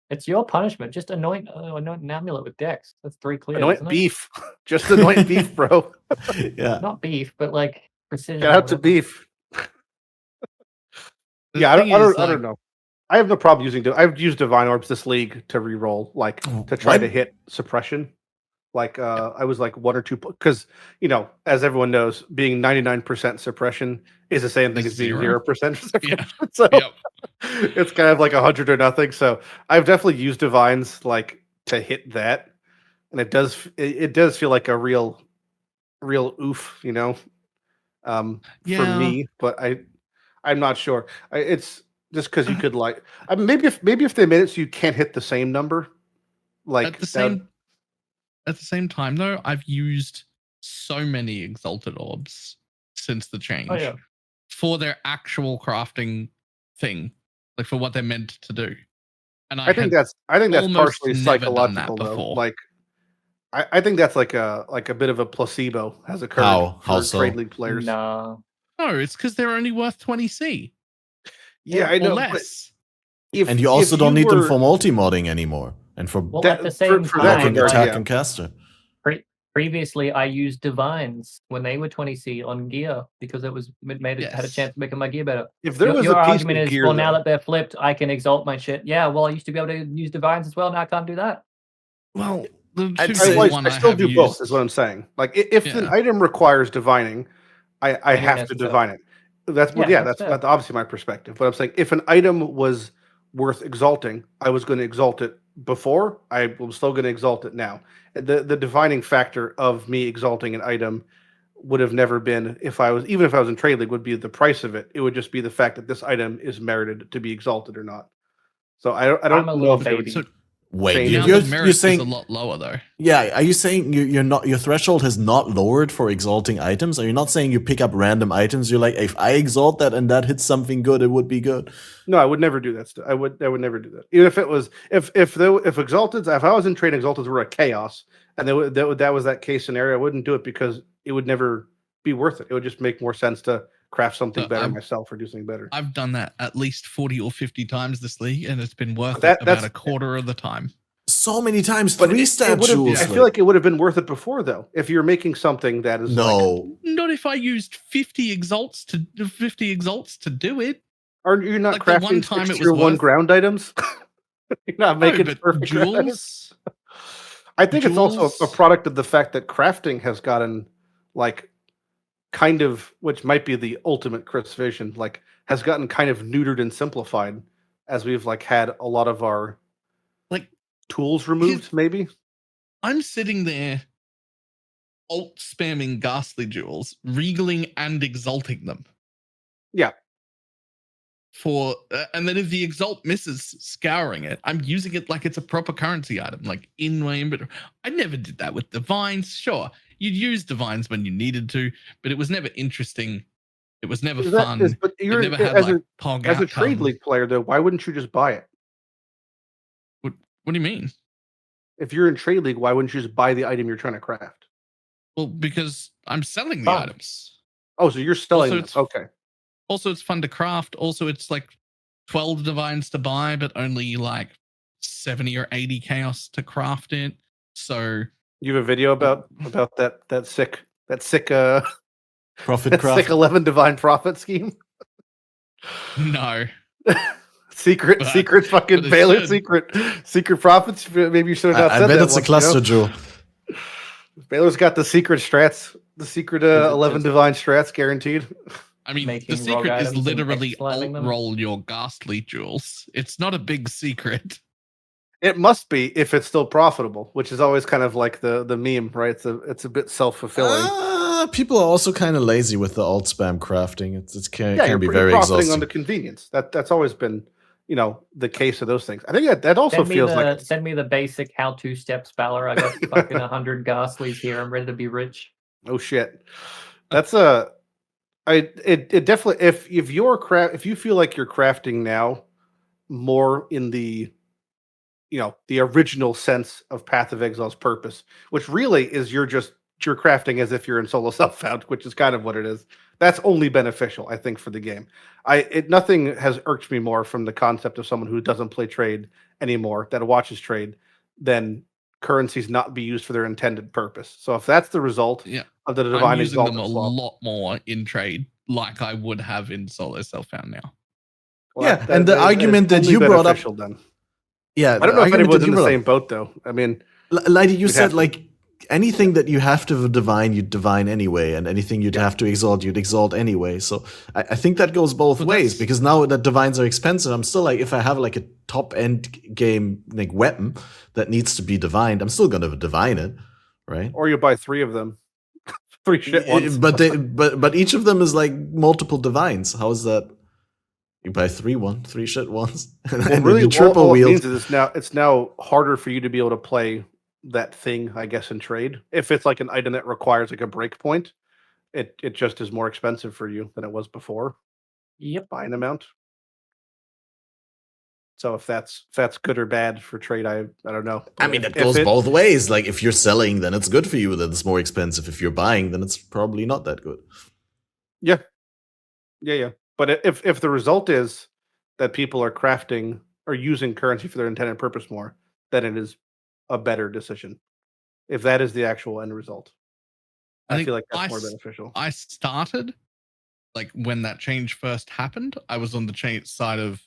It's your punishment. Just anoint an amulet with dex. That's 3 clears. Anoint isn't it? beef. Just anoint beef, bro. Yeah. Not beef, but like precision. Shout or out to whatever. beef. The Yeah, I thing don't is, like, know. I have no problem using. I've used divine orbs this league to re-roll, like to try Why- to hit suppression. Like I was like 1 or 2 because as everyone knows, being 99% suppression is the same thing as being 0% suppression. Yeah. So Yep. it's kind of like 100 or nothing. So I've definitely used divines like to hit that, and it does feel like a real oof, Yeah. for me. But I'm not sure. It's just because you could like maybe if they made it so you can't hit the same number, like At the same time, though, I've used so many exalted orbs since the change Oh yeah. for their actual crafting thing, like for what they're meant to do. And I think that's almost partially never done that psychological though. before. Like I think that's like a bit of a placebo has occurred How for so? Trade League players. Nah. no, it's because they're only worth 20C Yeah, I or know. but less. And you also don't need them for multi-modding anymore. And for Well, That- at the for- same for that time, blocking, regard, attack, yeah. and caster. previously I used divines when they were 20C on gear because it had a Yes. chance of making my gear better. If there was your a piece argument of is, gear, well, now though- that they're flipped, I can exalt my shit. Yeah, well, I used to be able to use divines as well. Now I can't do that. Well, the I'd two say big I one still have do both. used- Is what I'm saying. Like if an Yeah. item requires divining, I have to necessary. divine it. That's Yeah, that's fair. obviously my perspective. But I'm saying if an item was worth exalting, I was going to exalt it before. I'm still going to exalt it now. The divining factor of me exalting an item would have never been if I was in Trade League would be the price of it. It would just be the fact that this item is merited to be exalted or not. So I don't I'm a know little if they would baby. So Wait, change now it. the merit is saying a lot lower though. Yeah, are you saying your threshold has not lowered for exalting items? Are you not saying you pick up random items? You're like, if I exalt that and that hits something good, it would be good. No, I would never do that. I would never do that. Even if it was if exalteds, if I was in trade, exalteds were a chaos, and that was that case scenario, I wouldn't do it because it would never be worth it. It would just make more sense to craft something better myself or do something better. I've done that at least 40 or 50 times this league, and it's been worth That- it about that's- a quarter of the time. So many times, But 3-stat jewels. I feel like it would have been worth it before, though. If you're making something that is no. Not if I used 50 exalts to do it. are you not Like the one crafting time it was tier 1 worth- ground items? You're not making but perfect ground items? jewels. I think it's also a Jewels- product of the fact that crafting has gotten like kind of, which might be the ultimate Chris vision, like has gotten kind of neutered and simplified as we've like had a lot of our Like tools removed. Maybe I'm sitting there alt spamming ghastly jewels, regaling and exalting them. Yeah. For and then if the exalt misses, scouring it, I'm using it like it's a proper currency item, like in my inventory. I never did that with divines. Sure, you'd use divines when you needed to, but it was never interesting. It was never fun. but It you're never had as like a pog as a trade outcomes. league player though. Why wouldn't you just buy it? What do you mean? If you're in trade league, why wouldn't you just buy the item you're trying to craft? Well, because I'm selling the Fun. items. Oh, so you're selling Also, them. it's- Okay. Also, it's fun to craft. Also, it's like 12 divines to buy, but only like 70 or 80 chaos to craft it. So You have a video about that sick Profit that craft. sick 11 divine profit scheme. no. secret But fucking it Baylor should. secret profits. Maybe you should have not I said bet that it's a once, cluster you know? jewel. Baylor's got the secret strats, the secret Is it 11 just- divine strats guaranteed. I mean, Making the rogue secret is items and literally X-slamming them? alt-roll your ghastly jewels. It's not a big secret. It must be if it's still profitable, which is always kind of like the meme, right? It's a bit self-fulfilling. People are also kind of lazy with the alt spam crafting. It can you're be pretty very profiting exhausting. on the convenience. That's always been, the case of those things. I think that also feels like send me the basic how-to steps, Balor. I got fucking 100 ghastlies here. I'm ready to be rich. oh shit. That's it definitely if you feel like you're crafting now more in the the original sense of Path of Exile's purpose, which really is you're crafting as if you're in solo self-found, which is kind of what it is. That's only beneficial, I think, for the game. Nothing has irked me more from the concept of someone who doesn't play trade anymore, that watches trade, than currencies not be used for their intended purpose. So if that's the result Yeah. of the I'm divine using them a exalted swap, lot more in trade, like I would have in solo self-found now. well, Yeah, and the argument that only you brought up- beneficial then. Yeah, I don't know if argument anyone's that in you the brought same boat though. I mean, Lighty, you We'd have said to. like anything that you have to divine, you'd divine anyway, and anything you'd have to exalt, you'd exalt anyway. So I think that goes both But ways, that's- because now that divines are expensive, I'm still like, if I have like a top end game like weapon that needs to be divined, I'm still gonna divine it, right? or you buy 3 of them, 3 shit ones. But each of them is like multiple divines. How is that? You buy 3 shit ones, and Well, then really, you triple all it wield. means is it's now harder for you to be able to play that thing, I guess, in trade. If it's like an item that requires like a break point, it just is more expensive for you than it was before. Yep. Buying amount. So if that's good or bad for trade, I don't know. I mean, If that goes it- both ways. Like, if you're selling, then it's good for you. Then it's more expensive. If you're buying, then it's probably not that good. Yeah. But if the result is that people are crafting or using currency for their intended purpose more, then it is a better decision. If that is the actual end result, I think feel like that's more s- beneficial. I started, like, when that change first happened, I was on the change side of,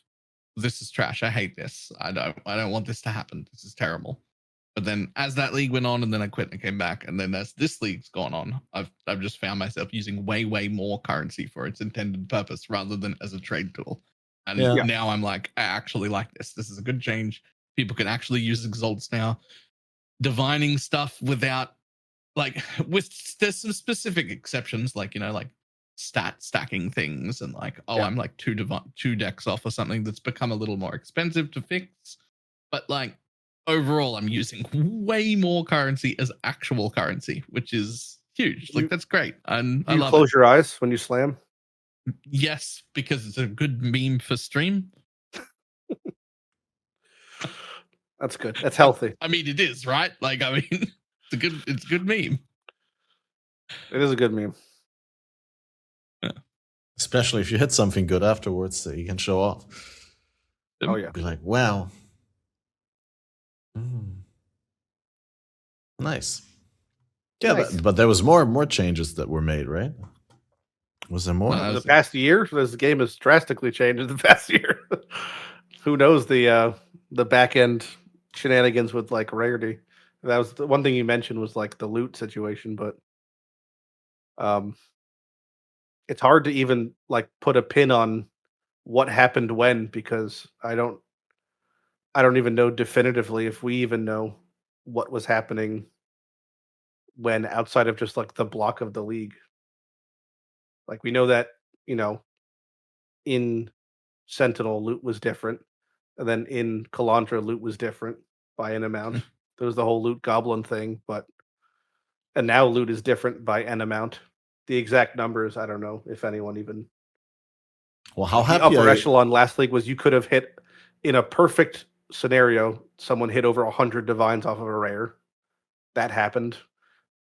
this is trash. I hate this. I don't want this to happen. This is terrible. But then as that league went on, and then I quit and came back, and then as this league's gone on, I've just found myself using way more currency for its intended purpose rather than as a trade tool. And Yeah. now I'm like, I actually like this. This is a good change. People can actually use exalts now. Divining stuff without like there's some specific exceptions, like like stat stacking things, and like I'm like two decks off or something that's become a little more expensive to fix. But like overall, I'm using way more currency as actual currency, which is huge. Like that's great. And I love close your eyes when you slam? Yes, because it's a good meme for stream. That's good. That's healthy. I mean, it is, right? Like, I mean, it's a good meme. It is a good meme. Yeah. Especially if you hit something good afterwards that you can show off. Oh yeah. Be like, wow. Nice. Yeah, Nice. but there was more changes that were made, right? Was there more? The past year, this game has drastically changed in the past year. Who knows the back end shenanigans with like rarity? That was the one thing you mentioned was like the loot situation, but it's hard to even like put a pin on what happened when, because I don't even know definitively if we even know what was happening when, outside of just like the block of the league. Like we know that, in Sentinel loot was different, and then in Kalandra loot was different by an amount. There was the whole loot goblin thing, and now loot is different by an amount. The exact numbers, I don't know if anyone even. Well, how the happy upper echelon last league was you could have hit, in a perfect scenario, someone hit over 100 divines off of a rare. That happened.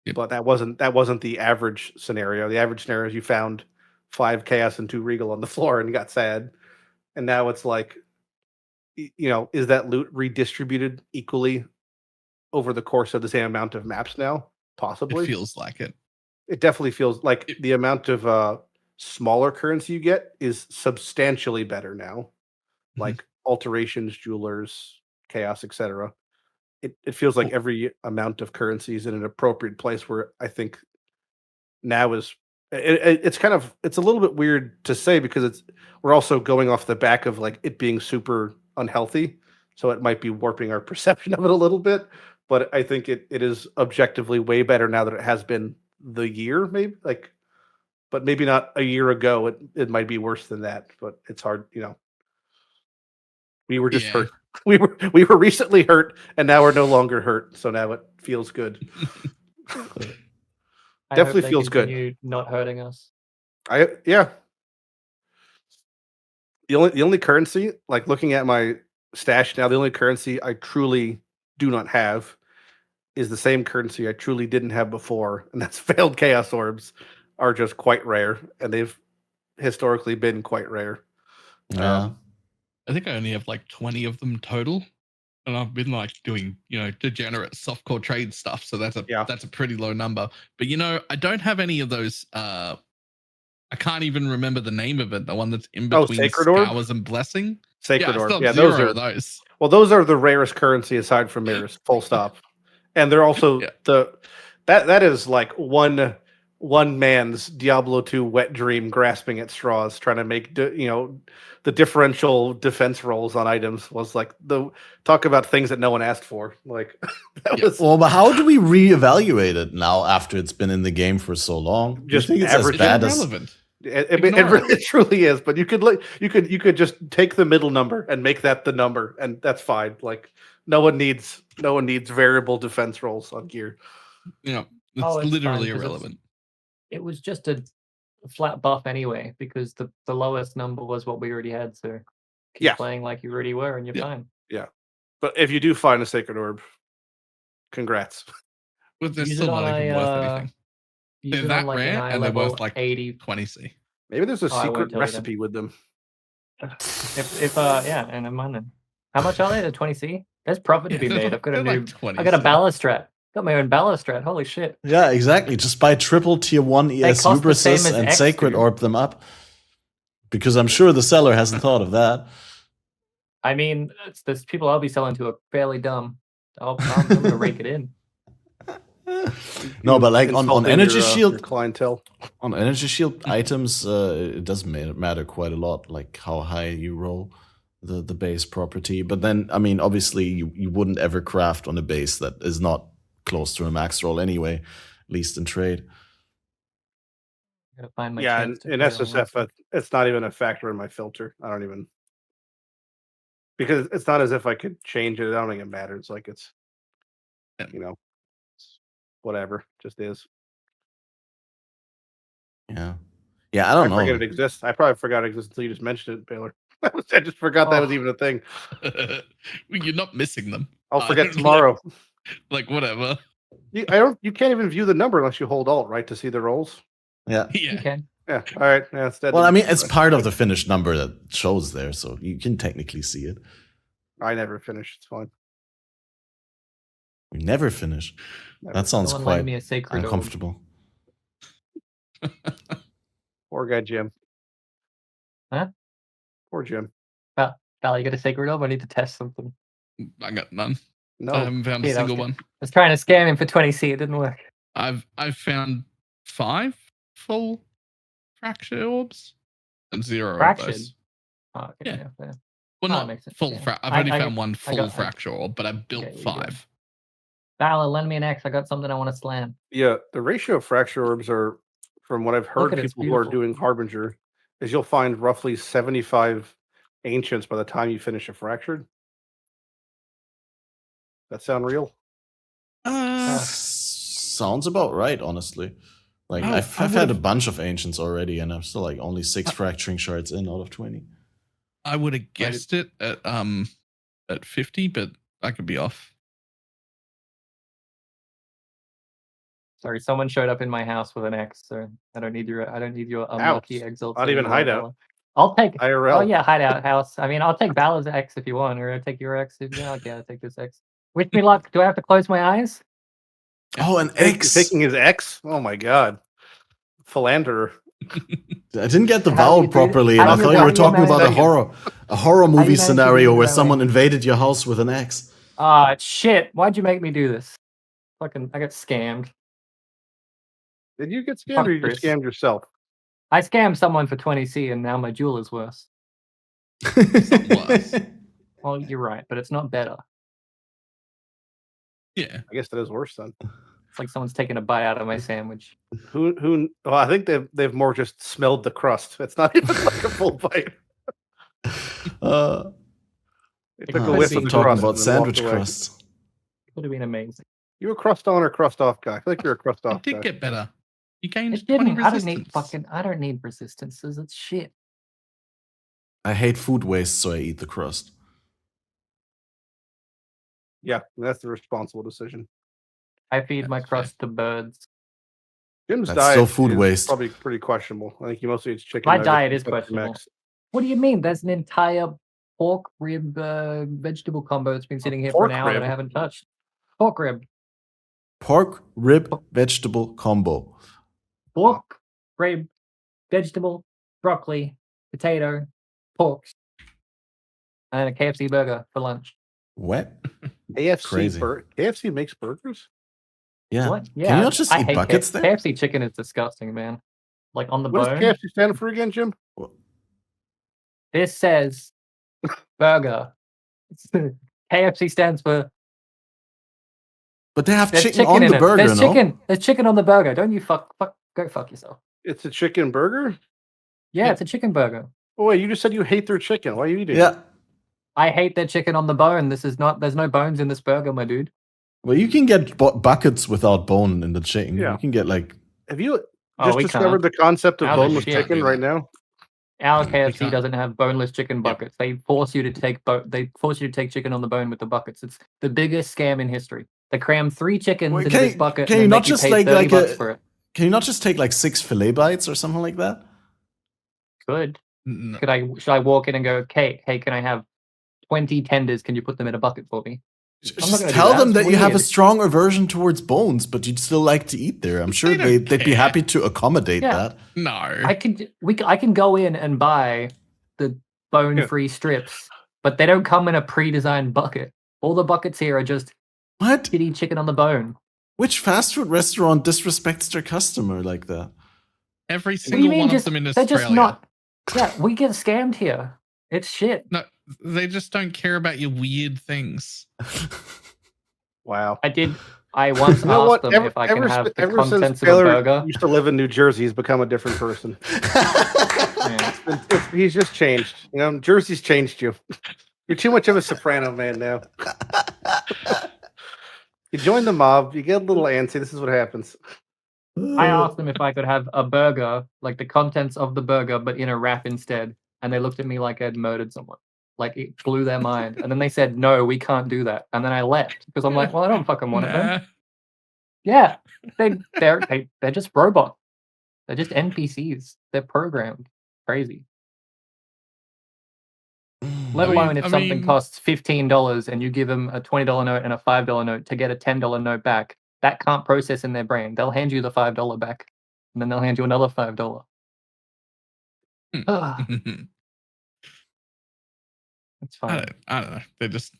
Yep. But that wasn't the average scenario. The average scenario is you found 5 chaos and 2 regal on the floor and got sad. And now it's like, is that loot redistributed equally over the course of the same amount of maps now? Possibly. It feels like it. It definitely feels like the amount of smaller currency you get is substantially better now. Like alterations, jewelers, chaos, etc. It feels like every amount of currency is in an appropriate place, where I think now is it's a little bit weird to say, because we're also going off the back of like it being super unhealthy, so it might be warping our perception of it a little bit. But I think it is objectively way better now that it has been the year, maybe but maybe not a year ago. It might be worse than that, but it's hard, We were just hurt. We were recently hurt, and now we're no longer hurt. So now it feels good. Definitely feels good. Not hurting us. The only currency, like looking at my stash now, the only currency I truly do not have is the same currency I truly didn't have before, and that's failed chaos orbs. Are just quite rare, and they've historically been quite rare. Yeah. I think I only have like 20 of them total, and I've been like doing, degenerate softcore trade stuff. So that's a pretty low number. But I don't have any of those. I can't even remember the name of it. The one that's in between Scowers and Blessing. Sacred Orb. Yeah, those are those. Well, those are the rarest currency aside from mirrors. Full stop. And they're also that is like one man's Diablo 2 wet dream, grasping at straws, trying to make the differential defense rolls on items was like talk about things that no one asked for. Like that was. Well, but how do we reevaluate it now after it's been in the game for so long? Just think it's average, as bad irrelevant. It truly is. But you could just take the middle number and make that the number, and that's fine. Like no one needs variable defense rolls on gear. It's literally irrelevant. It was just a flat buff anyway, because the lowest number was what we already had. So keep playing like you already were, and you're fine. Yeah, but if you do find a Sacred Orb, congrats. But they're still not even worth anything. They're that like rare, and they're worth like 80. 20C. Maybe there's a secret recipe with them. And I'm on them. How much are they? The 20C? There's profit to be made. I've got a new. Like I got a Balorstrat. Got my own Balorstrat. Holy shit. Yeah, exactly. Just buy triple tier 1 ES Hubris's and Sacred Orb them up. Because I'm sure the seller hasn't thought of that. I mean, there's people I'll be selling to are fairly dumb. I'm going to rake it in. No, but like on Energy Shield your clientele. On Energy Shield items, it does matter quite a lot, like how high you roll the base property. But then, I mean, obviously you wouldn't ever craft on a base that is not close to a max roll anyway. least in trade. Gotta find my Yeah, chance in to fail on SSF, one. it's not even a factor in my filter. I don't even because it's not as if I could change it. I don't think it matters. Like it's, Yeah. you know, it's whatever, just is. Yeah. Yeah, I don't I forget know. it exists. I probably forgot it exists until you just mentioned it, Baylor. I just forgot that was Oh. even a thing. You're not missing them. I'll forget Like- tomorrow. Like whatever. You can't even view the number unless you hold Alt, right, to see the rolls. Yeah. Yeah. Okay. Yeah. All right. Yeah. It's dead. Well, I mean, it's part of the finished number that shows there, so you can technically see it. I never finish. It's fine. We never finish. Never. That sounds Someone lend quite me a sacred orb. uncomfortable. Poor guy, Jim. Huh? Poor Jim. Val, you got a sacred orb? I need to test something. I got none. No. I haven't found Yeah, a that was single good. one. I was trying to scam him for 20C. It didn't work. I've found 5 full fracture orbs and 0 of Fractured? those. Oh, okay, Yeah. yeah, fair. Well, Oh, not that makes sense, full. yeah. I've only I found one full got- fracture orb, but I've built Okay, you 5. Val, lend me an X. I got something I want to slam. Yeah. The ratio of fracture orbs are, from what I've heard, at it, it's people who are beautiful. doing Harbinger, is you'll find roughly 75 ancients by the time you finish a fractured. That sound real? Sounds about right, honestly. Like Oh, I've I had a would've- bunch of ancients already, and I'm still like only 6 fracturing shards in out of 20. I would have guessed it at 50, but I could be off. Sorry, someone showed up in my house with an X, so I don't need your unlucky exalt. Not even hideout. I'll take. IRL. Oh yeah, hideout house. I mean, I'll take Valor's X if you want, or I'll take your X if I'll take this X. Wish me luck. Do I have to close my eyes? Oh, an X! Taking his X? Oh my god. Philanderer. I didn't get the How do vowel you do that? properly, How and I do you- thought you how were do you talking about manage a horror movie manage to do scenario it where that way? someone invaded your house with an X. Ah, shit. Why'd you make me do this? Fucking, I got scammed. Did you get scammed Fuck or you just Chris. scammed yourself? I scammed someone for 20C and now my jewel is worse. Worse. Well, you're right, but it's not better. Yeah. I guess that is worse then. It's like someone's taking a bite out of my sandwich. Who well, I think they've more just smelled the crust. It's not even like a full bite. They took a could whiff be of the talking crust about and then walked sandwich away. crusts. Would have been amazing. You a crust on or crust off guy? I feel like you're a crust It off did guy. get better. You gained It 20 didn't. resistance. I don't need resistances. It's shit. I hate food waste, so I eat the crust. Yeah, that's the responsible decision. I feed my That's fair. crust to birds. Jim's That's diet still food is waste. probably pretty questionable. I think he mostly eats chicken. My nuggets diet and is Pepsi questionable. Max. What do you mean? There's an entire pork rib vegetable combo that's been sitting here for an pork hour that I rib? haven't touched. Pork rib. Pork rib vegetable combo. Pork, rib, vegetable, broccoli, potato, pork, and a KFC burger for lunch. What? KFC, Crazy. KFC makes burgers? Yeah. What? Yeah, Can you not just I eat hate buckets there? KFC chicken is disgusting, man. Like on the What bone. does KFC stand for again, Jim? This says burger. KFC stands for But they have there's chicken, chicken on in the it. burger, There's no? chicken. There's chicken on the burger. Don't you go fuck yourself. It's a chicken burger? Yeah, Yeah. it's a chicken burger. Oh wait, you just said you hate their chicken. Why are you eating it? Yeah. I hate their chicken on the bone. There's no bones in this burger, my dude. Well, you can get buckets without bone in the chicken. Yeah. You can get like Have you Oh, just we discovered can't. the concept of How the boneless shit? chicken Do right that. now? Our We KFC can't. doesn't have boneless chicken buckets. They force you to take chicken on the bone with the buckets. It's the biggest scam in history. They cram 3 chickens Wait, into this bucket can and you then not make you just pay like 30 like bucks a for it. can you not just take like 6 fillet bites or something like that? Good. No. Should I walk in and go, Kate, hey, can I have 20 tenders? Can you put them in a bucket for me? I'm not Just gonna do tell that. them It's that you have a weird. strong aversion towards bones, but you'd still like to eat there. I'm sure They don't they'd be care. happy to accommodate Yeah. that. No. I can go in and buy the bone-free strips, but they don't come in a pre-designed bucket. All the buckets here are just What? shitty chicken on the bone. Which fast food restaurant disrespects their customer like that? Every What do single you mean? one Just of them in they're Australia. just not. Yeah, we get scammed here. It's shit. No, they just don't care about your weird things. Wow. I did I once You know asked what? them if I can have the Ever since contents of a Taylor burger. used to live in New Jersey, he's become a different person. Yeah. He's just changed. You know, Jersey's changed you. You're too much of a soprano man now. You join the mob, you get a little antsy. This is what happens. I asked them if I could have a burger, like the contents of the burger, but in a wrap instead. And they looked at me like I'd murdered someone. Like it blew their mind. And then they said, no, we can't do that. And then I left because I'm like, well, I don't fucking want it then. Yeah. They're just robots. They're just NPCs. They're programmed. Crazy. Let alone if something costs $15 and you give them a $20 note and a $5 note to get a $10 note back. That can't process in their brain. They'll hand you the $5 back, and then they'll hand you another $5. It's fine. I don't know. They're just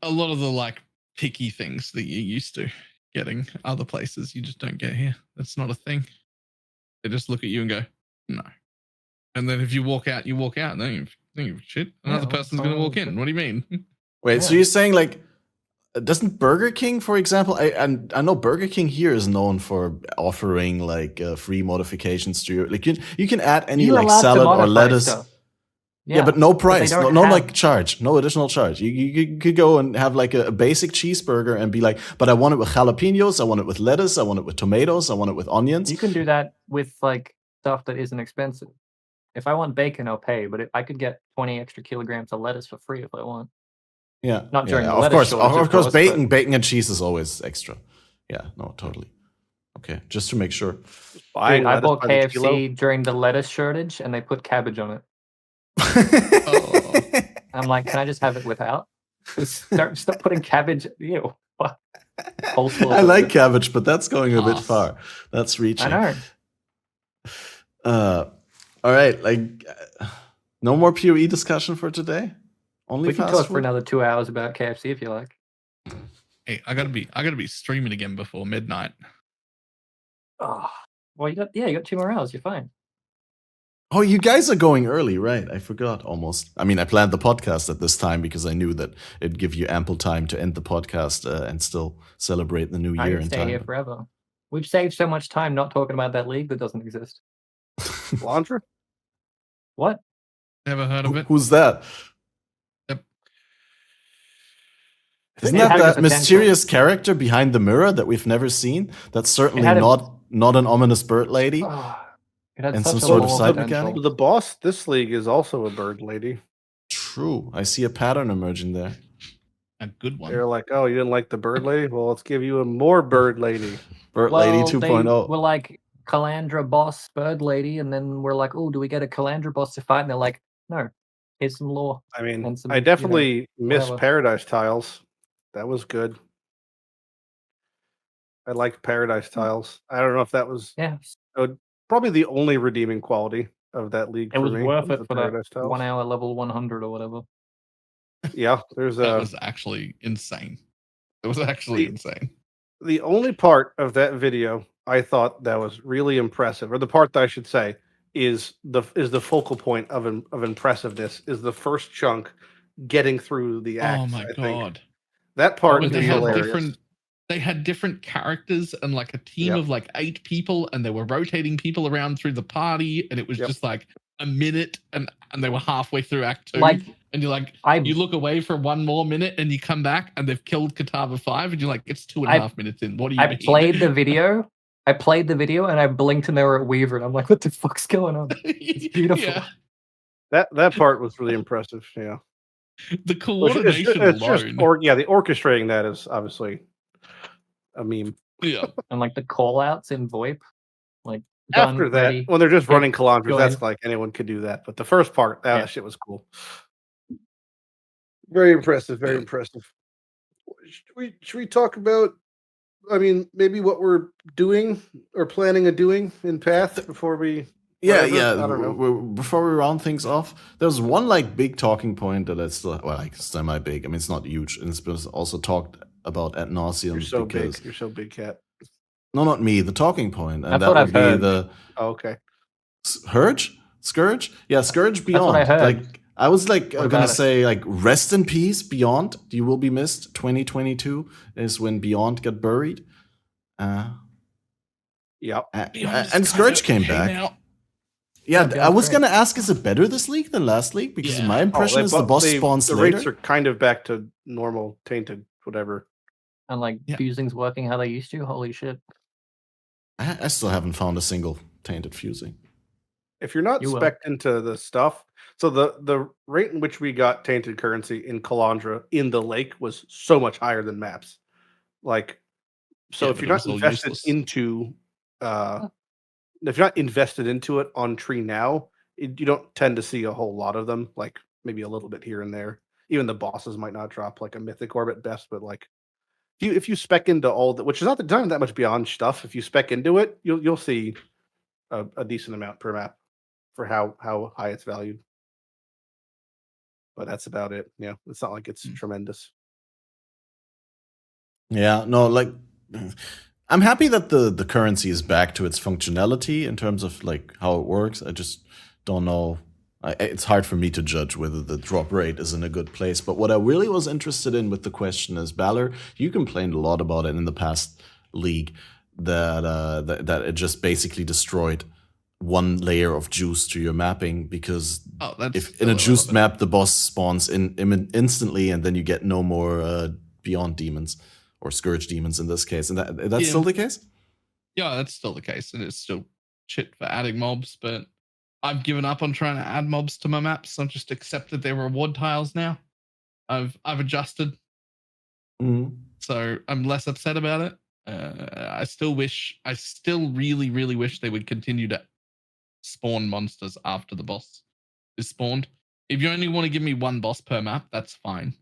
a lot of the like picky things that you're used to getting other places. You just don't get here. That's not a thing. They just look at you and go, no. And then if you walk out, you walk out. And then you think, shit, another person's going to walk in. What do you mean? Wait, so you're saying like, doesn't Burger King, for example, I know Burger King here is known for offering like free modifications to your, like you can add any You're like allowed to salad or modify lettuce. stuff. Yeah, but no price, they no, don't no have- like charge, no additional charge. You could go and have like a basic cheeseburger and be like, but I want it with jalapenos, I want it with lettuce, I want it with tomatoes, I want it with onions. You can do that with like stuff that isn't expensive. If I want bacon, I'll pay, but I could get 20 extra kilograms of lettuce for free if I want. Yeah, Not during the of lettuce course, shortage, of course, but- bacon and cheese is always extra. Yeah, no, totally. Okay, just to make sure. Buying Dude, I lettuce bought by the kilo. KFC during the lettuce shortage, and they put cabbage on it. I'm like, can I just have it without? Stop putting cabbage. Ew. Coleslaw. I like cabbage, but that's going a bit Awesome. far. That's reaching. I know. All right, like no more PoE discussion for today. Only We can fast talk food? for another 2 hours about KFC if you like. Hey, I gotta be streaming again before midnight. Oh, well, you got 2 more hours. You're fine. Oh, you guys are going early, right? I forgot almost. I mean, I planned the podcast at this time because I knew that it'd give you ample time to end the podcast and still celebrate the new I year can in stay time. here forever. We've saved so much time not talking about that league that doesn't exist. Kalandra? What? Never heard of it. Who's that? Yep. Isn't It that had that potential. mysterious character behind the mirror that we've never seen? That's certainly had a- not an ominous bird lady. Oh, it had And such some a sort of lore side potential. mechanic? The boss this league is also a bird lady. True. I see a pattern emerging there. A good one. They're like, oh, you didn't like the bird lady? Well, let's give you a more bird lady. Bird Well, Lady they 2.0. were like Kalandra boss, bird lady, and then we're like, oh, do we get a Kalandra boss to fight? And they're like, no, here's some lore. I mean, And some, I definitely miss whatever. Paradise Tiles. That was good. I liked Paradise Tiles. I don't know if that was Yeah, probably the only redeeming quality of that league it for was me. worth was it the for Paradise that Tiles. 1 hour level 100 or whatever. Yeah, there's That a was actually insane. It was actually The- insane. the only part of that video I thought that was really impressive, or the part that I should say is the focal point of impressiveness, is the first chunk getting through the acts. Oh my I think. god. That part When is they had hilarious. they had different characters and like a team Yep. of like 8 people, and they were rotating people around through the party, and it was Yep. just like a minute, and they were halfway through Act 2, Like, and you're like, I you look away for 1 more minute, and you come back, and they've killed Katava 5, and you're like, it's 2.5 minutes in. What do you mean? played the video. I played the video and I blinked and they were at Weaver, and I'm like, what the fuck's going on? It's beautiful. Yeah. That part was really impressive. Yeah, The Which coordination it's just alone. the orchestrating that is obviously a meme. Yeah. And like the call outs in VoIP. Like After done, that, ready. when they're just Good. running Kalandras, Go that's ahead. like anyone could do that. But the first part, Yeah. that shit was cool. Very impressive. Very impressive. Should we talk about? I mean, maybe what we're doing or planning on doing in Path before we. Yeah, whatever, yeah. I don't know. Before we round things off, there's one like big talking point that I still, well, like semi big. I mean, it's not huge, and it's been also talked about ad nauseum. You're so because, big. You're so big, Cat. No, not me. The talking point, and That's that what would I've be heard. the Oh, okay. Scourge. Yeah, Scourge what Beyond. I heard. Like I was like What gonna about it? say like rest in peace, Beyond. You will be missed. 2022 is when Beyond got buried. Yep. And Scourge came back. Out. Yeah, Yeah, I was great. gonna ask, is it better this league than last league? Because Yeah. my impression is the boss spawns the later. rates are kind of back to normal, tainted, whatever. And like Yeah. fusing's working how they used to. Holy shit! I still haven't found a single tainted fusing. If you're not You will. spec'd into the stuff, so the rate in which we got tainted currency in Kalandra in the lake was so much higher than maps. Like, so Yeah, if but you're it not was all invested useless. into, if you're not invested into it on Tree now, you don't tend to see a whole lot of them. Like maybe a little bit here and there. Even the bosses might not drop like a mythic orb at best, but like if you spec into all that, which is not that much beyond stuff. If you spec into it, you'll see a decent amount per map for how high it's valued. But that's about it. Yeah, it's not like it's tremendous. Yeah, no, like I'm happy that the currency is back to its functionality in terms of like how it works. I just don't know. It's hard for me to judge whether the drop rate is in a good place. But what I really was interested in with the question is, Balor, you complained a lot about it in the past league that it just basically destroyed one layer of juice to your mapping, because if in a juiced map the boss spawns instantly and then you get no more Beyond demons or Scourge demons in this case, and that's still the case. Yeah, that's still the case, and it's still shit for adding mobs. But I've given up on trying to add mobs to my maps. I've just accepted their reward tiles now. I've adjusted, so I'm less upset about it. I still really, really wish they would continue to spawn monsters after the boss is spawned. If you only want to give me one boss per map, that's fine.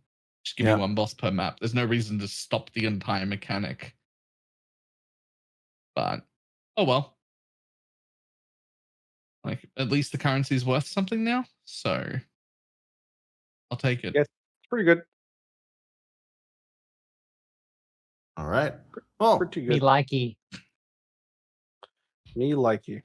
Just give me one boss per map. There's no reason to stop the entire mechanic. But oh well. Like at least the currency is worth something now, so I'll take it. Yeah, it's pretty good. All right. Well, Pretty Me good. likey. Me likey.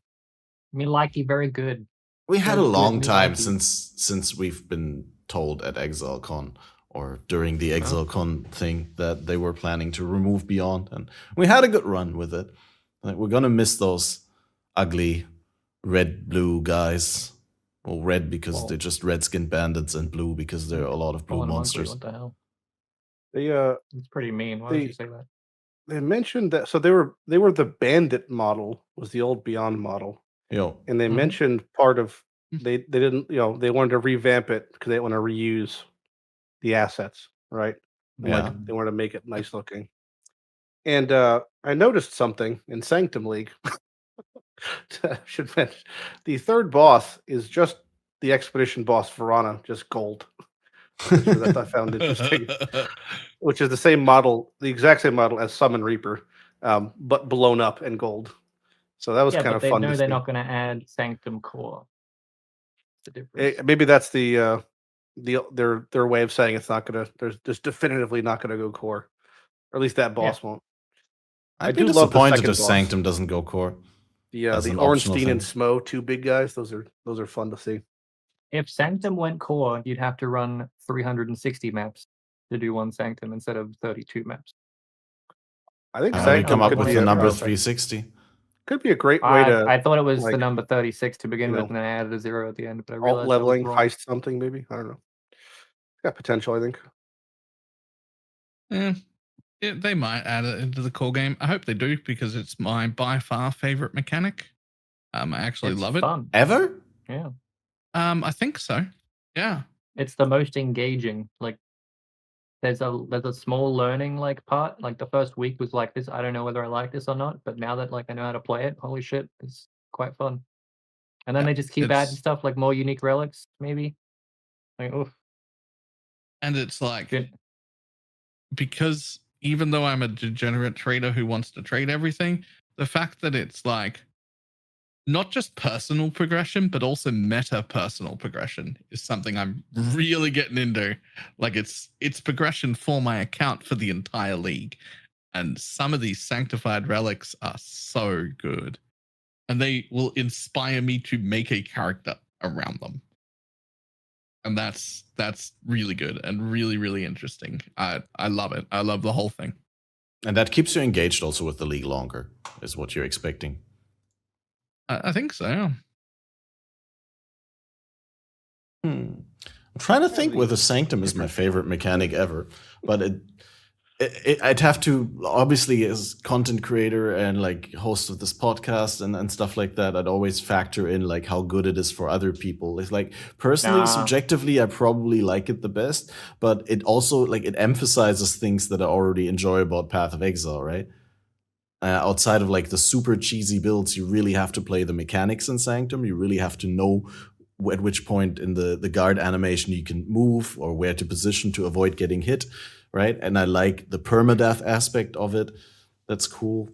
Me likey, very good. we had a Good, long me time likey. since we've been told at ExileCon or during the ExileCon thing that they were planning to remove Beyond, and we had a good run with it. Like, we're gonna miss those ugly red-blue guys. Well, red because they're just red-skinned bandits, and blue because there are a lot of blue Fallen Monkey, monsters. what the hell? They It's pretty mean. Why would you say that? they mentioned that, so they were the bandit model was the old Beyond model, Yo, and they mentioned part of they didn't, they wanted to revamp it because they want to reuse the assets, right? And, Yeah. like, they want to make it nice looking. And I noticed something in Sanctum League. Should mention the third boss is just the expedition boss Verana, just gold. Which I found interesting. Which is the same model, the exact same model as Summon Reaper, but blown up and gold. So that was kind but of they fun know to they're see. not going to add Sanctum Core. The difference. Maybe that's the their way of saying it's not gonna. There's just definitively not gonna go core, or at least that boss won't. I'd do be love the disappointed second if boss. Sanctum doesn't go core. The as an optional Ornstein and thing. Smo, two big guys. Those are fun to see. If Sanctum went core, you'd have to run 360 maps to do one Sanctum instead of 32 maps. I think How do we Sanctum come up could with be the a, number uh, 360? could be a great way to I thought it was like, the number 36 to begin you with, know, and then I added a 0 at the end. But I alt realized leveling, that was wrong. heist something maybe. I don't know. Got potential, I think. Yeah, they might add it into the core game. I hope they do, because it's my by far favorite mechanic. I actually love it. Fun. Ever? Yeah. I think so. Yeah. It's the most engaging. Like there's a small learning like part. Like the first week was like this. I don't know whether I like this or not, but now that like I know how to play it, holy shit, it's quite fun. And then they just keep adding stuff like more unique relics, maybe. Like, oof. And it's like, because even though I'm a degenerate trader who wants to trade everything, the fact that it's like not just personal progression, but also meta personal progression is something I'm really getting into. Like it's progression for my account for the entire league. And some of these sanctified relics are so good. And they will inspire me to make a character around them. And that's really good and really, really interesting. I love it. I love the whole thing. And that keeps you engaged also with the league longer, is what you're expecting. I think so. Yeah. I'm trying to think whether Sanctum is my favorite mechanic ever, but I'd have to, obviously, as content creator and like host of this podcast and stuff like that, I'd always factor in like how good it is for other people. It's like personally, subjectively, I probably like it the best, but it also like it emphasizes things that I already enjoy about Path of Exile, right? Outside of like the super cheesy builds, you really have to play the mechanics in Sanctum. You really have to know at which point in the guard animation you can move or where to position to avoid getting hit. Right, and I like the permadeath aspect of it. That's cool,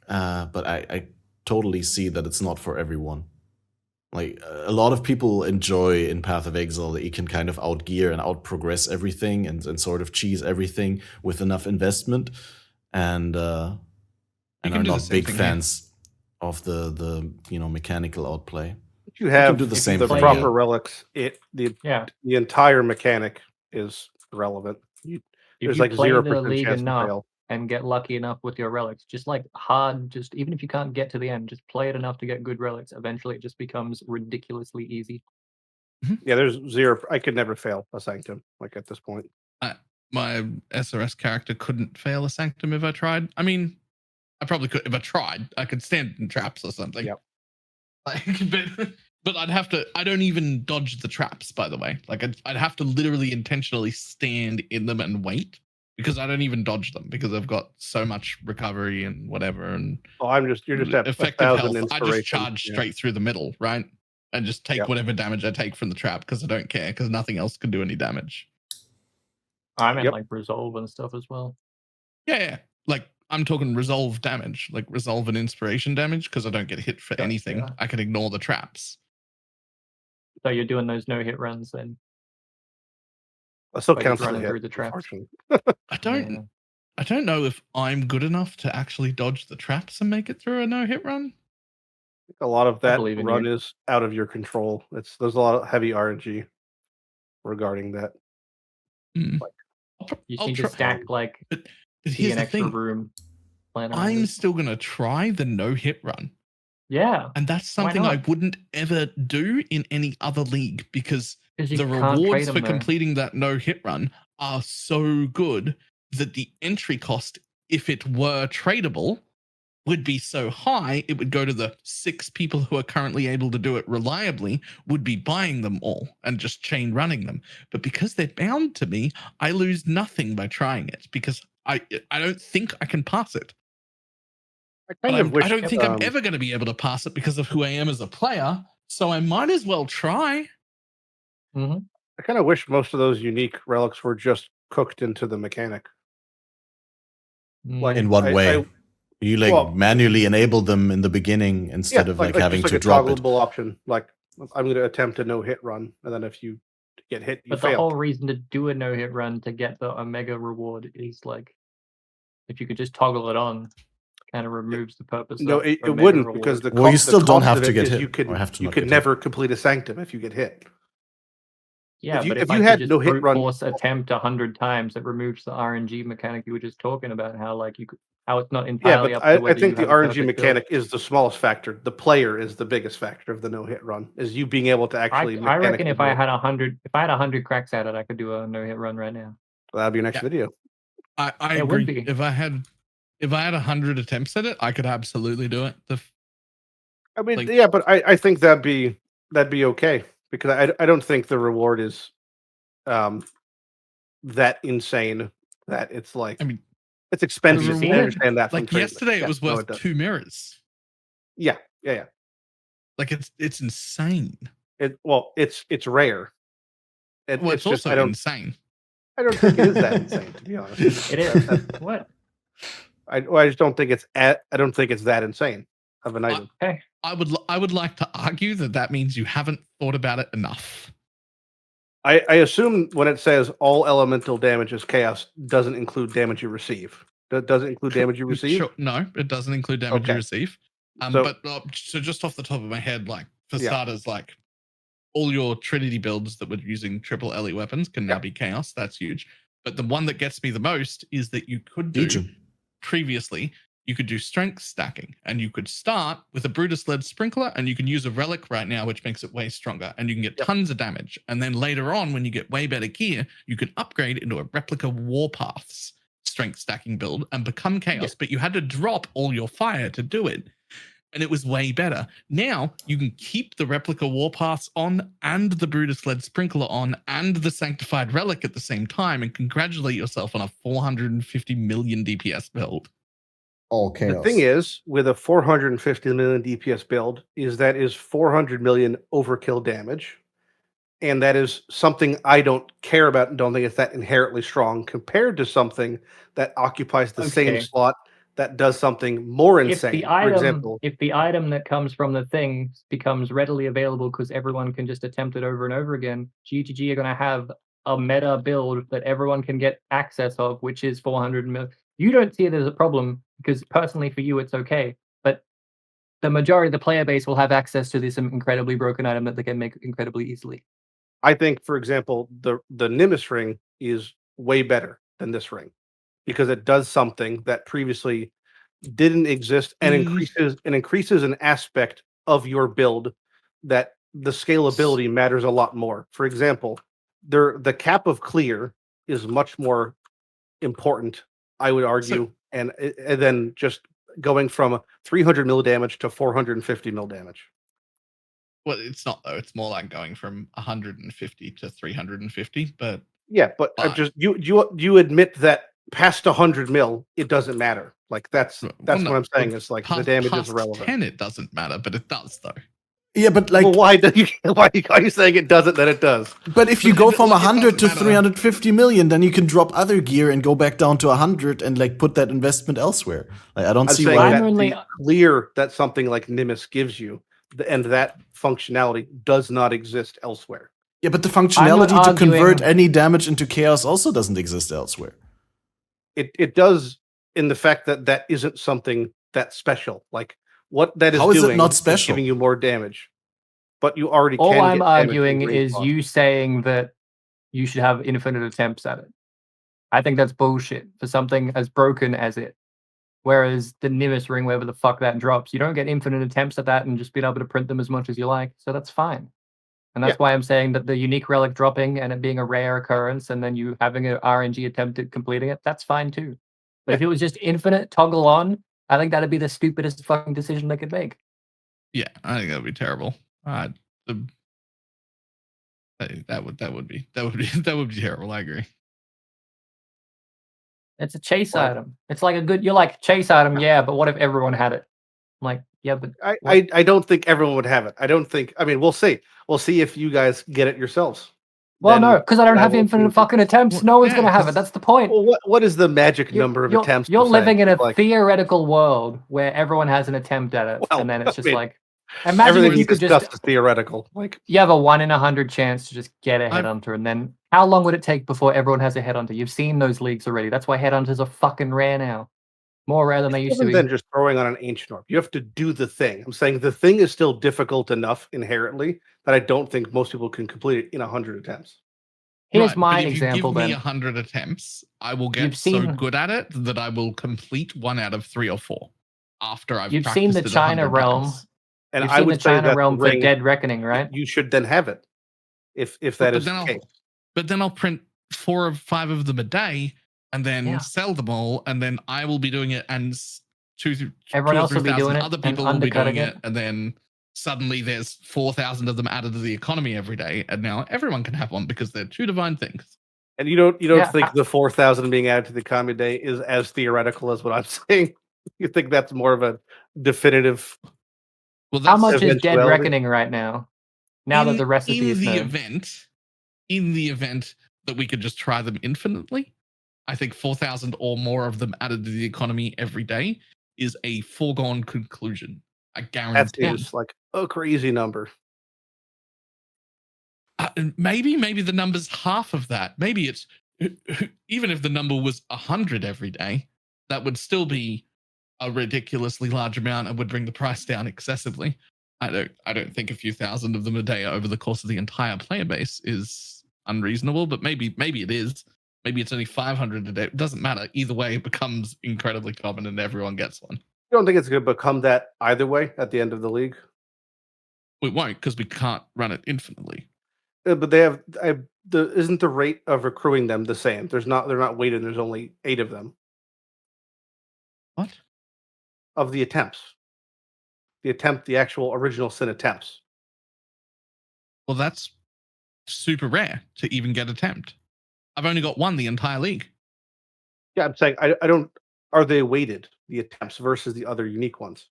but I totally see that it's not for everyone. Like a lot of people enjoy in Path of Exile that you can kind of outgear and outprogress everything and sort of cheese everything with enough investment, and are not big fans of the mechanical outplay. If you have do the same the thing, proper relics, the entire mechanic is relevant. There's like 0% chance to fail. And get lucky enough with your relics. Just like even if you can't get to the end, just play it enough to get good relics. Eventually, it just becomes ridiculously easy. Yeah, there's zero. I could never fail a Sanctum, like at this point. My SRS character couldn't fail a Sanctum if I tried. I mean, I probably could if I tried. I could stand in traps or something. Yep. But I'd have to. I don't even dodge the traps, by the way. Like I'd have to literally intentionally stand in them and wait because I don't even dodge them because I've got so much recovery and whatever. And you're just at effective health. I just charge straight through the middle, right, and just take whatever damage I take from the trap because I don't care because nothing else can do any damage. I meant like resolve and stuff as well. Yeah. Like I'm talking resolve damage, like resolve and inspiration damage because I don't get hit for anything. Yeah. I can ignore the traps. So you're doing those no-hit runs then? I still count through the traps. I don't know if I'm good enough to actually dodge the traps and make it through a no-hit run. A lot of that run is out of your control. There's a lot of heavy RNG regarding that. Like, you need to stack like but here's an extra room. I'm still gonna try the no-hit run. Yeah. And that's something I wouldn't ever do in any other league because the rewards for completing that no-hit run are so good that the entry cost, if it were tradable, would be so high, it would go to the 6 people who are currently able to do it reliably, would be buying them all and just chain running them. But because they're bound to me, I lose nothing by trying it because I don't think I can pass it. I don't think I'm ever going to be able to pass it because of who I am as a player, so I might as well try. Mm-hmm. I kind of wish most of those unique relics were just cooked into the mechanic. Like in what way? You manually enable them in the beginning instead of like having to drop it. Toggleable option. Like I'm going to attempt a no-hit run, and then if you get hit, you fail. The whole reason to do a no-hit run to get the Omega reward is like if you could just toggle it on. Kind of removes the purpose. No, it wouldn't reward. Because you still don't have to get hit. You could never complete a Sanctum if you get hit. Yeah, if you had no hit run, force attempt 100 times, it removes the RNG mechanic you were just talking about. How it's not entirely up to I think the RNG mechanic is the smallest factor. The player is the biggest factor of the no hit run. Is you being able to actually. I reckon if I had 100 cracks at it, I could do a no hit run right now. Well, that'd be your next video. I agree. If I had 100 attempts at it, I could absolutely do it. I mean, but I think that'd be okay because I don't think the reward is that insane that it's like. I mean, it's expensive. I understand that. Like yesterday, it was worth 2 mirrors. Yeah. Like it's insane. It's rare. It's also insane. I don't think it is that insane, to be honest. It is. What? I just don't think it's that insane of an item. I would like to argue that means you haven't thought about it enough. I assume when it says all elemental damage is chaos doesn't include damage you receive. Does it include damage you receive? Sure. No, it doesn't include damage you receive. So just off the top of my head, like for starters, like all your Trinity builds that were using triple LE weapons can now be Chaos. That's huge. But the one that gets me the most is that you could do Legion. previously, you could do strength stacking, and you could start with a Brutus-led Sprinkler, and you can use a Relic right now, which makes it way stronger, and you can get tons of damage. And then later on, when you get way better gear, you can upgrade into a Replica Warpaths strength stacking build and become Chaos, but you had to drop all your fire to do it. And it was way better. Now you can keep the Replica Warpaths on and the Brutus-led Sprinkler on and the Sanctified Relic at the same time and congratulate yourself on a 450 million DPS build. All chaos. The thing is, with a 450 million DPS build, is 400 million overkill damage. And that is something I don't care about and don't think it's that inherently strong compared to something that occupies the same slot that does something more insane. For example, if the item that comes from the thing becomes readily available because everyone can just attempt it over and over again, GGG are going to have a meta build that everyone can get access of, which is 400 mil. You don't see it as a problem because personally for you it's okay, but the majority of the player base will have access to this incredibly broken item that they can make incredibly easily. I think, for example, the Nimbus ring is way better than this ring because it does something that previously didn't exist and increases an aspect of your build that the scalability matters a lot more. For example, the cap of clear is much more important, I would argue, and then just going from 300 mil damage to 450 mil damage. Well, it's not though. It's more like going from 150 to 350. But yeah, but just you admit that past 100 mil, it doesn't matter. Like that's what I'm saying. It's like the damage is irrelevant. 10, it doesn't matter, but it does though. Yeah, but like, well, why are you saying it doesn't? Then it does. But if you go from 100 to 350 million, then you can drop other gear and go back down to 100 and like put that investment elsewhere. Like, I don't see why. That clear that something like Nimbus gives you, and that functionality does not exist elsewhere. Yeah, but the functionality to convert any damage into chaos also doesn't exist elsewhere. It does in the fact that that isn't something that's special. Like what that is How is doing it not special? Is giving you more damage. But you already all can I'm get arguing is you saying that you should have infinite attempts at it. I think that's bullshit for something as broken as it. Whereas the Nimbus ring, wherever the fuck that drops, you don't get infinite attempts at that and just being able to print them as much as you like. So that's fine. And that's why I'm saying that the unique relic dropping and it being a rare occurrence and then you having an RNG attempt at completing it, that's fine too. But if it was just infinite toggle on, I think that'd be the stupidest fucking decision they could make. Yeah, I think that'd be terrible. That would be terrible. I agree. It's a chase item. It's like you're like chase item, yeah, but what if everyone had it? I'm like, yeah, but I don't think everyone would have it. I mean, we'll see. We'll see if you guys get it yourselves. Well, no, because I don't have infinite fucking attempts. No one's gonna have it. That's the point. Well, what is the magic number of attempts? You're living in a theoretical world where everyone has an attempt at it, and then it's just like imagine if you could just is theoretical. Like you have a 1 in 100 chance to just get a headhunter, and then how long would it take before everyone has a headhunter? You've seen those leagues already. That's why headhunters are fucking rare now. More rare than they used to be. Than just throwing on an ancient orb. You have to do the thing. I'm saying the thing is still difficult enough inherently that I don't think most people can complete it in 100 attempts. Here's my example. If you give me 100 attempts, I will get so good at it that I will complete 1 out of 3 or 4 after I've You've seen the China realm. And I would say the China realm for Dead Reckoning, right? You should then have it. If that is the case. But then I'll print 4 or 5 of them a day and then sell them all, and then I will be doing it, and everyone else will be doing it, other people will be doing it, and then suddenly there's 4,000 of them added to the economy every day, and now everyone can have one because they're 2 divine things. And you don't think the 4,000 being added to the economy day is as theoretical as what I'm saying? You think that's more of a definitive? Well, how much is Dead Reckoning right now? Now that the recipe is known. In the event that we could just try them infinitely, I think 4,000 or more of them added to the economy every day is a foregone conclusion. I guarantee. That is like a crazy number. Maybe the number's half of that. Maybe it's even if the number was 100 every day, that would still be a ridiculously large amount and would bring the price down excessively. I don't think a few thousand of them a day over the course of the entire player base is unreasonable, but maybe it is. Maybe it's only 500 a day. It doesn't matter. Either way, it becomes incredibly common and everyone gets one. You don't think it's going to become that either way at the end of the league? We won't, because we can't run it infinitely. But they have isn't the rate of accruing them the same? They're not weighted. There's only 8 of them. What? Of the attempts. The actual original sin attempts. Well, that's super rare to even get attempt. I've only got 1 the entire league. Yeah, I'm saying I don't. Are they weighted, the attempts versus the other unique ones?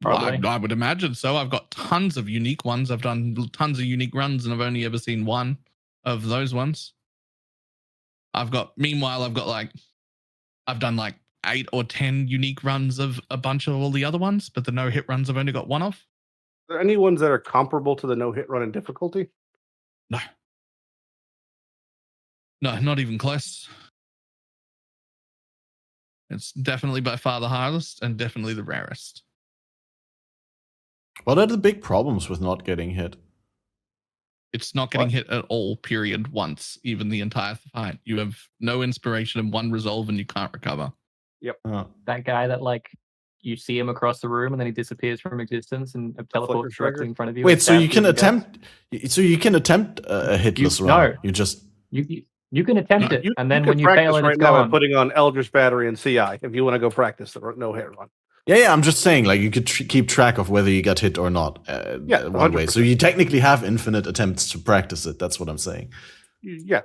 Well, I would imagine so. I've got tons of unique ones. I've done tons of unique runs, and I've only ever seen 1 of those ones. Meanwhile, I've done like 8 or 10 unique runs of a bunch of all the other ones, but the no-hit runs I've only got 1 of. Are there any ones that are comparable to the no-hit run in difficulty? No. No, not even close. It's definitely by far the hardest and definitely the rarest. What are the big problems with not getting hit? It's not getting hit at all, period, once, even the entire fight. You have no inspiration and 1 resolve and you can't recover. Yep. That guy that like you see him across the room and then he disappears from existence and teleports directly in front of you. Wait, so you can attempt? So you can attempt a hitless run? No. You just you can attempt it, and then when you practice fail it, right it's now, gone. I'm putting on Eldritch Battery and CI. If you want to go practice the no-hit run. Yeah, I'm just saying, like, you could keep track of whether you got hit or not. Yeah, one way. 100%. So you technically have infinite attempts to practice it. That's what I'm saying. Yeah.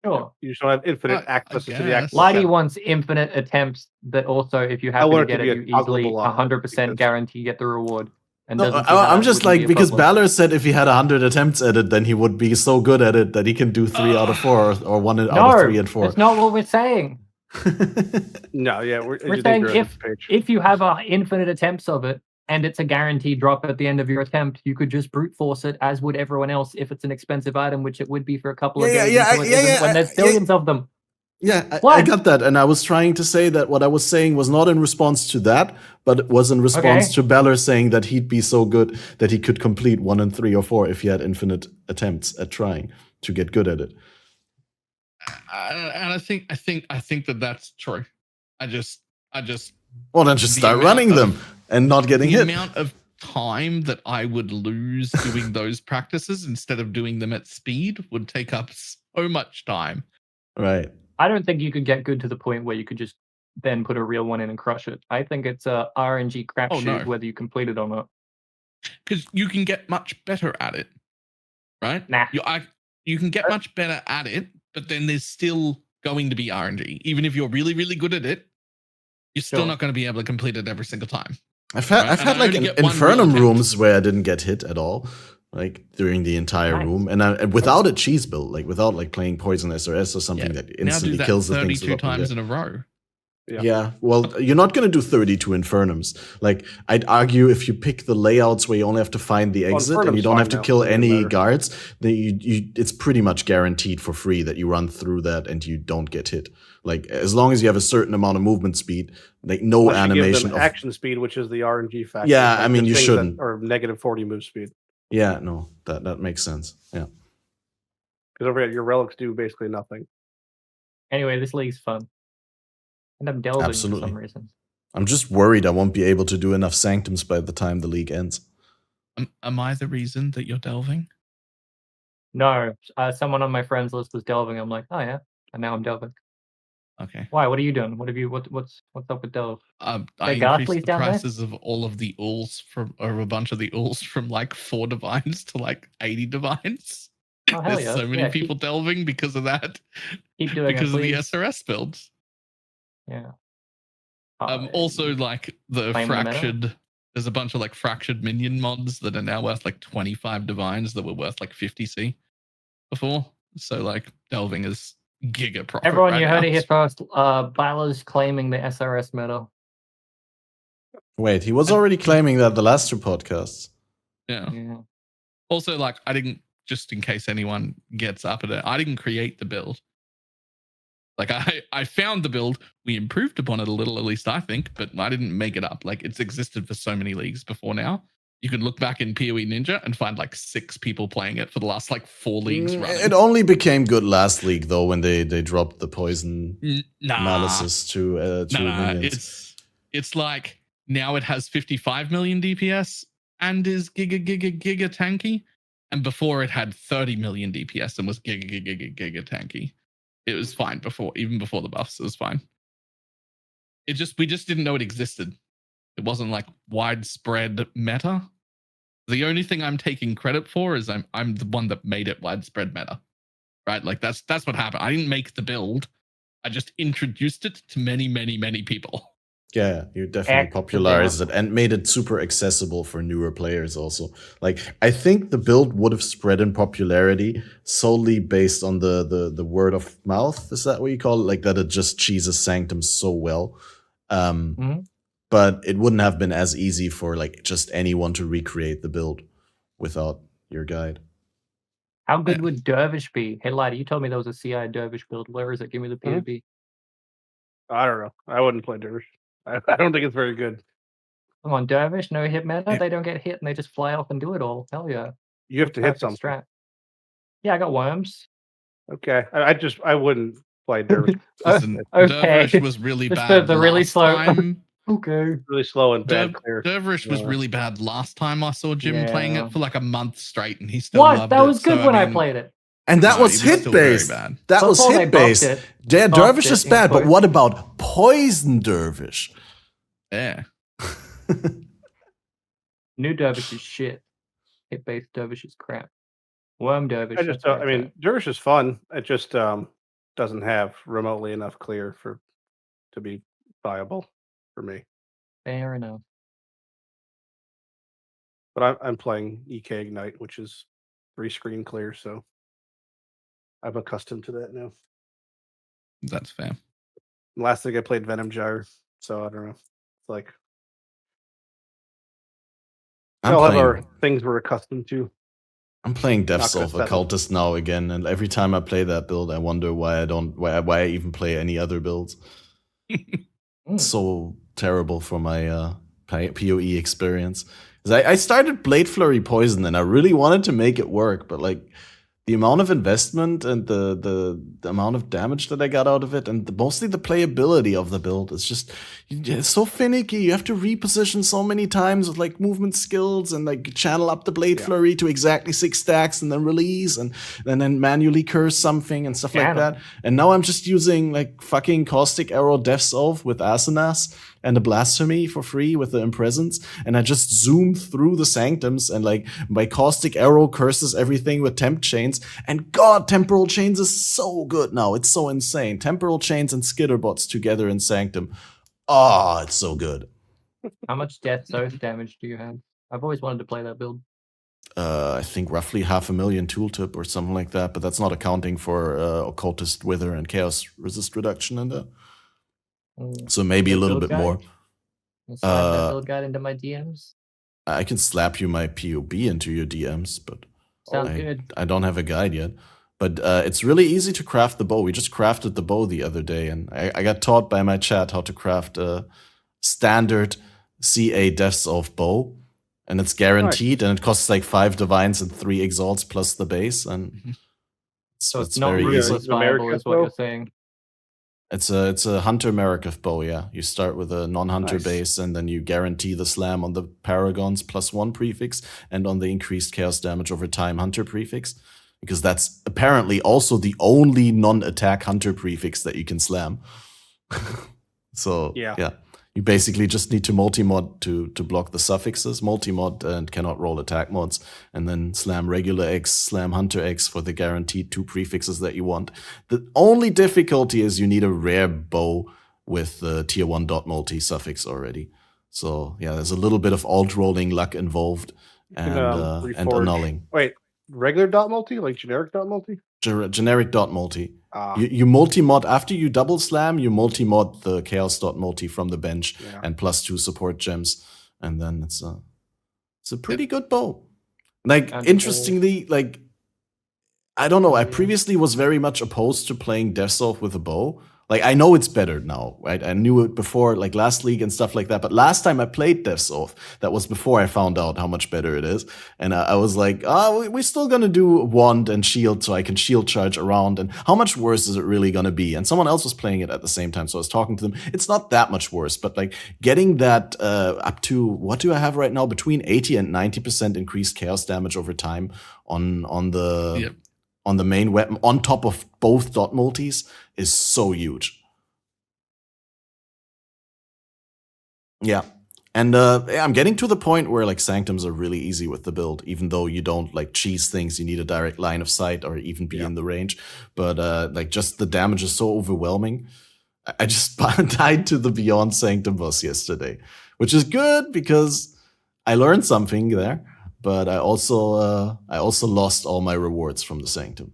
Sure. You just don't have infinite access to the actual. Lighty wants infinite attempts, but also if you happen to get it, you easily toggleable 100% guarantee you get the reward. And No, I'm just like, because Balor said if he had 100 attempts at it, then he would be so good at it that he can do 3 out of 4 or 1 out of 3 and 4. That's not what we're saying. No, yeah, we're saying if you have infinite attempts of it and it's a guaranteed drop at the end of your attempt, you could just brute force it, as would everyone else if it's an expensive item, which it would be for a couple of days when there's billions of them. Yeah, I got that. And I was trying to say that what I was saying was not in response to that, but it was in response to Balor saying that he'd be so good that he could complete 1 and 3 or 4 if he had infinite attempts at trying to get good at it. And I think that that's true. Well, then just start running them and not getting hit. The amount of time that I would lose doing those practices instead of doing them at speed would take up so much time. Right. I don't think you could get good to the point where you could just then put a real one in and crush it. I think it's a RNG crapshoot whether you complete it or not. Because you can get much better at it, right? Nah. You can get much better at it, but then there's still going to be RNG. Even if you're really, really good at it, you're still not going to be able to complete it every single time. I've had like Infernum rooms where I didn't get hit at all, like during the entire room, and without a cheese build, like without like playing Poison SRS or something that instantly kills the things. 32 times in a row. Yeah, well, you're not going to do 32 Infernums. Like, I'd argue if you pick the layouts where you only have to find the exit and you don't have to kill any guards, then it's pretty much guaranteed for free that you run through that and you don't get hit. Like, as long as you have a certain amount of movement speed, like no animation of action speed, which is the RNG factor. Yeah, I mean, you shouldn't. Or negative 40 move speed. Yeah, no, that makes sense. Yeah. Because over here, your relics do basically nothing. Anyway, this league's fun. And I'm delving for some reason. I'm just worried I won't be able to do enough sanctums by the time the league ends. Am I the reason that you're delving? No, someone on my friends list was delving. I'm like, oh yeah, and now I'm delving. Okay. Why? What are you doing? What have you? What's up with delve? I increased the prices of all of the alls or a bunch of the alls from like 4 divines to like 80 divines. Oh, hell There's so many people delving because of that. Keep doing because it, of the SRS builds. Yeah. Also, like the fractured. There's a bunch of like fractured minion mods that are now worth like 25 divines that were worth like 50C before. So like delving is giga profit. Everyone, you heard it here first. Balor's claiming the SRS medal. Wait, he was already claiming that the last 2 podcasts. Yeah. Also, like, I didn't, just in case anyone gets up at it, I didn't create the build. Like, I found the build, we improved upon it a little, at least I think, but I didn't make it up. Like, it's existed for so many leagues before now. you could look back in PoE Ninja and find like 6 people playing it for the last like 4 leagues running. It only became good last league though when they dropped the poison Nah. analysis to minions. It's like now it has 55 million DPS and is giga tanky. And before it had 30 million DPS and was giga tanky. It was fine even before the buffs. It was fine. We just didn't know it existed. It wasn't like widespread meta. The only thing I'm taking credit for is I'm the one that made it widespread meta, right? Like that's what happened. I didn't make the build. I just introduced it to many, many, many people. Yeah, you definitely popularized it and made it super accessible for newer players also. Like, I think the build would have spread in popularity solely based on the word of mouth. Is that what you call it? Like, that it just cheeses Sanctum so well. But it wouldn't have been as easy for, like, just anyone to recreate the build without your guide. How good would Dervish be? Hey, Lighty, you told me there was a CI Dervish build. Where is it? Give me the POB. I don't know. I wouldn't play Dervish. I don't think it's very good. Come on, Dervish, no hit meta. They don't get hit and they just fly off and do it all. Hell yeah. You have to hit something. Strat. Yeah, I got worms. Okay. I wouldn't play Dervish. Listen, okay. Dervish was really Just bad. the really slow. Time. Okay. Really slow and bad clear. Dervish was really bad last time I saw Jim playing it for like a month straight, and he still What? loved That it. was good So, when I played it. And that was it was hit still very based. bad. That was Before they hit based. buffed Yeah, Dervish is bad, but poison. what about poison Dervish? Yeah. New Dervish is shit. Hit based Dervish is crap. Worm Dervish. I just that's I mean, Dervish is fun. It just doesn't have remotely enough clear to be viable for me. fair enough. But I'm playing EK Ignite, which is 3 screen clear, so I'm accustomed to that now. That's fair. Last thing I played Venom Gyre, so I don't know. It's like all of our things we're accustomed to. I'm playing Depths Not of good, Occultist now again, and every time I play that build, I wonder why I even play any other builds. It's so terrible for my PoE experience. 'Cause I started Blade Flurry Poison, and I really wanted to make it work, but like the amount of investment and the amount of damage that I got out of it, and mostly the playability of the build, it's so finicky. You have to reposition so many times with like movement skills and like channel up the Blade Flurry to exactly 6 stacks and then release and then manually curse something and stuff like that. And now I'm just using like fucking Caustic Arrow Death's Oath with Asanas and a Blasphemy for free with the Impresence, and I just zoom through the Sanctums, and like my Caustic Arrow curses everything with Temp Chains, and God, Temporal Chains is so good now. It's so insane. Temporal Chains and Skitterbots together in Sanctum. Oh, it's so good. How much Death's Oath damage do you have? I've always wanted to play that build. I think roughly 500,000 tooltip or something like that, but that's not accounting for Occultist Wither and Chaos Resist reduction in there. So maybe a little bit more. Slap that build guide into my DMs. I can slap you my POB into your DMs, but Sounds good. I don't have a guide yet. But it's really easy to craft the bow. We just crafted the bow the other day, and I got taught by my chat how to craft a standard CA Death's Oath bow. And it's guaranteed, and it costs like 5 Divines and 3 Exalts plus the base. And So it's very not easy. ruthless viable is what you're saying. It's a Hunter Marikath bow, yeah. You start with a non-hunter base, and then you guarantee the slam on the Paragons +1 prefix, and on the increased chaos damage over time Hunter prefix. Because that's apparently also the only non-attack Hunter prefix that you can slam. So, yeah. You basically just need to multi-mod to block the suffixes, multi-mod and cannot roll attack mods, and then slam regular X, slam Hunter X for the guaranteed 2 prefixes that you want. The only difficulty is you need a rare bow with the tier 1 dot multi suffix already. So yeah, there's a little bit of alt rolling luck involved and annulling. Wait, regular dot multi, like generic dot multi? Generic dot multi. You multi-mod after you double slam, you multi-mod the chaos dot multi from the bench and +2 support gems, and then it's a pretty good bow. Like, interestingly, like, I don't know, I previously was very much opposed to playing Death's Oath with a bow. Like, I know it's better now, right? I knew it before, like last league and stuff like that. But last time I played Death's Oath, that was before I found out how much better it is. And I was like, we're still gonna do wand and shield so I can shield charge around. And how much worse is it really gonna be? And someone else was playing it at the same time, so I was talking to them. It's not that much worse, but like getting that up to, what do I have right now? Between 80 and 90% increased chaos damage over time on the main weapon, on top of both dot multis, is so huge. Yeah. And I'm getting to the point where like Sanctums are really easy with the build, even though you don't like cheese things. You need a direct line of sight or even be in the range. But like just the damage is so overwhelming. I just died to the Beyond Sanctum boss yesterday, which is good because I learned something there. But I also lost all my rewards from the Sanctum.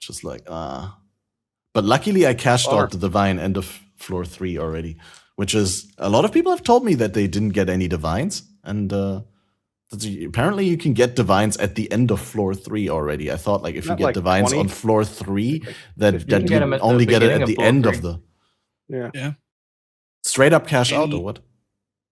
Just like, But luckily I cashed out the Divine end of floor 3 already, which is, a lot of people have told me that they didn't get any Divines. And apparently you can get Divines at the end of floor 3 already. I thought like if you get like Divines 20? On floor 3, that you only get it at the end of the... Yeah. Straight up cash out or what?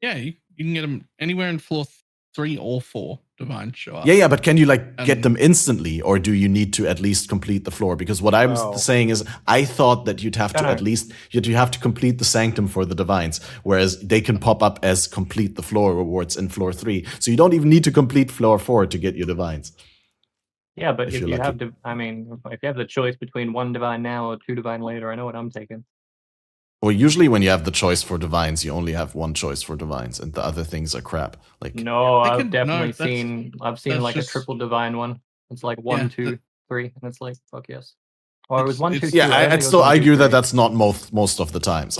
Yeah, you can get them anywhere in floor 3 or 4. Divine show up. Yeah, but can you like get them instantly, or do you need to at least complete the floor? Because what I'm saying is, I thought that you'd have to at least you have to complete the Sanctum for the Divines, whereas they can pop up as complete the floor rewards in floor 3. So you don't even need to complete floor 4 to get your Divines. Yeah, but if you have if you have the choice between 1 Divine now or 2 Divine later, I know what I'm taking. Well, usually when you have the choice for Divines, you only have 1 choice for Divines, and the other things are crap. Like no, I've definitely seen like a triple Divine one. It's like 1, 2, 3, and it's like fuck yes. Or it was 1, 2, 2. Yeah, I'd still argue that that's not most of the times.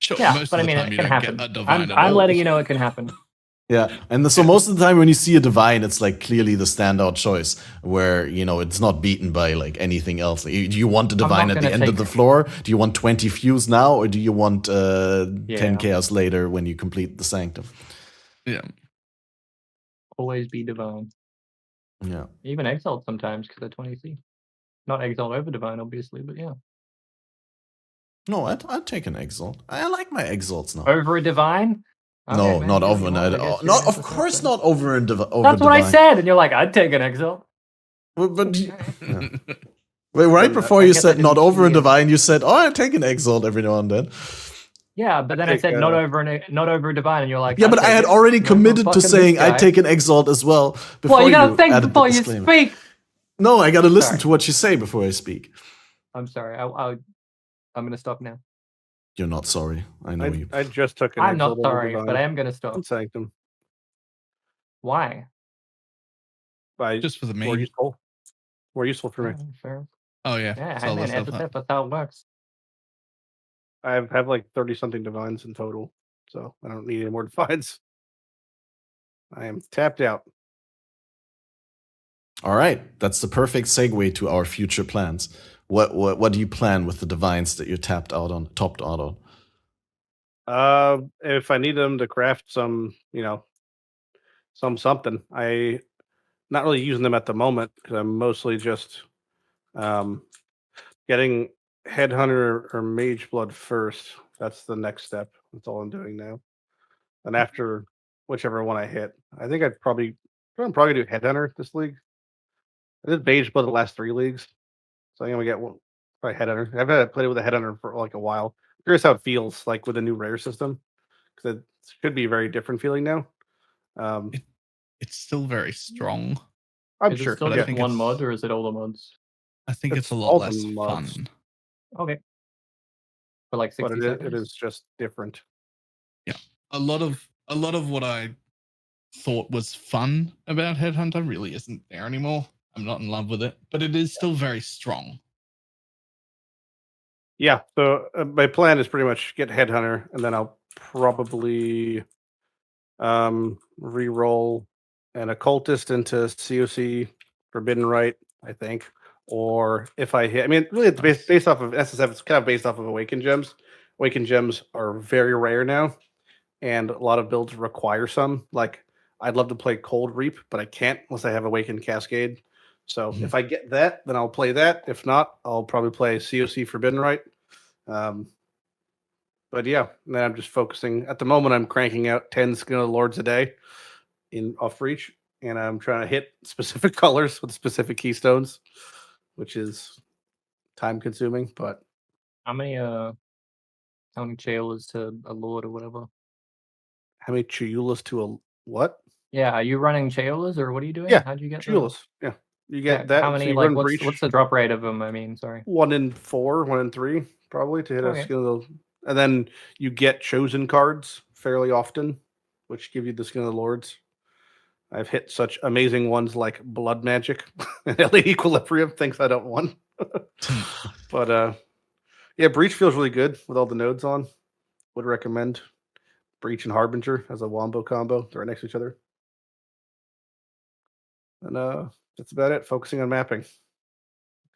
Sure, yeah, but I mean it can happen. I'm letting you know it can happen. Yeah, and so most of the time when you see a Divine, it's like clearly the standout choice, where it's not beaten by like anything else. Do you want a Divine at the end of the floor? Do you want 20 fuse now, or do you want 10 chaos later when you complete the Sanctum? Yeah, always be Divine. Yeah, even Exiled sometimes because they're 20C. Not Exiled over Divine, obviously, but yeah. No, I'd take an Exalt. I like my Exalts now. Over a Divine? Okay, no, not over an not of course not over and over. That's what I said, and you're like, I'd take an Exalt. But yeah. Wait, right before you said not over and Divine, you said, "Oh, I take an Exalt every now and then." Yeah, but then I said not over a Divine, and you're like, yeah, but I had already committed to saying I'd take an Exalt as well. Well, you gotta think before you speak. No, I gotta listen to what you say before I speak. I'm sorry. I'm gonna stop now. You're not sorry. I know you. I just took an I'm not sorry, but I am going to stop. Sanctum. Why? Just for the main. More useful for me. Fair. Oh, yeah. Yeah, hey, man, that's how it works. I have like 30-something Divines in total, so I don't need any more Divines. I am tapped out. All right. That's the perfect segue to our future plans. What do you plan with the Divines that you're topped out on? If I need them to craft some, something, I not really using them at the moment because I'm mostly just getting Headhunter or Mage Blood first. That's the next step. That's all I'm doing now. And after whichever one I hit, I think I'm probably gonna do Headhunter this league. I did Mage Blood the last 3 leagues. So I'm gonna get one by Headhunter. I've had played with a Headhunter for like a while. I'm curious how it feels like with the new rare system, because it should be a very different feeling now. It's still very strong. I'm sure. Is it still just one mod, or is it all the mods? I think it's a lot less fun. Okay. For like 60 seconds. It is just different. Yeah, a lot of what I thought was fun about Headhunter really isn't there anymore. I'm not in love with it, but it is still very strong. Yeah, so my plan is pretty much get Headhunter, and then I'll probably re-roll an Occultist into COC Forbidden Rite, I think. Or if I hit, really it's based off of SSF, it's kind of based off of Awakened Gems. Awakened Gems are very rare now, and a lot of builds require some. Like, I'd love to play Cold Reap, but I can't unless I have Awakened Cascade. So if I get that, then I'll play that. If not, I'll probably play COC Forbidden Rite. But yeah, and then I'm just focusing. At the moment, I'm cranking out 10 Skin of the Lords a day in off reach, and I'm trying to hit specific colors with specific keystones, which is time consuming. But How many Chaylas to a Lord or whatever? how many Chayulas to a what? Yeah, are you running Chaylas or what are you doing? Yeah, How'd you get Chayulas. Yeah, you get Yeah, that. how So many? you Like, run what's breach the drop rate of them? I mean, sorry. 1 in 4, 1 in 3, probably to hit a Okay. Skin of the, and then you get chosen cards fairly often, which give you the Skin of the Lords. I've hit such amazing ones like Blood Magic and LA Equilibrium, things I don't want. But yeah, Breach feels really good with all the nodes on. Would recommend Breach and Harbinger as a wombo combo. They're right next to each other. And that's about it. Focusing on mapping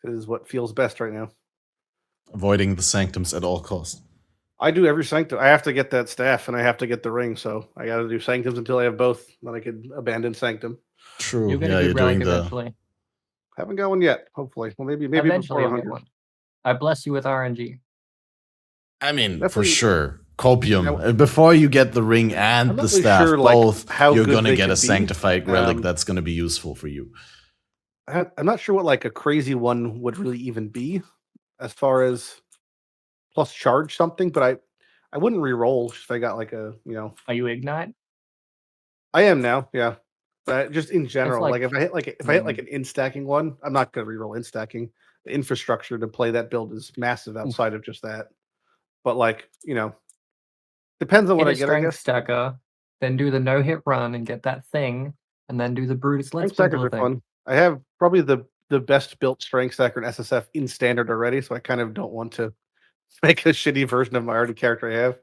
is what feels best right now. Avoiding the sanctums at all costs. I do every sanctum. I have to get that staff and I have to get the ring, so I got to do sanctums until I have both. Then I can abandon sanctum. True. You'll get Yeah, a you're good relic doing the. eventually. Haven't got one yet. Hopefully, well, maybe Eventually before you'll 100. get one. I bless you with RNG. I mean, That's for really- sure. Copium. Now- Before you get the ring and I'm the not really staff, sure, like, both, how you're good gonna they get a could be. sanctified relic Um, that's gonna be useful for you. I'm not sure what like a crazy one would really even be, as far as plus charge something. But I wouldn't re-roll if I got like a Are you Ignite? I am now, yeah. But just in general, like- like if I hit like an in-stacking one, I'm not gonna re-roll in-stacking. The infrastructure to play that build is massive outside of just that. But like, depends on Hit what a I get, I strength guess. stacker, then do the no-hit run and get that thing, and then do the Brutus Let's Strength stackers Sprinkler are thing. fun. I have probably the best built strength stacker in SSF in standard already, so I kind of don't want to make a shitty version of my already character I have.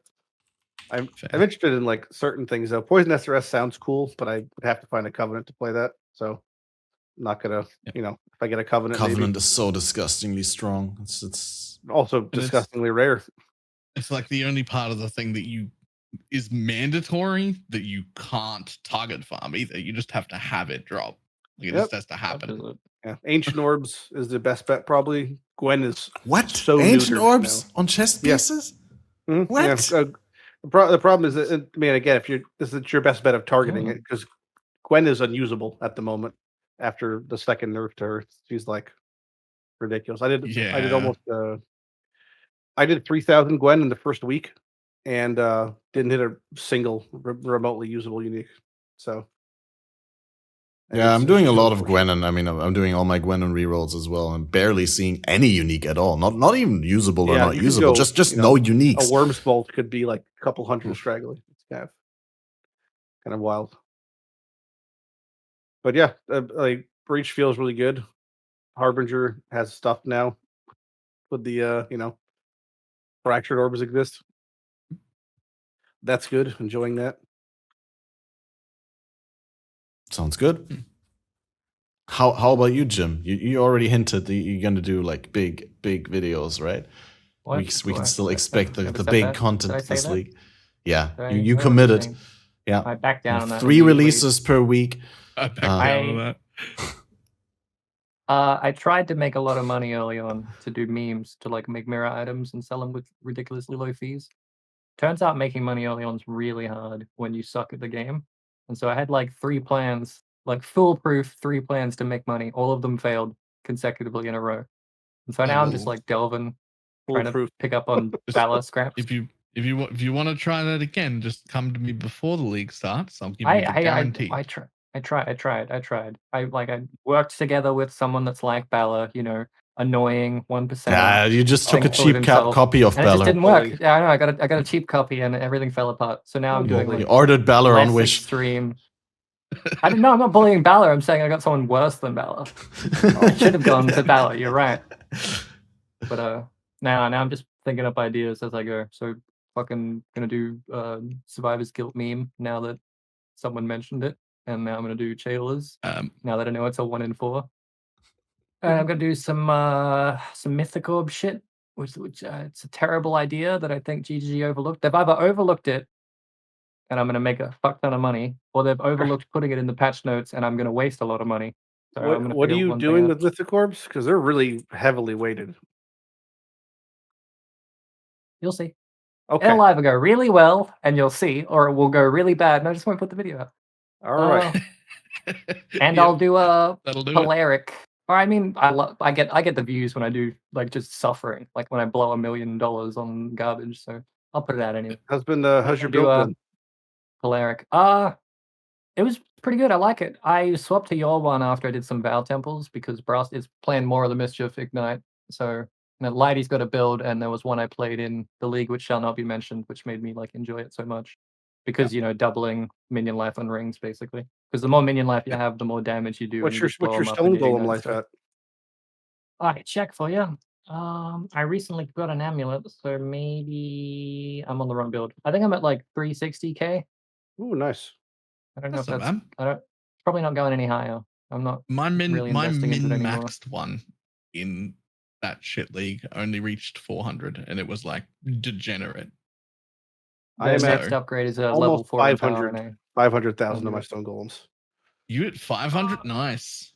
I'm interested in like certain things though. Poison SRS sounds cool, but I would have to find a covenant to play that. So I'm not gonna, if I get a covenant, Covenant is so disgustingly strong. It's maybe. Also disgustingly rare. It's like the only part of the thing that is mandatory that you can't target farm either. You just have to have it drop. Like it Yep. just has to happen. Yeah, Ancient Orbs is the best bet probably. Gwen is what? so Ancient neutered orbs now. on chest Yeah. pieces? Mhm, What? yeah, the problem is that, I mean, again, if this is your best bet of targeting it, because Gwen is unusable at the moment after the second nerf to her. She's like ridiculous. I did almost I did 3,000 Gwen in the first week and didn't hit a single remotely usable unique. So Yeah, I'm doing a it's lot of unfortunate. Gwen, and I mean, I'm doing all my Gwen and rerolls as well. I'm barely seeing any unique at all. Not even usable or Yeah, not you could usable. go, Just no uniques. A Worm's Bolt could be like a couple hundred straggly. It's kind of wild. But yeah, like Breach feels really good. Harbinger has stuff now with the fractured orbs exist. That's good. Enjoying that. Sounds good. How about you, Jim? You already hinted that you're gonna do like big videos, right? What? We can still expect the said big that? Did I content say this that? week. Yeah, Did I- you what was I committed. saying? Yeah, I backed down on that. 3 immediately. releases per week. I backed down on that. I tried to make a lot of money early on to do memes to like make mirror items and sell them with ridiculously low fees. Turns out making money early on is really hard when you suck at the game. And so I had like 3 plans, like foolproof 3 plans to make money. All of them failed consecutively in a row. And so now I'm just like delving, trying to Foolproof. pick up on Valor scraps. If you want to try that again, just come to me before the league starts. I'll give you the guarantee. I tried. I worked together with someone that's like Balor, annoying 1%. Yeah, you just took a Thing cheap himself. copy of And it just Balor. didn't work. Yeah, I know. I got a cheap copy, and everything fell apart. So now I'm doing You like ordered Balor on less Wish. extreme. I didn't know. I'm not bullying Balor. I'm saying I got someone worse than Balor. I should have gone to Balor. You're right. But now I'm just thinking up ideas as I go. So fucking gonna do Survivor's Guilt meme now that someone mentioned it, and now I'm gonna do Chaylas now that I know it's a 1 in 4. And I'm gonna do some Mythic Orb shit, which it's a terrible idea that I think GGG overlooked. They've either overlooked it, and I'm gonna make a fuck ton of money, or they've overlooked putting it in the patch notes, and I'm gonna waste a lot of money. So I'm gonna What are figure you one thing doing out. with Mythic Orbs? Because they're really heavily weighted. You'll see. Okay. It'll either go really well, and you'll see, or it will go really bad, and I just won't put the video up. All right. And Yep, I'll do a that'll do it. Polaric. Or I mean, I get the views when I do like just suffering, like when I blow $1 million on garbage. So I'll put it out anyway. How's your I'll do build a been? Polaric. It was pretty good. I like it. I swapped to your one after I did some Vow Temples because Brass is playing more of the Mischief Ignite. So Lighty's got a build, and there was one I played in the league which shall not be mentioned, which made me like enjoy it so much. Because doubling minion life on rings basically. Because the more minion life you have, the more damage you do. What's and your you just blow 'em up stone and you golem ignite life stuff. at? I can check for you. I recently got an amulet, so maybe I'm on the wrong build. I think I'm at like 360k. Ooh, nice. I don't know That's if not that's. bad. It's probably not going any higher. I'm not. My really investing into it min anymore. maxed one in that shit league only reached 400, and it was like degenerate. The I am next at upgrade is a level almost 4 in power, 500. and 500,000 I'll of my do it. stone golems. You at 500? Nice.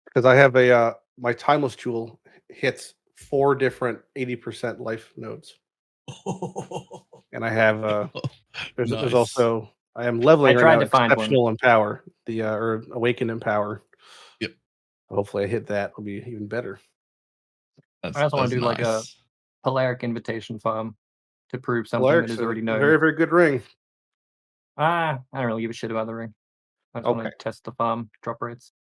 Because I have a my timeless jewel hits 4 different 80% life nodes, and I have there's Nice. also I am leveling I right tried now to find one. exceptional in power, the or awakened in power. Yep. Hopefully I hit that. It'll be even better. I also want to do like a nice. Polaric invitation farm to prove something Polaric's that is a already known. very, very good ring. I don't really give a shit about the ring. I just want Okay. to test the farm drop rates.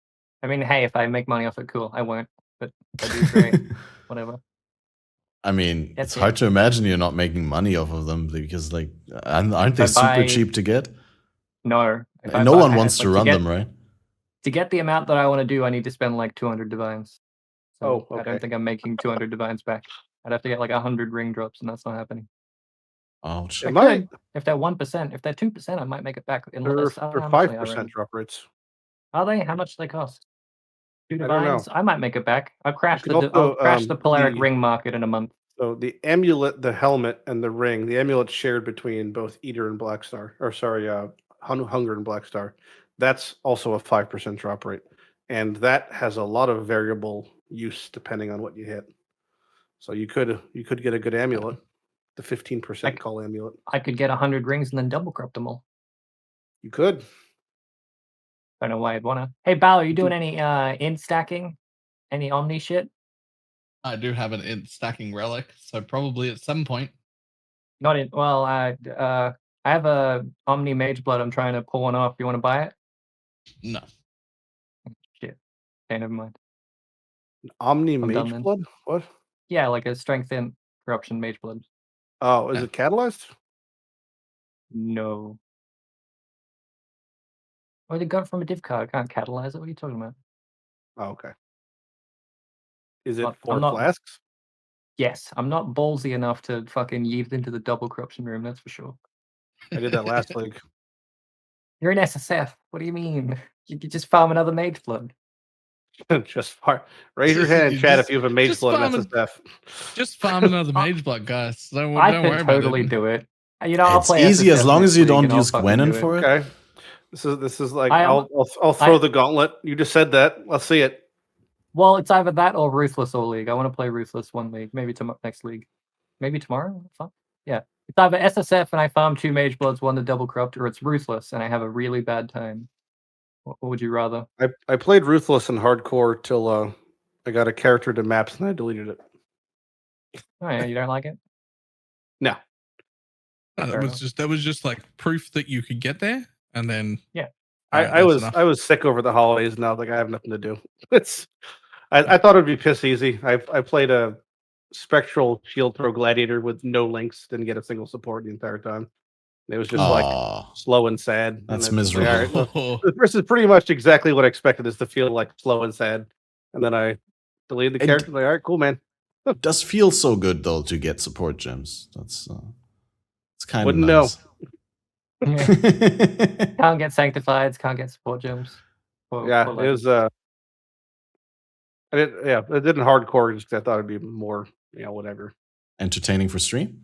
I mean, hey, if I make money off it, cool. I won't, but if I do, great. Whatever. I mean, That's it's it. hard to imagine you're not making money off of them because, like, aren't they If I super buy- cheap to get? No. If I And no buy- one wants like, to run get, them, right? To get the amount that I want to do, I need to spend like 200 divines. So Oh, I okay. don't think I'm making 200 divines back. I'd have to get like 100 ring drops, and that's not happening. Ouch. I Am I- could. If they're 1%, if they're 2%, I might make it back. They're Unless, I don't know for how much they are 5% right drop rates. now. Are they? How much do they cost? 2 I don't know. divines? I might make it back. I'll crash could the I'll also, crash the Polaric the- ring market in a month. So the amulet, the helmet, and the ring. The amulet's shared between both Eater and Blackstar, or sorry, Hunger and Blackstar. That's also a 5% drop rate, and that has a lot of variable use depending on what you hit. So you could get a good amulet, the 15% call amulet. I could get 100 rings and then double crop them all. You could. I don't know why I'd wanna. Hey, Balor, you doing any int stacking? Any Omni shit? I do have an int stacking relic, so probably at some point. Not in. Well, I have a Omni Mage Blood. I'm trying to pull one off. You want to buy it? No. Shit. Okay, never mind. Omni I'm done Mage then. Blood? What? Yeah, like a Strength Int Corruption Mage Blood. Oh, is Yeah. it catalyzed? No. Oh, they got it from a div card. Can't catalyze it. What are you talking about? Oh, okay. Is it I'm for not- flasks? Yes, I'm not ballsy enough to fucking yeet into the double corruption room. That's for sure. I did that last league. You're an SSF. What do you mean? You could just farm another Mage Blood. Just raise your hand in chat if you have a Mage Just Blood and farm SSF. Just farm another mage block, guys. Don't I worry could about totally it. do it. I'll It's play easy as SSF long next as you week don't and I'll use fucking Gwenin do it. for it. Okay. This is like I am- I'll throw the gauntlet. You just said that. Let's see it. Well, it's either that or Ruthless all league. I want to play Ruthless one league, maybe next league, maybe tomorrow. Fuck. Yeah, it's either SSF and I farm 2 Mage Bloods, 1 to double corrupt, or it's Ruthless and I have a really bad time. What would you rather? I played Ruthless in hardcore till I got a character to maps and I deleted it. Oh yeah, you don't like it? No. No, Fair enough. that was just like proof that you could get there, and then I was sick over the holidays and I was like, I have nothing to do. I thought it'd be piss easy. I played a Spectral Shield Throw Gladiator with no links, didn't get a single support the entire time. It was just like Aw, slow and sad. that's and it's like, miserable. all right, well, this is pretty much exactly what I expected this to feel like, slow and sad. And then I deleted the And- character. Like, all right, cool, man. It does feel so good though to get support gems. That's it's kind of Wouldn't know. nice. Can't get Sanctifieds, can't get support gems. Yeah, it was. I did in hardcore just 'cause I thought it'd be more, whatever. Entertaining for stream.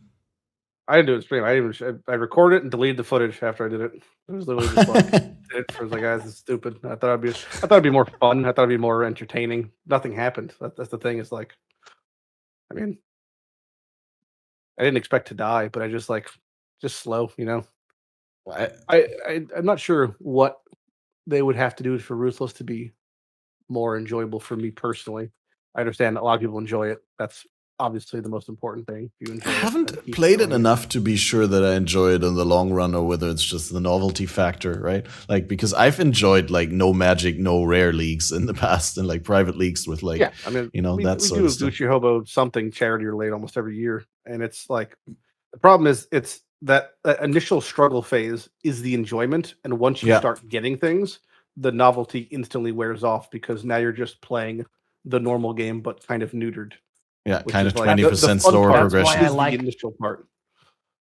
I didn't do it stream. I recorded it and deleted the footage after I did it. It was literally just like it was like, guys, this is stupid. I thought it'd be more fun. I thought it'd be more entertaining. Nothing happened. That's the thing. Is like, I mean, I didn't expect to die, but I just slow, you know. I, I'm not sure what they would have to do for Ruthless to be more enjoyable for me personally. I understand a lot of people enjoy it. That's obviously the most important thing. If you enjoy I it, haven't then keep played it enjoying enough to be sure that I enjoy it in the long run, or whether it's just the novelty factor, right? Like, because I've enjoyed like no magic, no rare leagues in the past, and like private leagues with like, Yeah, I mean, that we sort do a of stuff. Gucci Hobo something charity related almost every year, and it's like the problem is it's that initial struggle phase is the enjoyment, and once you Yeah. start getting things, the novelty instantly wears off because now you're just playing the normal game but kind of neutered. Yeah, Which kind is of like 20% the fun slower part That's why progression. I is the like- initial part.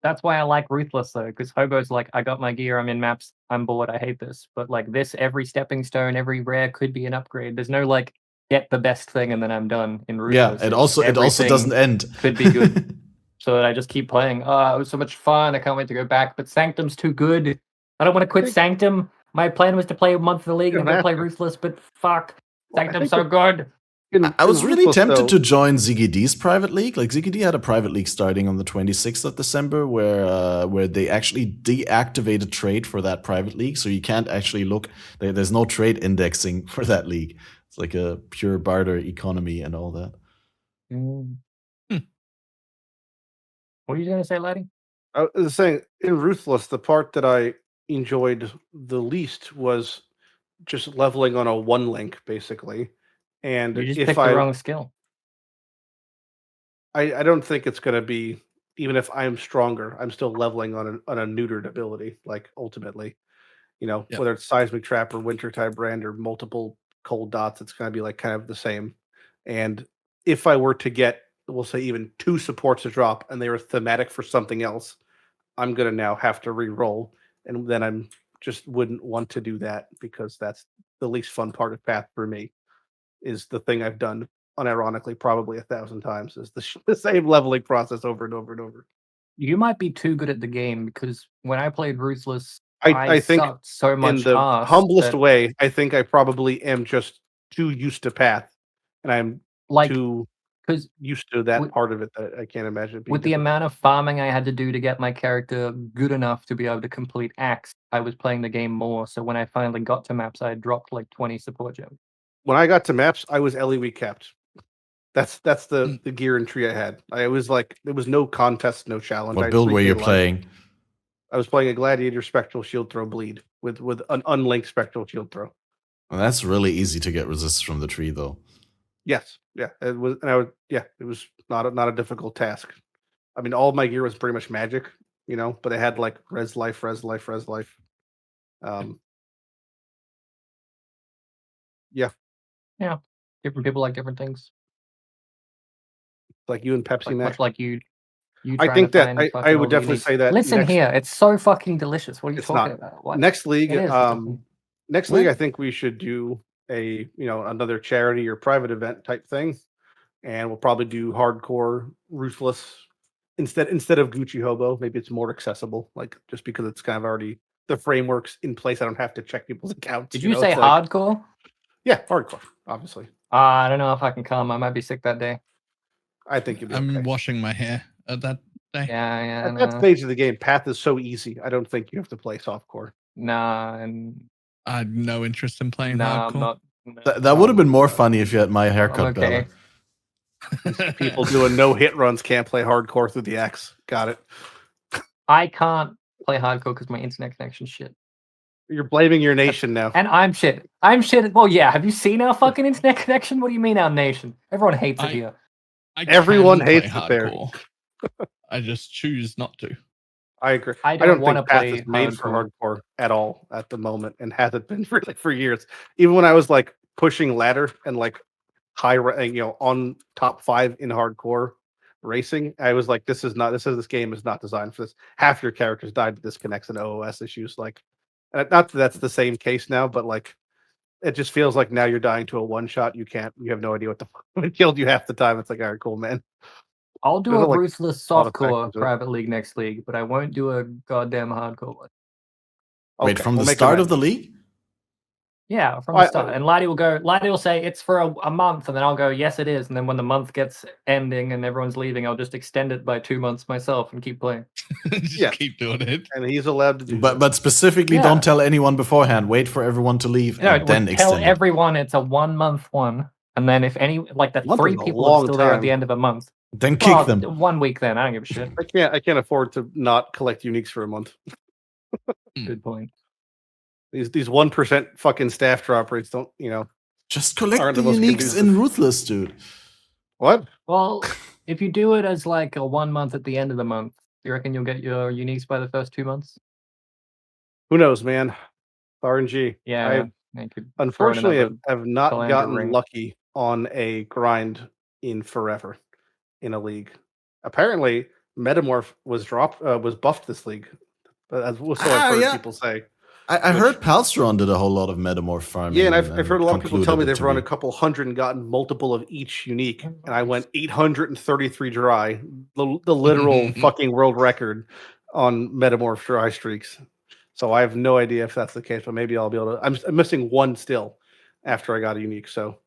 That's why I like Ruthless though, because Hobo's like, I got my gear, I'm in maps, I'm bored, I hate this. But like this, every stepping stone, every rare could be an upgrade. There's no like get the best thing and then I'm done in Ruthless. Yeah, it It's also everything doesn't end. could be good. So that I just keep playing. Oh, it was so much fun. I can't wait to go back. But Sanctum's too good. I don't want to quit Sanctum. My plan was to play a month of the league and don't go play have to. Ruthless, but fuck. Well, I Sanctum's think so good. I was really Ruthless, tempted though, to join ZGD's private league. Like ZGD had a private league starting on the 26th of December, where they actually deactivated trade for that private league, so you can't actually look. There's no trade indexing for that league. It's like a pure barter economy and all that. What are you gonna say, Lighty? I was saying in Ruthless, the part that I enjoyed the least was just leveling on a one link, basically. And You just if picked the wrong skill. I don't think it's going to be, even if I'm stronger, I'm still leveling on a neutered ability. Like ultimately, you know, Yep. whether it's Seismic Trap or Wintertide Brand or multiple cold dots, it's going to be like kind of the same. And if I were to get, we'll say even 2 supports to drop and they were thematic for something else, I'm going to now have to re-roll. And then I'm just wouldn't want to do that because that's the least fun part of Path for me, is the thing I've done unironically probably 1,000 times, is the same leveling process over and over and over. You might be too good at the game because when I played Ruthless, I think sucked so much in the ass humblest that, way, I think I probably am just too used to Path, and I'm like, too because used to that with- part of it that I can't imagine it being with the difficult. amount of farming I had to do to get my character good enough to be able to complete Axe, I was playing the game more. So when I finally got to maps, I dropped like 20 support gems. When I got to maps, I was LEW capped. That's the gear and tree I had. I was like, there was no contest, no challenge. What build were you playing? I was playing a Gladiator Spectral Shield Throw Bleed with an unlinked Spectral Shield Throw. Well, that's really easy to get resist from the tree, though. Yes, yeah, it was, and it was not a difficult task. I mean, all of my gear was pretty much magic, you know, but it had like res life. Yeah, different people like different things. Like you and Pepsi Like, Max. much like you. I trying think to that find I fucking would all the definitely unique- say that. Listen here, it's so fucking delicious. What are you It's talking not. about? What? Next league, It is. next league, I think we should do another charity or private event type thing, and we'll probably do hardcore Ruthless instead of Gucci Hobo. Maybe it's more accessible, like just because it's kind of already the framework's in place. I don't have to check people's accounts. Did you say it's like- hardcore? Yeah, hardcore, obviously. I don't know if I can come. I might be sick that day. I think you'll be I'm okay. washing my hair at that day. Yeah. At that stage of the game, Path is so easy. I don't think you have to play softcore. Nah, and I had no interest in playing nah, I'm hardcore. not. That would have been more funny if you had my haircut, I'm okay. Bella. People doing no hit runs can't play hardcore through the X. Got it. I can't play hardcore because my internet connection's shit. You're blaming your nation now. And I'm shit. I'm shit. Well, yeah. Have you seen our fucking internet connection? What do you mean our nation? Everyone hates it here. I Everyone can play hates it there. hardcore. I just choose not to. I agree. I I don't don't wanna think Path play is made for hardcore. hardcore at all at the moment, and hasn't been for years. Even when I was like pushing ladder and like on top 5 in hardcore racing, I was like, this game is not designed for this. Half your characters died to disconnects and OOS issues. Like, not that that's the same case now, but like, it just feels like now you're dying to a one shot. You have no idea what the fuck killed you half the time. It's like, all right, cool, man. I'll do There's a like ruthless a lot of softcore factors, private league next league, but I won't do a goddamn hardcore one. Wait, Okay, from we'll the make a start match. of the league? Yeah, from the start. And Lighty will say it's for a month, and then I'll go, yes, it is. And then when the month gets ending and everyone's leaving, I'll just extend it by 2 months myself and keep playing. Just keep doing it. And he's allowed to do But specifically, don't tell anyone beforehand. Wait for everyone to leave and then tell extend everyone it's a 1 month one. And then if any, like the 3 people are still there at the end of a month, then kick them. 1 week then. I don't give a shit. I can't afford to not collect uniques for a month. Good point. These 1% fucking staff drop rates don't, just collect the uniques in Ruthless, dude. What? Well, if you do it as like a 1 month at the end of the month, you reckon you'll get your uniques by the first 2 months? Who knows, man? RNG. Yeah. Unfortunately, have not gotten lucky on a grind in forever in a league. Apparently, Metamorph was buffed this league. As I've heard people say. I heard Palstron did a whole lot of Metamorph farming. Yeah, and I've heard a lot of people tell me they've run a couple hundred and gotten multiple of each unique. And I went 833 dry, the literal fucking world record on Metamorph dry streaks. So I have no idea if that's the case, but maybe I'll be able to. I'm missing one still after I got a unique. So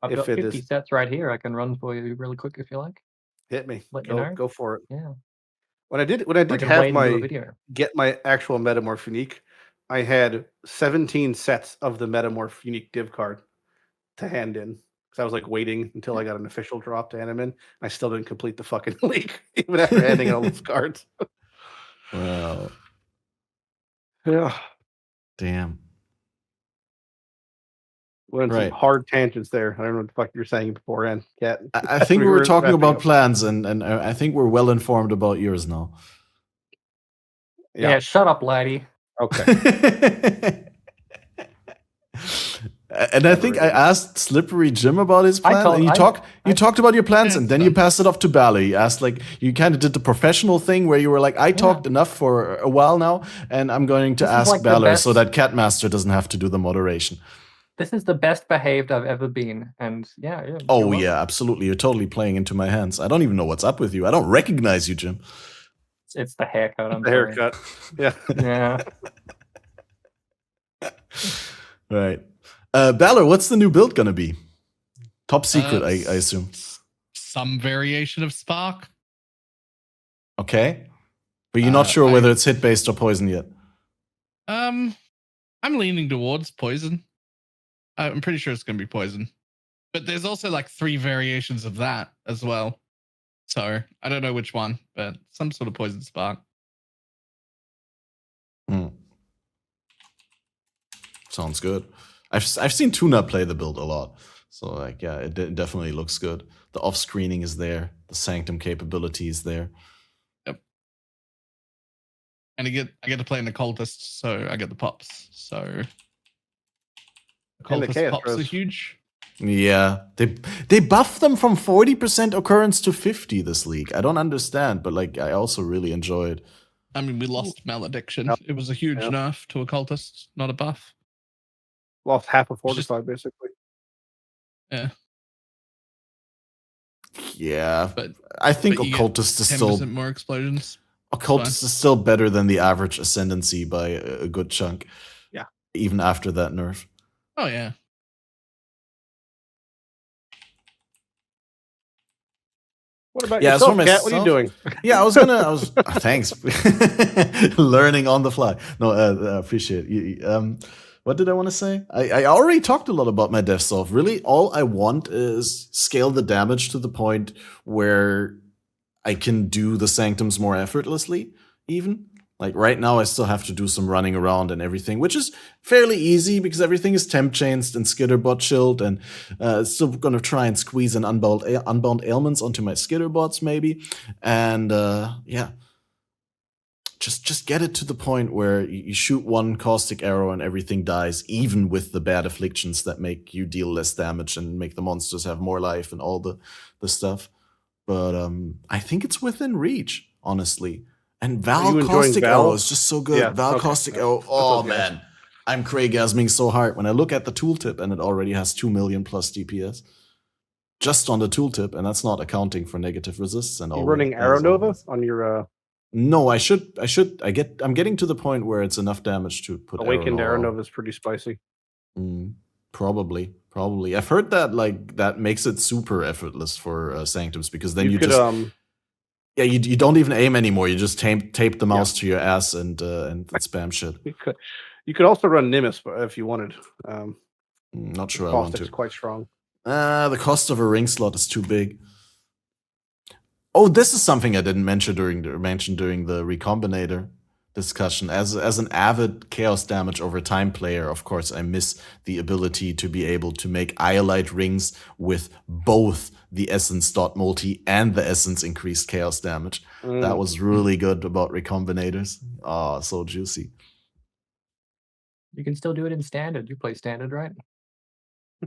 I've got 50 sets right here. I can run for you really quick if you like. Hit me. Go for it. Yeah. When I did get my actual Metamorph unique, I had 17 sets of the Metamorph unique div card to hand in. Because I was like waiting until I got an official drop to hand them in. I still didn't complete the fucking league, even after handing in all those cards. Wow. Yeah. Damn. Went some hard tangents there. I don't know what the fuck you're saying beforehand, Cat. I think we were talking about plans, and I think we're well informed about yours now. Yeah, shut up, Lighty. Okay. And I think I asked SlipperyJim about his plan, and you talked about your plans, and then you passed it off to Balor. You asked, you kind of did the professional thing where you were like, I talked enough for a while now, and I'm going to ask Balor so that Catmaster doesn't have to do the moderation. This is the best behaved I've ever been, and yeah. Oh yeah, absolutely. You're totally playing into my hands. I don't even know what's up with you. I don't recognize you, Jim. It's the haircut. The haircut. Yeah. Yeah. Right. Balor, what's the new build gonna be? Top secret, I assume. Some variation of Spark. Okay. But you're not sure whether it's hit based or poison yet. I'm leaning towards poison. I'm pretty sure it's gonna be poison. But there's also 3 variations of that as well. So I don't know which one, but some sort of poison spark. Sounds good. I've seen Tuna play the build a lot, so it definitely looks good. The off screening is there, the Sanctum capability is there. Yep. And I get to play an occultist, so I get the pops. So occultist pops are huge. Yeah, they buffed them from 40% occurrence to 50 this league. I don't understand, but I also really enjoyed. I mean, we lost Malediction. It was a huge nerf to occultist, not a buff. Lost half of Fortify, basically. Yeah. Yeah, but I think occultist is still more explosions. Occultist is still better than the average ascendancy by a good chunk. Yeah, even after that nerf. Oh yeah. What about yourself, Kat? What are you doing? Yeah, I was thanks. Learning on the fly. No, I appreciate it. What did I want to say? I already talked a lot about my dev solve. Really, all I want is scale the damage to the point where I can do the Sanctums more effortlessly, even. Right now, I still have to do some running around and everything, which is fairly easy because everything is temp changed and Skitterbot chilled, and still going to try and squeeze an unbound ailments onto my Skitterbots maybe, and yeah. Just get it to the point where you shoot one caustic arrow and everything dies, even with the bad afflictions that make you deal less damage and make the monsters have more life and all the stuff. But I think it's within reach, honestly. And Val Caustic Arrow is just so good. Yeah, Val Caustic Arrow, oh man. I'm Craigasming so hard when I look at the tooltip and it already has 2 million plus DPS. Just on the tooltip, and that's not accounting for negative resists and all. You're running Arrow Nova on your No, I'm getting to the point where it's enough damage to put Awakened Arrow Nova is pretty spicy. Probably. I've heard that like that makes it super effortless for Sanctums because then you could, just you don't even aim anymore. You just tape the mouse to your ass and spam shit. You could also run Nimbus if you wanted. Not sure I want to. It's quite strong. The cost of a ring slot is too big. Oh, this is something I didn't mention during the Recombinator discussion. As an avid chaos damage over time player, of course, I miss the ability to be able to make Iolite rings with both the essence dot multi and the essence increased chaos damage. That was really good about Recombinators. Oh, so juicy. You can still do it in standard. You play standard, right?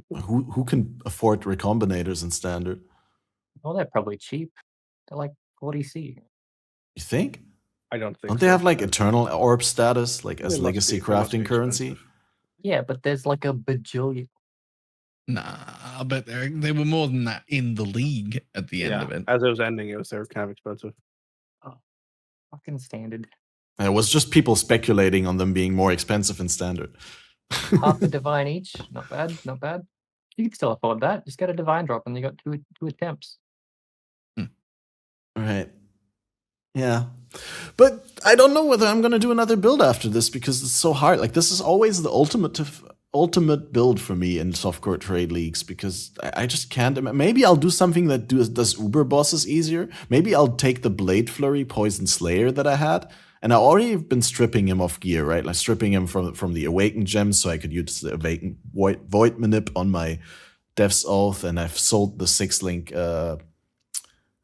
Who can afford Recombinators in standard? Well, they're probably cheap. They're like 40C. You think? I don't think. Don't they have like eternal orb status, like as legacy crafting currency? Expensive. Yeah, but there's like a bajillion. Nah, but they were more than that in the league at the end of it. As it was ending, they were kind of expensive. Oh, fucking standard. It was just people speculating on them being more expensive in standard. Half a divine each. Not bad. Not bad. You can still afford that. Just get a divine drop and you got two attempts. Right. Yeah. But I don't know whether I'm going to do another build after this because it's so hard. Like, this is always the ultimate build for me in softcore trade leagues because I just can't. Maybe I'll do something that does Uber bosses easier. Maybe I'll take the Blade Flurry Poison Slayer that I had. And I already have been stripping him of gear, right? Like stripping him from the Awakened gems so I could use the Awakened Void Manip on my Death's Oath. And I've sold the 6-link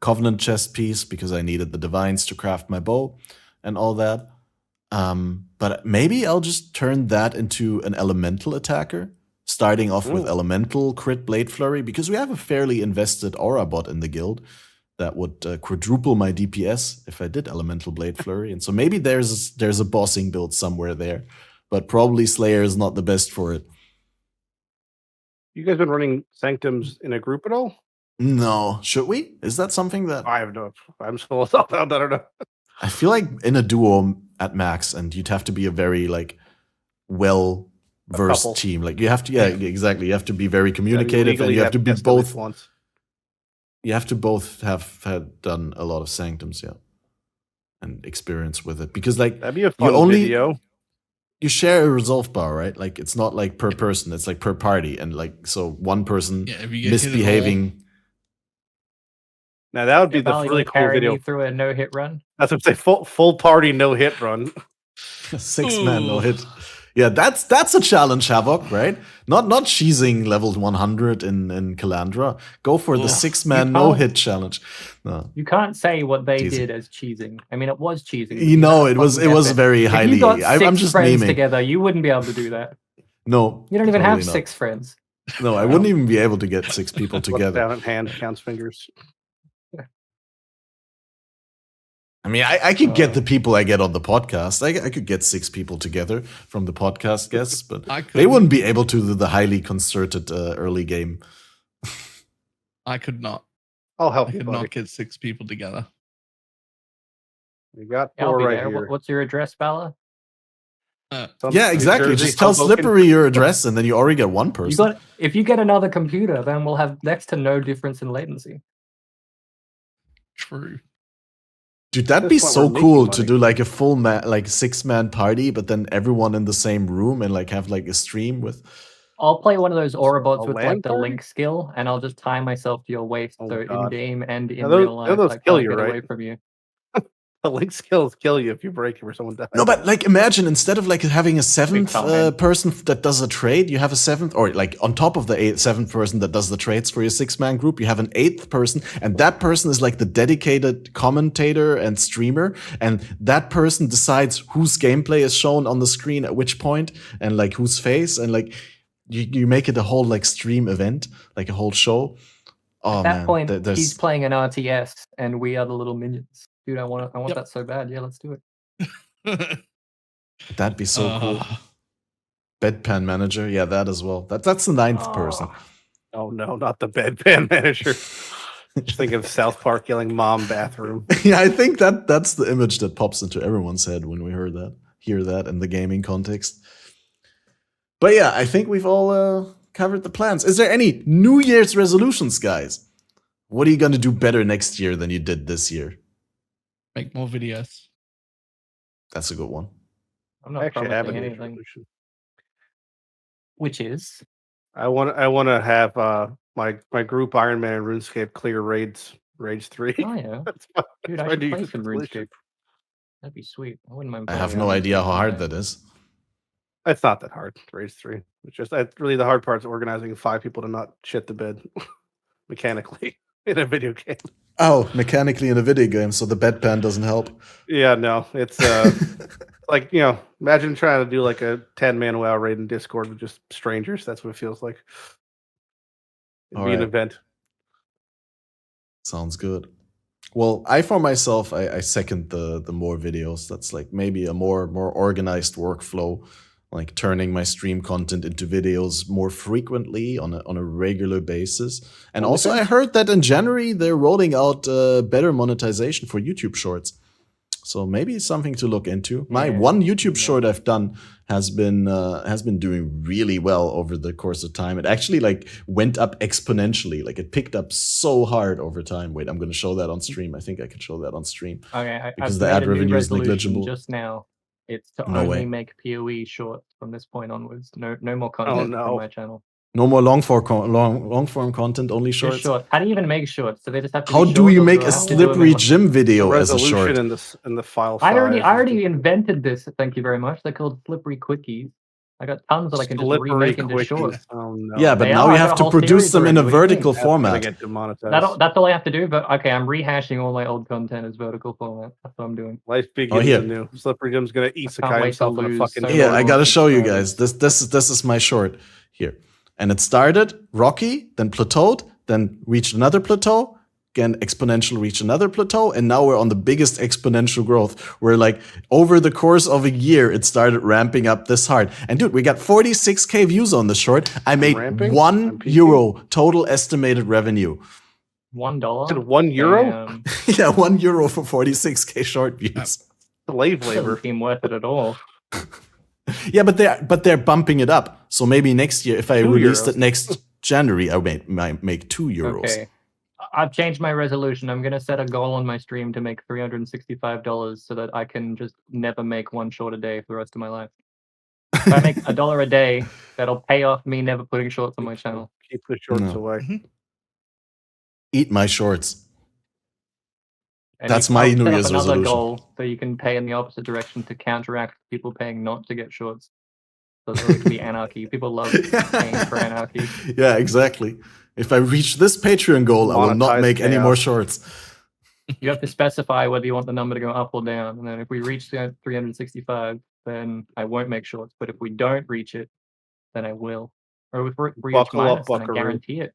Covenant chest piece because I needed the divines to craft my bow and all that. But maybe I'll just turn that into an elemental attacker, starting off with elemental crit Blade Flurry because we have a fairly invested aura bot in the guild that would quadruple my DPS if I did elemental Blade Flurry. And so maybe there's a bossing build somewhere there, but probably Slayer is not the best for it. You guys been running Sanctums in a group at all? No, should we? Is that something that I have no? I'm still I don't know. I feel like in a duo at max, and you'd have to be a very like well-versed team. Like you have to, exactly. You have to be very communicative, and you have to be both. You have to both have had done a lot of Sanctums, and experience with it. Because like that'd be a fun video. You share a resolve bar, right? Like it's not like per person; it's like per party, and like so one person misbehaving. Now that would be the really cool video. Through a no-hit run. That's what I'm saying. Full party no-hit run. 6-man no-hit. Yeah, that's a challenge, Havoc, right? Not cheesing level 100 in Kalandra. Go for the 6-man no-hit challenge. No. You can't say what they did as cheesing. I mean, it was cheesing. You know, it was very highly. If you got I'm just friends memeing. Together, you wouldn't be able to do that. No, you don't even have 6 friends. No, I wouldn't even be able to get 6 people together. Down in hand, counts fingers. I mean, I could get the people I get on the podcast. I could get 6 people together from the podcast guests, but they wouldn't be able to do the highly concerted early game. I could not. I'll help you. I could not get 6 people together. We got 4 right here. What's your address, Bala? Yeah, exactly. Just tell Slippery your address, and then you already get one person. If you get another computer, then we'll have next to no difference in latency. True. Dude, that'd be so cool to do like a full 6-man party, but then everyone in the same room and like have like a stream with. I'll play one of those aura bots with like the link skill, and I'll just tie myself to your waist, so in game and in real life, those kill you, get right? away from you. The link skills kill you if you break him or someone dies. No, but like imagine instead of like having a 7th person that does a trade, you have a 7th, or like on top of the 7th person that does the trades for your 6-man group, you have an 8th person, and that person is like the dedicated commentator and streamer, and that person decides whose gameplay is shown on the screen at which point, and like whose face, and like you make it a whole like stream event, like a whole show. Oh, at that point, he's playing an RTS, and we are the little minions. Dude, I want that so bad. Yeah, let's do it. That'd be so cool. Bedpan manager, yeah, that as well. That's the 9th person. Oh no, not the bedpan manager. Just think of South Park yelling "Mom, bathroom." Yeah, I think that's the image that pops into everyone's head when we hear that in the gaming context. But yeah, I think we've all covered the plans. Is there any New Year's resolutions, guys? What are you gonna do better next year than you did this year? Make more videos. That's a good one. I'm I not actually have a promising New Year's anything. resolution. Which is? I want to have my group Iron Man and RuneScape clear raids 3. Oh yeah, That's my, dude, that's I my should New play Year's some resolution. RuneScape. That'd be sweet. I wouldn't mind. I have playing no RuneScape idea how hard sometime. that is. It's not that hard. Raid 3. It's just really the hard part is organizing 5 people to not shit the bed mechanically in a video game. Oh, mechanically in a video game, so the bedpan doesn't help. Yeah, no, it's like, imagine trying to do like a 10-man WoW raid in Discord with just strangers. That's what it feels like. It'd be an Alright. event. Sounds good. Well, I for myself, I second the more videos. That's like maybe a more organized workflow, like turning my stream content into videos more frequently on a regular basis. And also, I heard that in January they're rolling out better monetization for YouTube Shorts. So maybe it's something to look into. My one YouTube short I've done has been doing really well over the course of time. It actually like went up exponentially. Like it picked up so hard over time. Wait, I'm going to show that on stream. I think I can show that on stream. Okay, because I've the made ad a new revenue is resolution negligible. just now. It's to No only way. make PoE shorts from this point onwards. No more content no. from my channel. No more long form content, only shorts. Just short. How do you even make shorts? Do they just have to? How be do short, you or make do a I have to do them in slippery like- Jim video as a short? Resolution in the file size. I already invented this. Thank you very much. They're called slippery quickies. I got tons that I can just remake into shorts. Oh no. Yeah, but They now are. you I got have a to whole produce series them in a already. What do you vertical think? format. Get demonetized. That's all I have to do. But okay, I'm rehashing all my old content as vertical format. That's what I'm doing. Life begins here. anew. Slippery Jim's gonna can't isekai wait himself to in a lose fucking. so Yeah, many I gotta show you guys. subscribers. This is my short here, and it started rocky, then plateaued, then reached another plateau, again exponential reached another plateau, and now we're on the biggest exponential growth. Where like over the course of a year, it started ramping up this hard. And dude, we got 46K views on the short. I made ramping? €1 total estimated revenue. $1. Is it €1? Damn. Yeah, €1 for 46K short views. Slave labor. Doesn't seem worth it at all. Yeah, but they're bumping it up. So maybe next year, if I released €2. it next January, I might make €2. Okay. I've changed my resolution. I'm going to set a goal on my stream to make $365 so that I can just never make one short a day for the rest of my life. If I make $1 a day, that'll pay off me never putting shorts on my channel. Keep the shorts No. away. Eat my shorts. And That's you my can't New set up Year's another resolution. goal so you can pay in the opposite direction to counteract people paying not to get shorts. So it can be anarchy. People love paying for anarchy. Yeah, exactly. If I reach this Patreon goal, I will not Monetize make any more chaos. shorts. You have to specify whether you want the number to go up or down. And then if we reach 365, then I won't make shorts. But if we don't reach it, then I will. Or if we reach Buckle up, minus, then I buckaroo. guarantee it.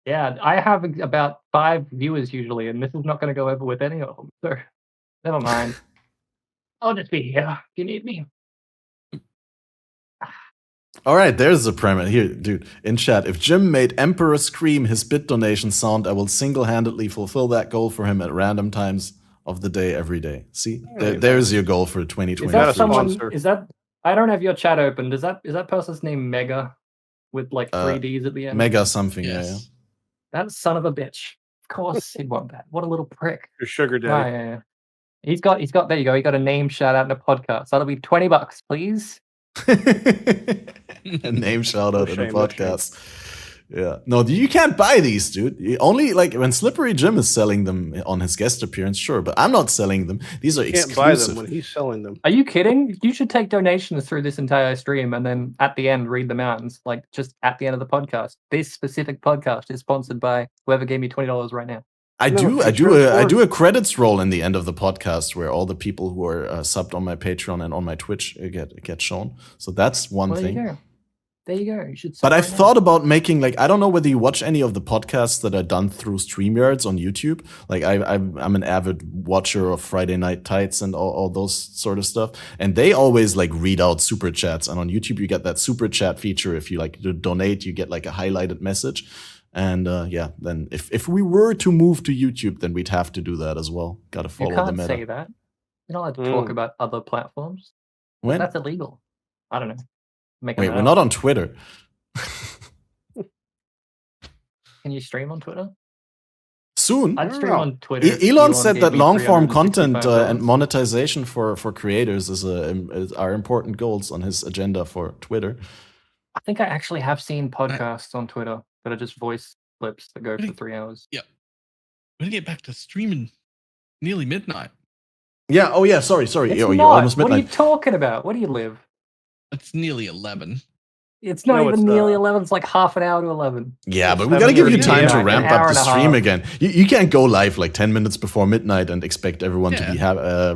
Yeah, I have about 5 viewers usually, and this is not going to go over with any of them. So never mind. I'll just be here if you need me. All right, there's the premise. Here, dude, in chat, if Jim made Emperor Scream his bit donation sound, I will single-handedly fulfill that goal for him at random times of the day every day. See, there's your goal for Is 2023. that a someone? sponsor. Is that? I don't have your chat open. Is that person's name Mega, with like 3 Ds at the end? Mega something, Yes. That son of a bitch. Of course he'd want that. What a little prick. Your sugar Oh, daddy. yeah. He's got. There you go. He got a name shout out in a podcast. That'll be $20, please. A name shout out No in a shame, no shame. podcast. Yeah. No, you can't buy these, dude. You only like when SlipperyJim is selling them on his guest appearance, sure, but I'm not selling them. These are You can't exclusive. buy them when he's selling them. Are you kidding? You should take donations through this entire stream and then at the end read them out. And like just at the end of the podcast. This specific podcast is sponsored by whoever gave me $20 right now. I No, do a credits roll in the end of the podcast where all the people who are subbed on my Patreon and on my Twitch get shown. So that's one Well, thing. there you go. There you go. You should. But sub I've right now. thought about making like I don't know whether you watch any of the podcasts that are done through StreamYards on YouTube. Like I'm an avid watcher of Friday Night Tights and all those sort of stuff. And they always like read out super chats. And on YouTube you get that super chat feature. If you like to donate, you get like a highlighted message. And then if we were to move to YouTube, then we'd have to do that as well. Got to You follow the can't meta. say that. You're not allowed to talk about other platforms. When? That's illegal. I don't know. making Wait, that we're up. not on Twitter. Can you stream on Twitter? Soon. I'd don't stream know. on Twitter. if Elon said gave that me long form content $365. and monetization for creators are important goals on his agenda for Twitter. I think I actually have seen podcasts on Twitter that are just voice clips that go for 3 hours. We're gonna get back to streaming nearly midnight. Yeah. Oh, yeah. Sorry. It's You're not. almost What are you midnight. talking about? Where do you live? It's nearly 11. It's not No, even it's, nearly 11. It's like half an hour to 11. Yeah, It's but we gotta give you 7:30 time to p.m. ramp An hour up the and a stream half. again. You can't go live like 10 minutes before midnight and expect everyone to be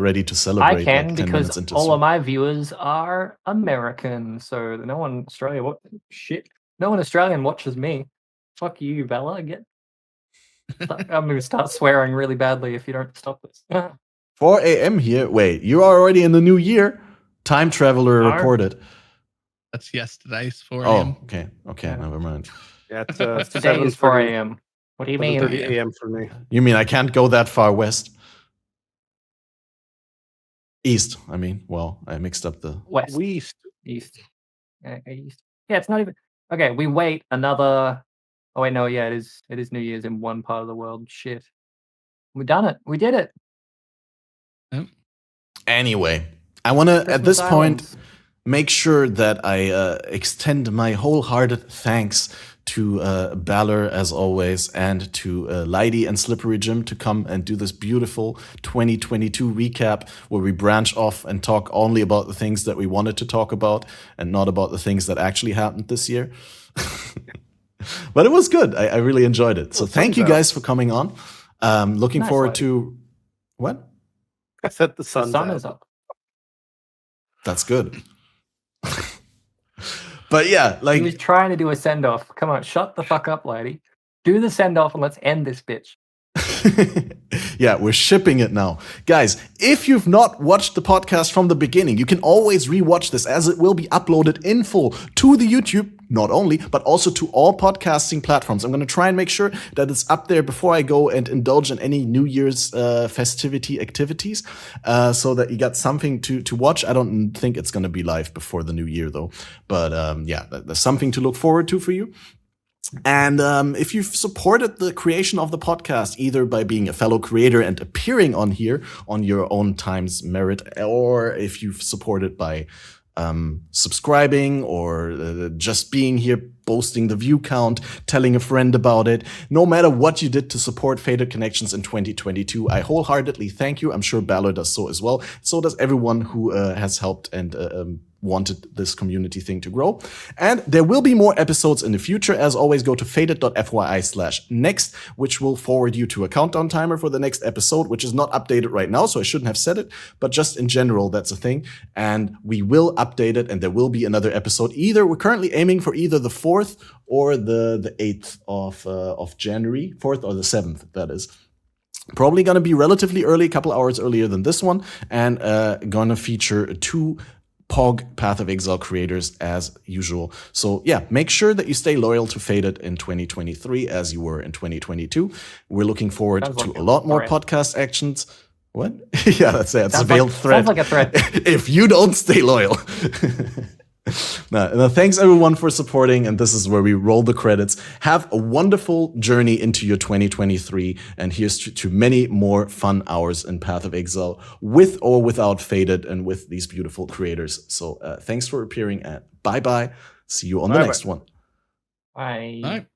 ready to celebrate. I can like 10 because minutes into all stream. of my viewers are American, so no one in Australia. No one Australian watches me. Fuck you, Bella. I'm gonna start swearing really badly if you don't stop this. 4 a.m. here. Wait, you are already in the new year? Time traveler Are? reported. That's yesterday's 4 a.m. Oh, okay. Yeah. Never mind. Yeah, it's Today is 4 a.m. What do you mean? 7:30 a.m. for me. You mean I can't go that far west? East, I mean. Well, I mixed up the... West. East. East. East. Yeah, it's not even. Okay, we wait another. Oh wait, no, yeah, it is New Year's in one part of the world. Shit, we done it. We did it. Anyway, I want to, at this Christmas point, Islands. make sure that I extend my wholehearted thanks to Balor, as always, and to Lighty and SlipperyJim to come and do this beautiful 2022 recap where we branch off and talk only about the things that we wanted to talk about and not about the things that actually happened this year. But it was good. I really enjoyed it. So thank you guys for coming on. Looking Nice, forward Lighty. to... What? I set the The sun. sun is up. That's good. But yeah, He like... was trying to do a send off. Come on, shut the fuck up, lady. Do the send off and let's end this bitch. Yeah, we're shipping it now. Guys, if you've not watched the podcast from the beginning, you can always rewatch this as it will be uploaded in full to the YouTube, not only, but also to all podcasting platforms. I'm going to try and make sure that it's up there before I go and indulge in any New Year's festivity activities, so that you got something to watch. I don't think it's going to be live before the new year, though. But yeah, there's something to look forward to for you. And if you've supported the creation of the podcast, either by being a fellow creator and appearing on here on your own time's merit, or if you've supported by subscribing or just being here, boasting the view count, telling a friend about it, no matter what you did to support Fated Connections in 2022, I wholeheartedly thank you. I'm sure Balor does so as well. So does everyone who has helped and wanted this community thing to grow. And there will be more episodes in the future. As always, go to fated.fyi/next, which will forward you to a countdown timer for the next episode, which is not updated right now, so I shouldn't have said it, but just in general, that's a thing. And we will update it, and there will be another episode. We're currently aiming for either the 4th or the 8th of January, 4th or the 7th, that is. Probably going to be relatively early, a couple hours earlier than this one, and going to feature 2 POG Path of Exile creators as usual. So yeah, make sure that you stay loyal to Fated in 2023 as you were in 2022. We're looking forward to a lot more podcast actions. What? Yeah, that's it. It's a veiled threat. Sounds like a threat. If you don't stay loyal. No, thanks everyone for supporting, and this is where we roll the credits. Have a wonderful journey into your 2023, and here's to many more fun hours in Path of Exile, with or without Fated, and with these beautiful creators. So thanks for appearing, and bye-bye. See you on the next one. Bye. Bye.